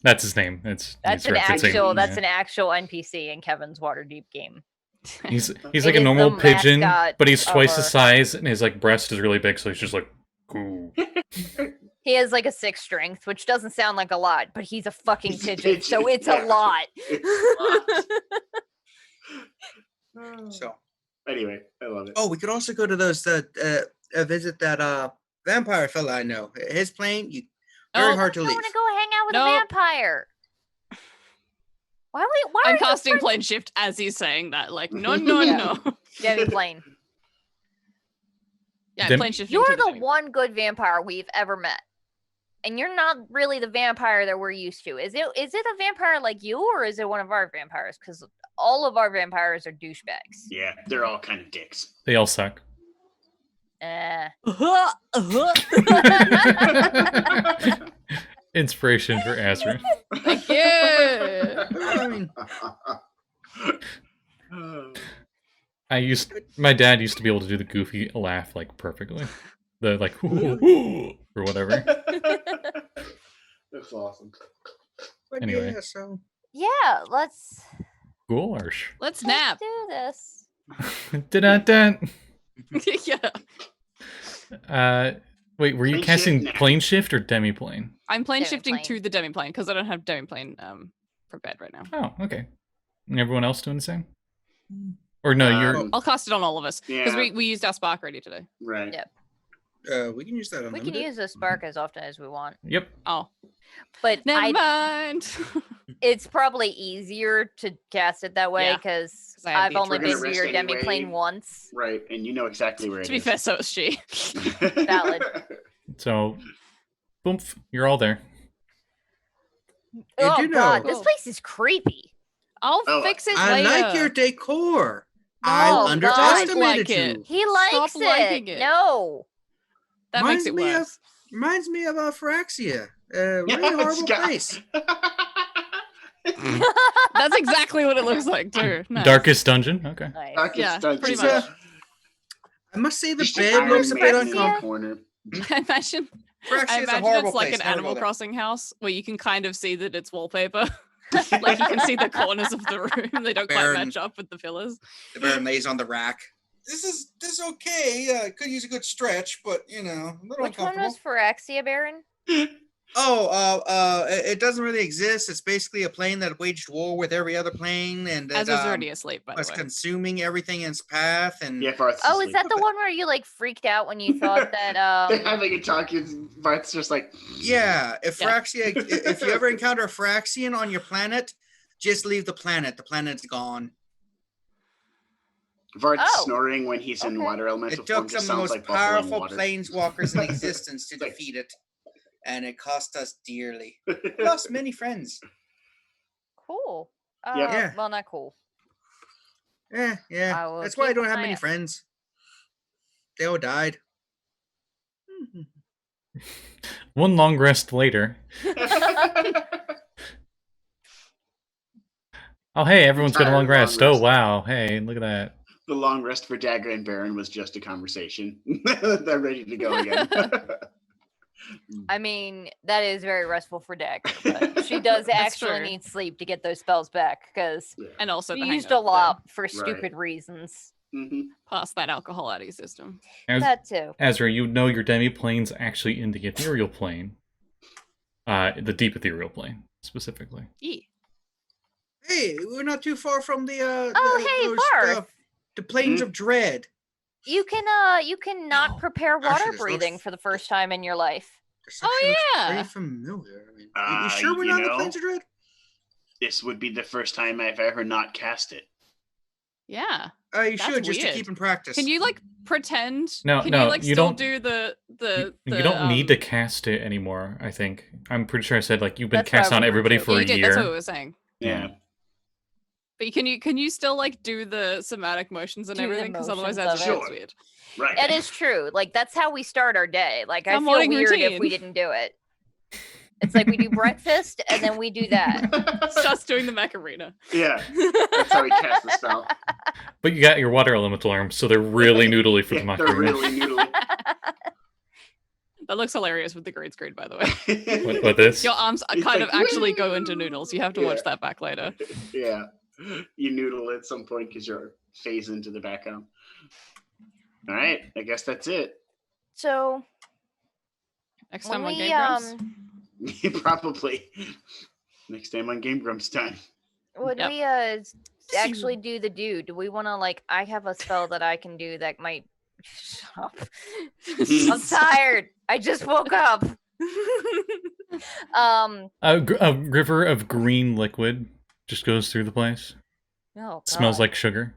That's his name. That's he's an referencing- an actual NPC in Kevin's Waterdeep game. He's It like a is normal the pigeon, mascot but he's of twice the our- size, and his like breast is really big, so he's just like, cool. He has like a 6 strength, which doesn't sound like a lot, but he's a fucking He's a pigeon, so pigeon, it's yeah. a lot. So, Anyway, I love it. oh, we could also go to those visit that vampire fella I know. His plane, very Oh, hard to I leave. want to go hang out with No. a vampire. Why I'm are you casting friends- plane shift as he's saying that. Like, no, no, Yeah. no. Demi-plane. Yeah, Dem- plane shifting. You're to the demi- one good vampire we've ever met. And you're not really the vampire that we're used to. Is it a vampire like you, or is it one of our vampires? Because all of our vampires are douchebags. Yeah, they're all kind of dicks. They all suck. Inspiration for Azra. Thank you. I mean, My dad used to be able to do the goofy laugh like perfectly. The like or whatever. That's awesome. but Anyway. yeah, so Yeah, let's Goulash. Let's nap. do this. Dun-dun-dun. Yeah. Wait, were you Plane casting shift now. plane shift or demi-plane? I'm plane Demi-plane. shifting to the demi plane because I don't have demi plane for bed right now. Oh, okay. And everyone else doing the same? Or no, you're I'll cast it on all of us because Yeah. we used our spark already today. Right. Yeah. we can use that on We can use a spark as often as we want. Yep. Oh, But never mind. it's probably easier to cast it that way Yeah, because 'cause I have I've the only We're gonna been to rest your anyway. demi-plane once. Right, and you know exactly where it is. To be fair, so is she. Valid. So, boomf, you're all there. Oh do know- god, this Oh. place is creepy. I'll Oh, fix it I later. like your decor. No, I God. underestimated Like you. it. He likes Stop liking it. No. That Reminds makes it me of- worse. Reminds me of Phyrexia. Really Yes, horrible God. place. That's exactly what it looks like too. Nice. Darkest dungeon? Okay. Nice. Darkest Yeah, dungeon. pretty It's much. I must say the Just an bed Iron looks a bit Man in the uncomfortable. corner. I imagine Phyrexia is a it's horrible like place. an Never Animal go there. Crossing house where you can kind of see that it's wallpaper. Like you can see the corners of the room. They don't quite Baron. match up with the pillars. The Baron lays on the rack. This is okay. Could use a good stretch, but a little Which one uncomfortable. was Phyrexia, Baron? It doesn't really exist. It's basically a plane that waged war with every other plane, and As it, was already asleep, by the was way. consuming everything in its path. And Yeah, Varth's Oh, is asleep. that the one where you like freaked out when you thought that They're having a talk, and Varth's just like, yeah, if Yeah. Phyrexia, if you ever encounter a Phyrexian on your planet, just leave the planet. The planet's gone. Varth's Oh. snoring when he's in Okay. water elemental It form took just some of the sounds most like bubbling powerful water. planeswalkers in existence to Like- defeat it, and it cost us dearly. We lost many friends. cool. Yeah. Well, not cool. Yeah, I yeah. will That's why I keep don't an have eye many out. friends. They all died. One long rest later. Oh, hey, everyone's got a long Entire long rest. Oh, rest. wow. Hey, look at that. The long rest for Dagger and Baron was just a conversation. They're ready to go again. I mean, that is very restful for Dagger, but she does That's actually true. need sleep to get those spells back because And also we the used a hangover, lot for stupid reasons. Mhm. Pass that alcohol out of your system. That too. Azra, you know your demi-plane's actually in the ethereal plane. The deep ethereal plane, specifically. Yeah. Hey, we're not too far from the Varth. the plains of dread. You can not prepare water Actually, there's no breathing for the first time in your life. This Oh, actually looks yeah. very familiar. I mean, you sure we're you not in the know, plains of dread? This would be the first time I've ever not cast it. Yeah. You That's should just weird. to keep in practice. Can you like pretend? No, Can no, you like you still don't- do the You don't need to cast it anymore, I think. I'm pretty sure I said, like, you've been That's what I cast on was everybody gonna for Yeah, a you did. year. That's what we were saying. Yeah. But can you still like do the somatic motions and Do the everything? Because otherwise motions that's of it. just weird. Right. It is true. Like that's how we start our day. Like I Our feel morning weird if routine. we didn't do it. It's like we do breakfast and then we do that. Starts doing the Macarena. Yeah. That's how we cast the spell. But you got your water elemental arms, so they're really noodly for the Yeah, they're Macarena. really noodly. That looks hilarious with the green screen, by the way. What this? Your arms He's kind like, of actually go into noodles. You have to watch Yeah. that back later. Yeah. You noodle at some point because you're phase into the background. All right. I guess that's it. So Next when time on we Game Grumps. Probably. Next time on Game Grumps time. when Yep. we actually do we want to like I have a spell that I can do that might shut up. I'm tired. I just woke up. A river of green liquid just goes through the place. Oh, Smells God. like sugar.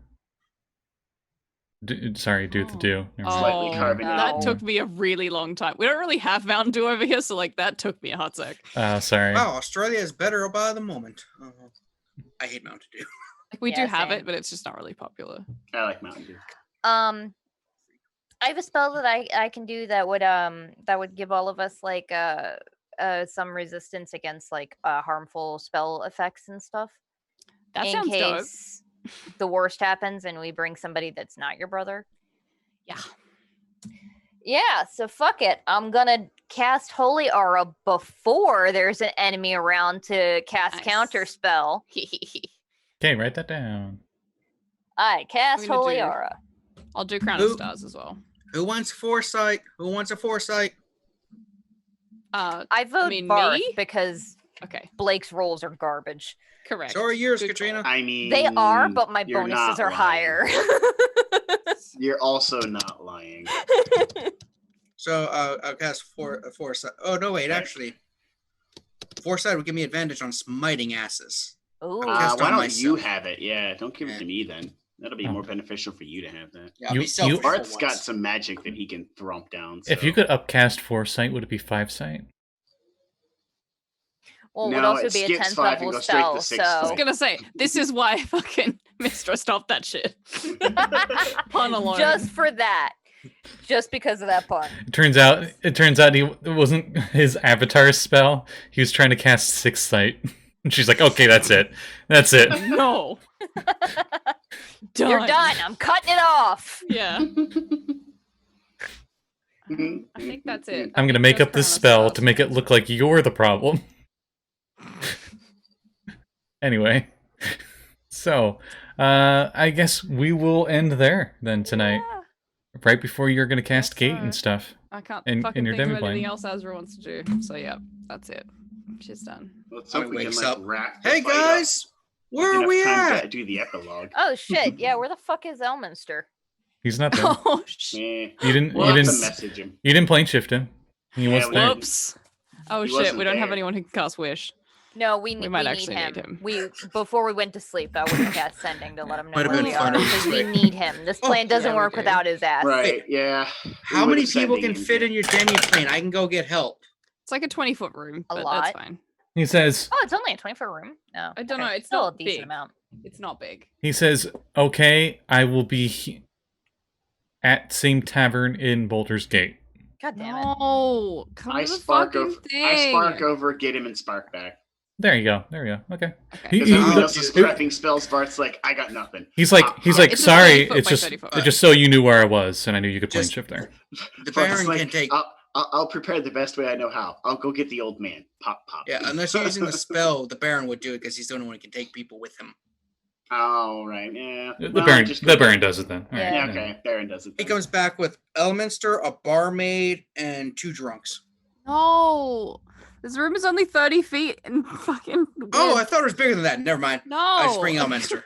Sorry, do the do. Never mind. Slightly Oh, carbonated. that No. took me a really long time. We don't really have Mountain Dew over here, so like that took me a hot sec. Sorry. Wow, Australia is better by the moment. I hate Mountain Dew. Like we do Yeah, have same. it, but it's just not really popular. I like Mountain Dew. I have a spell that I can do that would give all of us like some resistance against like harmful spell effects and stuff. That in sounds dope. case the worst happens and we bring somebody that's not your brother. Yeah. Yeah, so fuck it. I'm gonna cast Holy Aura before there's an enemy around to cast Nice. counter spell. Okay, write that down. I cast gonna Holy do- Aura. I'll do Crown of Who- Stars as well. Who wants foresight? Who wants a foresight? I vote mean, Varth me? because Okay, Blake's rolls are garbage. correct. So are yours, Good Katrina. call. I mean, They are, but my you're bonuses not are lying. higher. You're also not lying. So I'll cast foresight. Oh no, wait, Okay. actually, foresight would give me advantage on smiting asses. Ooh. cast Why on don't you myself. have it? Yeah, don't give it Yeah. to me then. That'll be Oh. more beneficial for you to have that. Yeah, I'll You- be selfish for Bart's got once. some magic that he can thrump down. If so- you could upcast foresight, would it be 5 sight? Well, it would No, also it be a skips 10th 5 and level goes straight to spell, 6th I was so gonna say, this is why fucking Mistra stopped that shit. Pun alone. just for that. Just because of that pun. It turns out it wasn't his avatar spell. He was trying to cast 6 sight. And she's like, "Okay, that's it. That's it." No. Done. You're done. I'm cutting it off. Yeah. I think that's it. I'm gonna make up this spell to make it look like you're the problem. Anyway, so I guess we will end there then tonight, Yeah. right before you're gonna cast Yes, Gate sir. and stuff. I can't in fucking your think demo of anything plan. else Azra wants to do. So yeah, that's it. She's done. Let's hope we can Wakes like up. wrap. the Hey fight up guys, where with are enough we time at? to do the epilogue. Oh shit. Yeah, where the fuck is Elminster? He's not there. Oh shit. Eh, You didn't. we'll You have to didn't. message him. You didn't plane shift him. He Yeah, was we there. didn't. Whoops. Oh He shit, wasn't we don't have there. anyone who can cast Wish. No, we might need actually him. need him. We before we went to sleep, I would have cast sending to let him know Might have where been we fun are if because we we did. need him. This Oh, plan doesn't yeah, we work do. without his ass. Right? Yeah. How We many would've people sending can him fit here. in your demi plane? I can go get help. It's like a 20-foot room, A but lot. that's fine. He says. Oh, it's only a 20-foot room. No, I don't okay. know, it's still not a decent big. amount. It's not big. He says, "Okay, I will be at same tavern in Boulder's Gate." God damn it. No, come I to the spark fucking over. thing. I spark over. Get him and spark back. There you go. There you go. Okay. Okay. He- Because he- everyone he- else is it- prepping spells. Bart's like, I got nothing. He's like, It's a sorry. 30-foot It's by just, 30-foot. just so you knew where I was, and I knew you could plane Just- shift there. The Bart's Baron like, can take. I'll prepare the best way I know how. I'll go get the old man. Pop, pop. Yeah, unless you're using the spell, the Baron would do it because he's the only one who can take people with him. Oh, right. Yeah. The Well, Baron, just the go- Baron does it then. All right, Yeah. Yeah, okay. Baron does it. He then. comes back with Elminster, a barmaid, and 2 drunks. No. This room is only 30 feet and fucking. Oh, I width. thought it was bigger than that. Never mind. No. I just bring Elminster.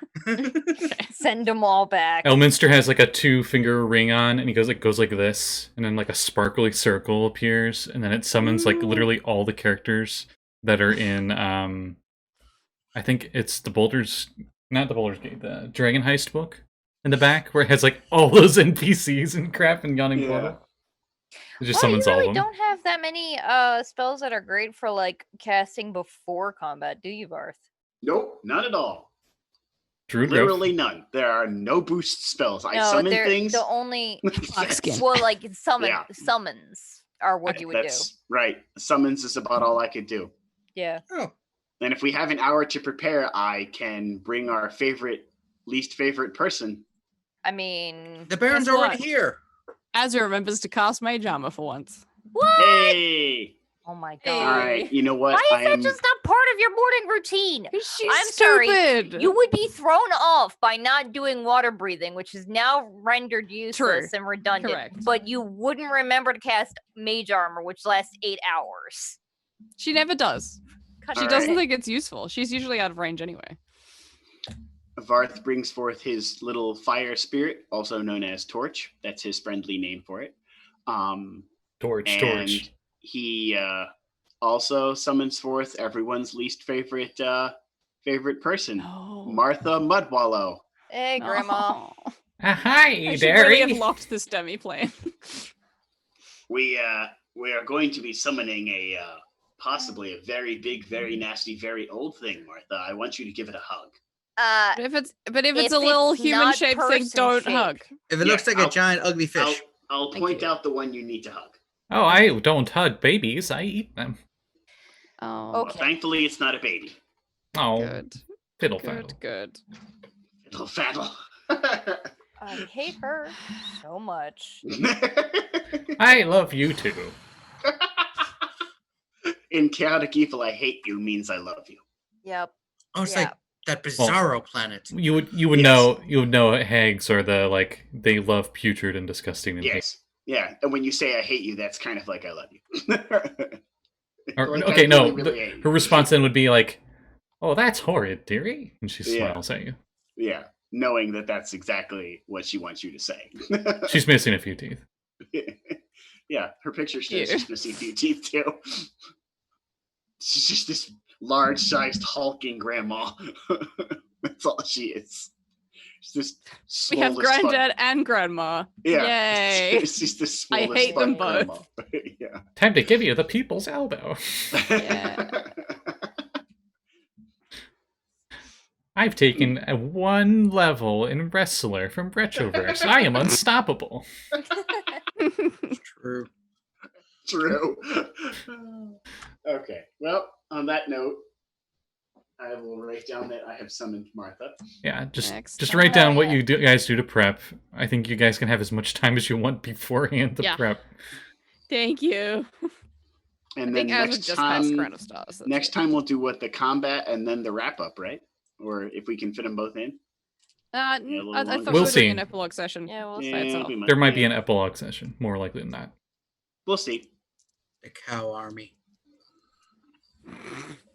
Send them all back. Elminster has like a 2-finger ring on, and he goes like this, and then like a sparkly circle appears, and then it summons like literally all the characters that are in I think it's the not the Boulder's Gate, the Dragon Heist book in the back, where it has like all those NPCs and crap and Yawning Portal. It just summons you all really of them. don't have that many spells that are great for like casting before combat, do you, Varth? Nope, none at all. Druid Literally none. There are no boost spells. I summon things. The only Skin. well, like Yeah. summons are what you would do. That's right. Summons is about all I could do. Yeah. Oh, And if we have an hour to prepare, I can bring our least favorite person. I mean, the Baron's Guess what? already here. Azra remembers to cast Mage Armor for once. what? Hey! Oh my Hey. All god! right, you know what? Why is that just not part of your morning routine? She's I'm sorry, stupid. You would be thrown off by not doing water breathing, which is now rendered useless and redundant. Correct. But you wouldn't remember to cast Mage Armor, which lasts 8 hours. She never does. God She All doesn't right. think it's useful. She's usually out of range anyway. Varth brings forth his little fire spirit, also known as Torch. That's his friendly name for it. Torch. And he also summons forth everyone's least favorite person, No. Martha Mudwallow. Hey, Grandma. Oh. Hi, I should really have locked this demi plane. We are going to be summoning a possibly a very big, very nasty, very old thing, Martha. I want you to give it a hug. But if it's If a little it's human not shaped thing, don't person-shaped. hug. If it Yeah, looks like I'll- a giant ugly fish. I'll Thank point you. out the one you need to hug. Oh, I don't hug babies. I eat them. Oh, Well, Okay. thankfully, it's not a baby. Oh, good. fiddle faddle. Good. It'll faddle. I hate her so much. I love you too. In chaotic evil, I hate you means I love you. Yep. Oh, it's Yeah. like that Bizarro planet. You would Yes. know hags are the like they love putrid and disgusting and hate. Yes. Yeah. And when you say I hate you, that's kind of like I love you. Or, Like, I okay, no. really hate you. Her response then would be like, "Oh, that's horrid, dearie," and she Yeah. smiles at you. Yeah. Knowing that that's exactly what she wants you to say. She's missing a few teeth. Yeah. Her picture shows Ew. she's missing a few teeth too. She's just this large-sized hulking grandma. That's all she is. She's this We have swole as fuck. granddad and grandma. Yeah. Yay. She's this I swole as hate them fuck both. grandma. Yeah. Time to give you the people's elbow. Yeah. I've taken a 1 level in Wrestler from Retroverse. I am unstoppable. True. True. Okay. Well, on that note, I will write down that I have summoned Martha. Yeah, just Excellent. write down what you guys do to prep. I think you guys can have as much time as you want beforehand to Yeah. prep. Thank you. And I then think Azra next just passed time, Crown of Stars. that's next it. time we'll do the combat and then the wrap up, right? Or if we can fit them both in. I little thought longer. we We'll were doing see. an epilogue session. Yeah, we'll By itself. we might- There might be yeah. an epilogue session, more likely than not. We'll see. The cow army.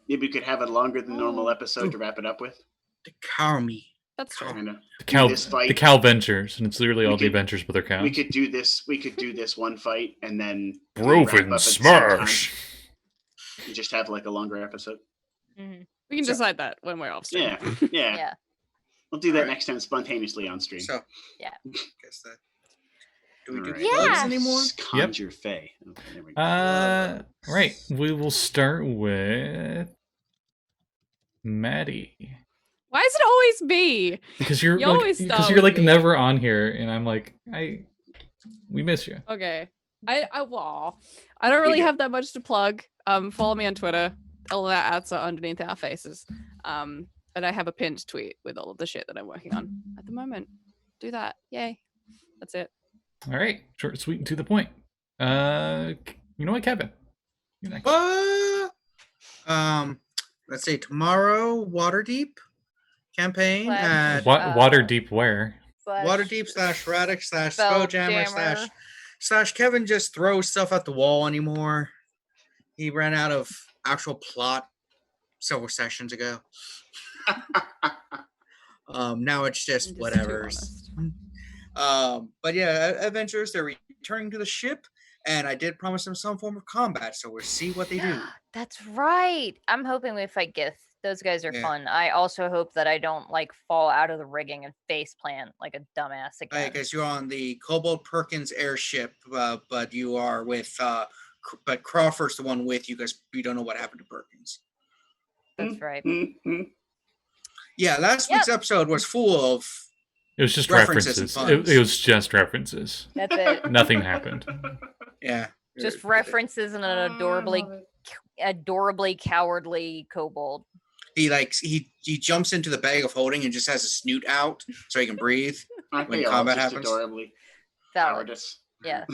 Maybe we could have a longer than normal Oh. episode to wrap it up with. The cow army. That's true. Kind of. The cow, this fight. the cow ventures, and it's literally We all the could- adventures with their cows. We could do this. We could do this one fight and then do a wrap Broken up at the same time smash. and just have like a longer episode. Mhm. We can So- decide that when we're off stream. Yeah, yeah. Yeah. We'll do that Alright. next time spontaneously on stream. So, Yeah. guess that. Do we do Alright. plugs Yeah. anymore? Conjure Fae. Okay, there we go. Right. We will start with Maddie. Why is it always me? Because you're You like, always because start you're with like me. never on here, and I'm like, we miss you. Okay. Well, I don't really do. have that much to plug. Follow me on Twitter. All of that ads are underneath our faces. And I have a pinned tweet with all of the shit that I'm working on at the moment. Do that. Yay. That's it. All right, short, sweet, and to the point. You know what, Kevin? You're next. Let's say tomorrow, Waterdeep campaign Slash- at Water deep where? Waterdeep / Radic / Spelljammer. Spelljammer / Kevin just throws stuff at the wall anymore. He ran out of actual plot several sessions ago. Now it's just I'm just too whatever. honest. But yeah, adventurers, they're returning to the ship, and I did promise them some form of combat, so we'll see what they do. That's right. I'm hoping we fight Gith. Those guys are Yeah. fun. I also hope that I don't like fall out of the rigging and face plant like a dumbass again. I guess you're on the Kobold Perkins airship, but you are with, but Crawford's the one with you because we don't know what happened to Perkins. That's right. Yeah, last week's episode was full of. It was just References and references. puns. It was just references. That's it. Nothing happened. Yeah. Just references and an adorably cowardly kobold. He jumps into the bag of holding and just has a snoot out so he can breathe. Aren't When they all combat just happens? adorably Valid. cowardice? Yeah.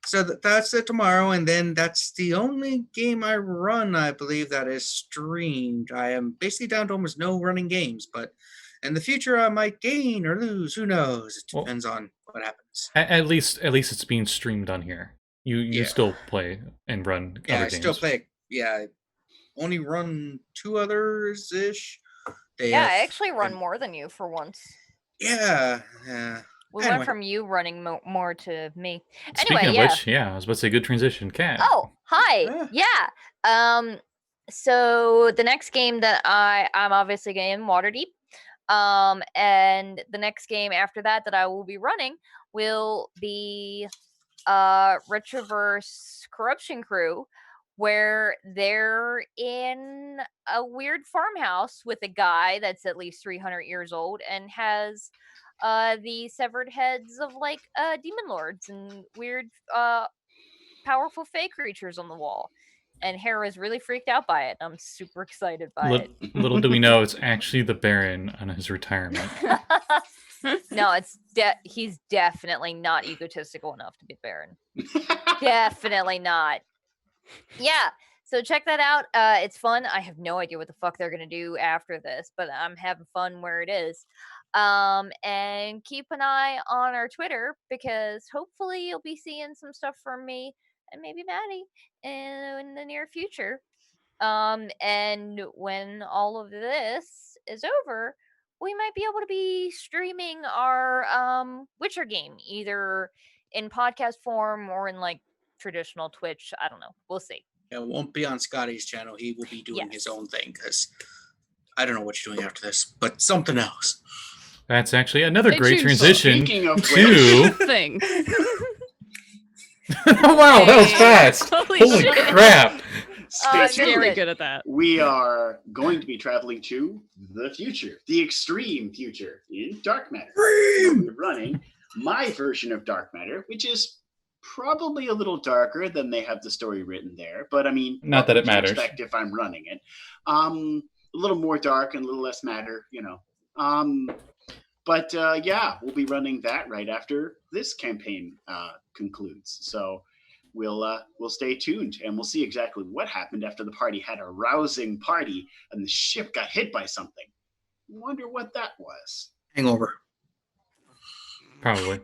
So that's it tomorrow, and then that's the only game I run, I believe, that is streamed. I am basically down to almost no running games, but in the future I might gain or lose. Who knows? It Well, depends on what happens. At least it's being streamed on here. You Yeah. still play and run Yeah, other I games. still play. Yeah, I only run 2 others ish. Yeah, I actually run more than you for once. Yeah. We Anyway. went from you running more to me. Speaking Anyway, of yeah. which, yeah, I was about to say good transition, Cat. Oh, hi. Yeah. So the next game that I'm obviously getting Waterdeep. And the next game after that I will be running will be Retroverse Corruption Crew, where they're in a weird farmhouse with a guy that's at least 300 years old and has the severed heads of like demon lords and weird powerful fey creatures on the wall. And Hera's really freaked out by it. I'm super excited by it. Little do we know, it's actually the Baron on his retirement. No, he's definitely not egotistical enough to be Baron. Definitely not. Yeah, so check that out. It's fun. I have no idea what the fuck they're gonna do after this, but I'm having fun where it is. And keep an eye on our Twitter because hopefully you'll be seeing some stuff from me and maybe Maddie in the near future. And when all of this is over, we might be able to be streaming our Witcher game either in podcast form or in like traditional Twitch. I don't know. We'll see. It won't be on Scotty's channel. He will be doing his own thing because I don't know what you're doing after this, but something else. That's actually another Stay great tuned. transition Speaking of to. Thing. Oh, wow, that was fast. Holy shit. crap. Stay tuned. Very good at that. We are going to be traveling to the future, the extreme future in Dark Matter. We're running my version of Dark Matter, which is probably a little darker than they have the story written there. But I mean, Not that it what would you matters. expect if I'm running it. A little more dark and a little less matter, you know. But yeah, we'll be running that right after this campaign concludes. So we'll stay tuned and we'll see exactly what happened after the party had a rousing party and the ship got hit by something. Wonder what that was. Hangover. Probably.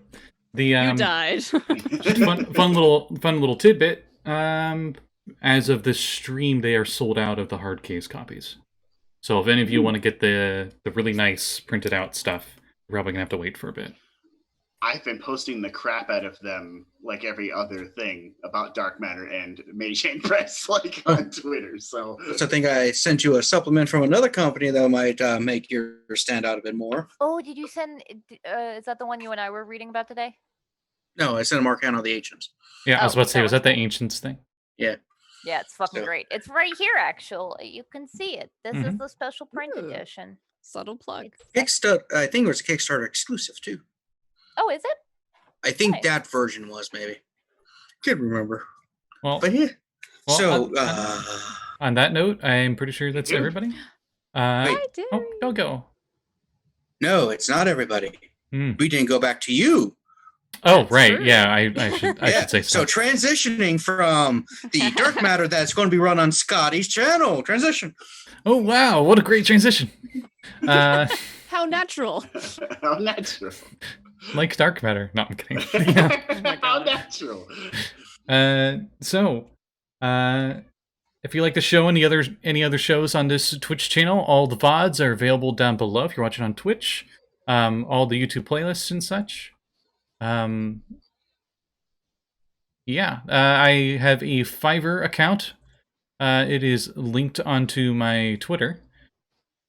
The You died. just fun little tidbit. As of this stream, they are sold out of the hard case copies. So if any of you want to get the really nice printed out stuff, you're probably gonna have to wait for a bit. I've been posting the crap out of them like every other thing about Dark Matter and Mage Hand Press like on Twitter. So I think I sent you a supplement from another company that might make your stand out a bit more. Oh, did you send? Is that the one you and I were reading about today? No, I sent a Arcana of the Ancients. Yeah, I was Oh, about to say, that was was that the Ancients thing? Yeah, it's fucking So- great. It's right here, actually. You can see it. This is Mhm. the special print Ooh. edition. Subtle plug. Kickstarter, I think it was a Kickstarter exclusive too. Oh, is it? I think Nice. that version was maybe. Can't remember. Well, But yeah. well, So on that note, I'm pretty sure that's Yeah. everybody. Wait. I did. Oh, go. no, it's not everybody. Hmm. We didn't go back to you. Oh, That's right. true. Yeah, I should Yeah, say so so. transitioning from the Dark Matter that's going to be run on Scotty's channel. Transition. Oh, wow, what a great transition. How natural. how natural. Like Dark Matter. No, I'm kidding. Yeah. my How God. natural. So, If you like the show and any other shows on this Twitch channel, all the VODs are available down below if you're watching on Twitch. All the YouTube playlists and such. Yeah, I have a Fiverr account. It is linked onto my Twitter.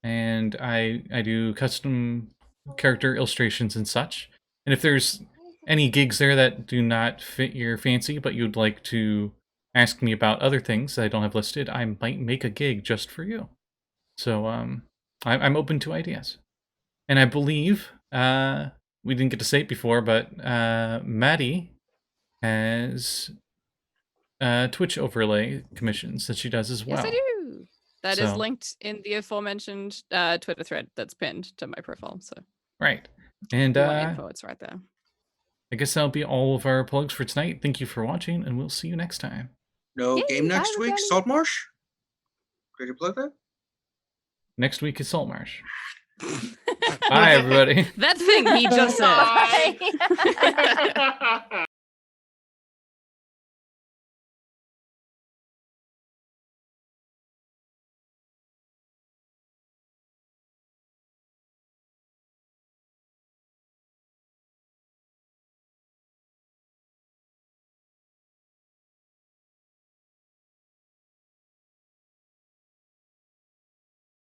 And I do custom character illustrations and such. And if there's any gigs there that do not fit your fancy, but you'd like to ask me about other things that I don't have listed, I might make a gig just for you. So I'm open to ideas. And I believe, we didn't get to say it before, but Madi has Twitch overlay commissions that she does as well. Yes, I do. That is So- linked in the aforementioned Twitter thread that's pinned to my profile. So Right. And if you want info, it's right there. I guess that'll be all of our plugs for tonight. Thank you for watching, and we'll see you next time. No Yay, game next bye, week. everybody. Saltmarsh. Did you plug that? Next week is Saltmarsh. Bye, everybody. That thing he just said. Bye. Bye.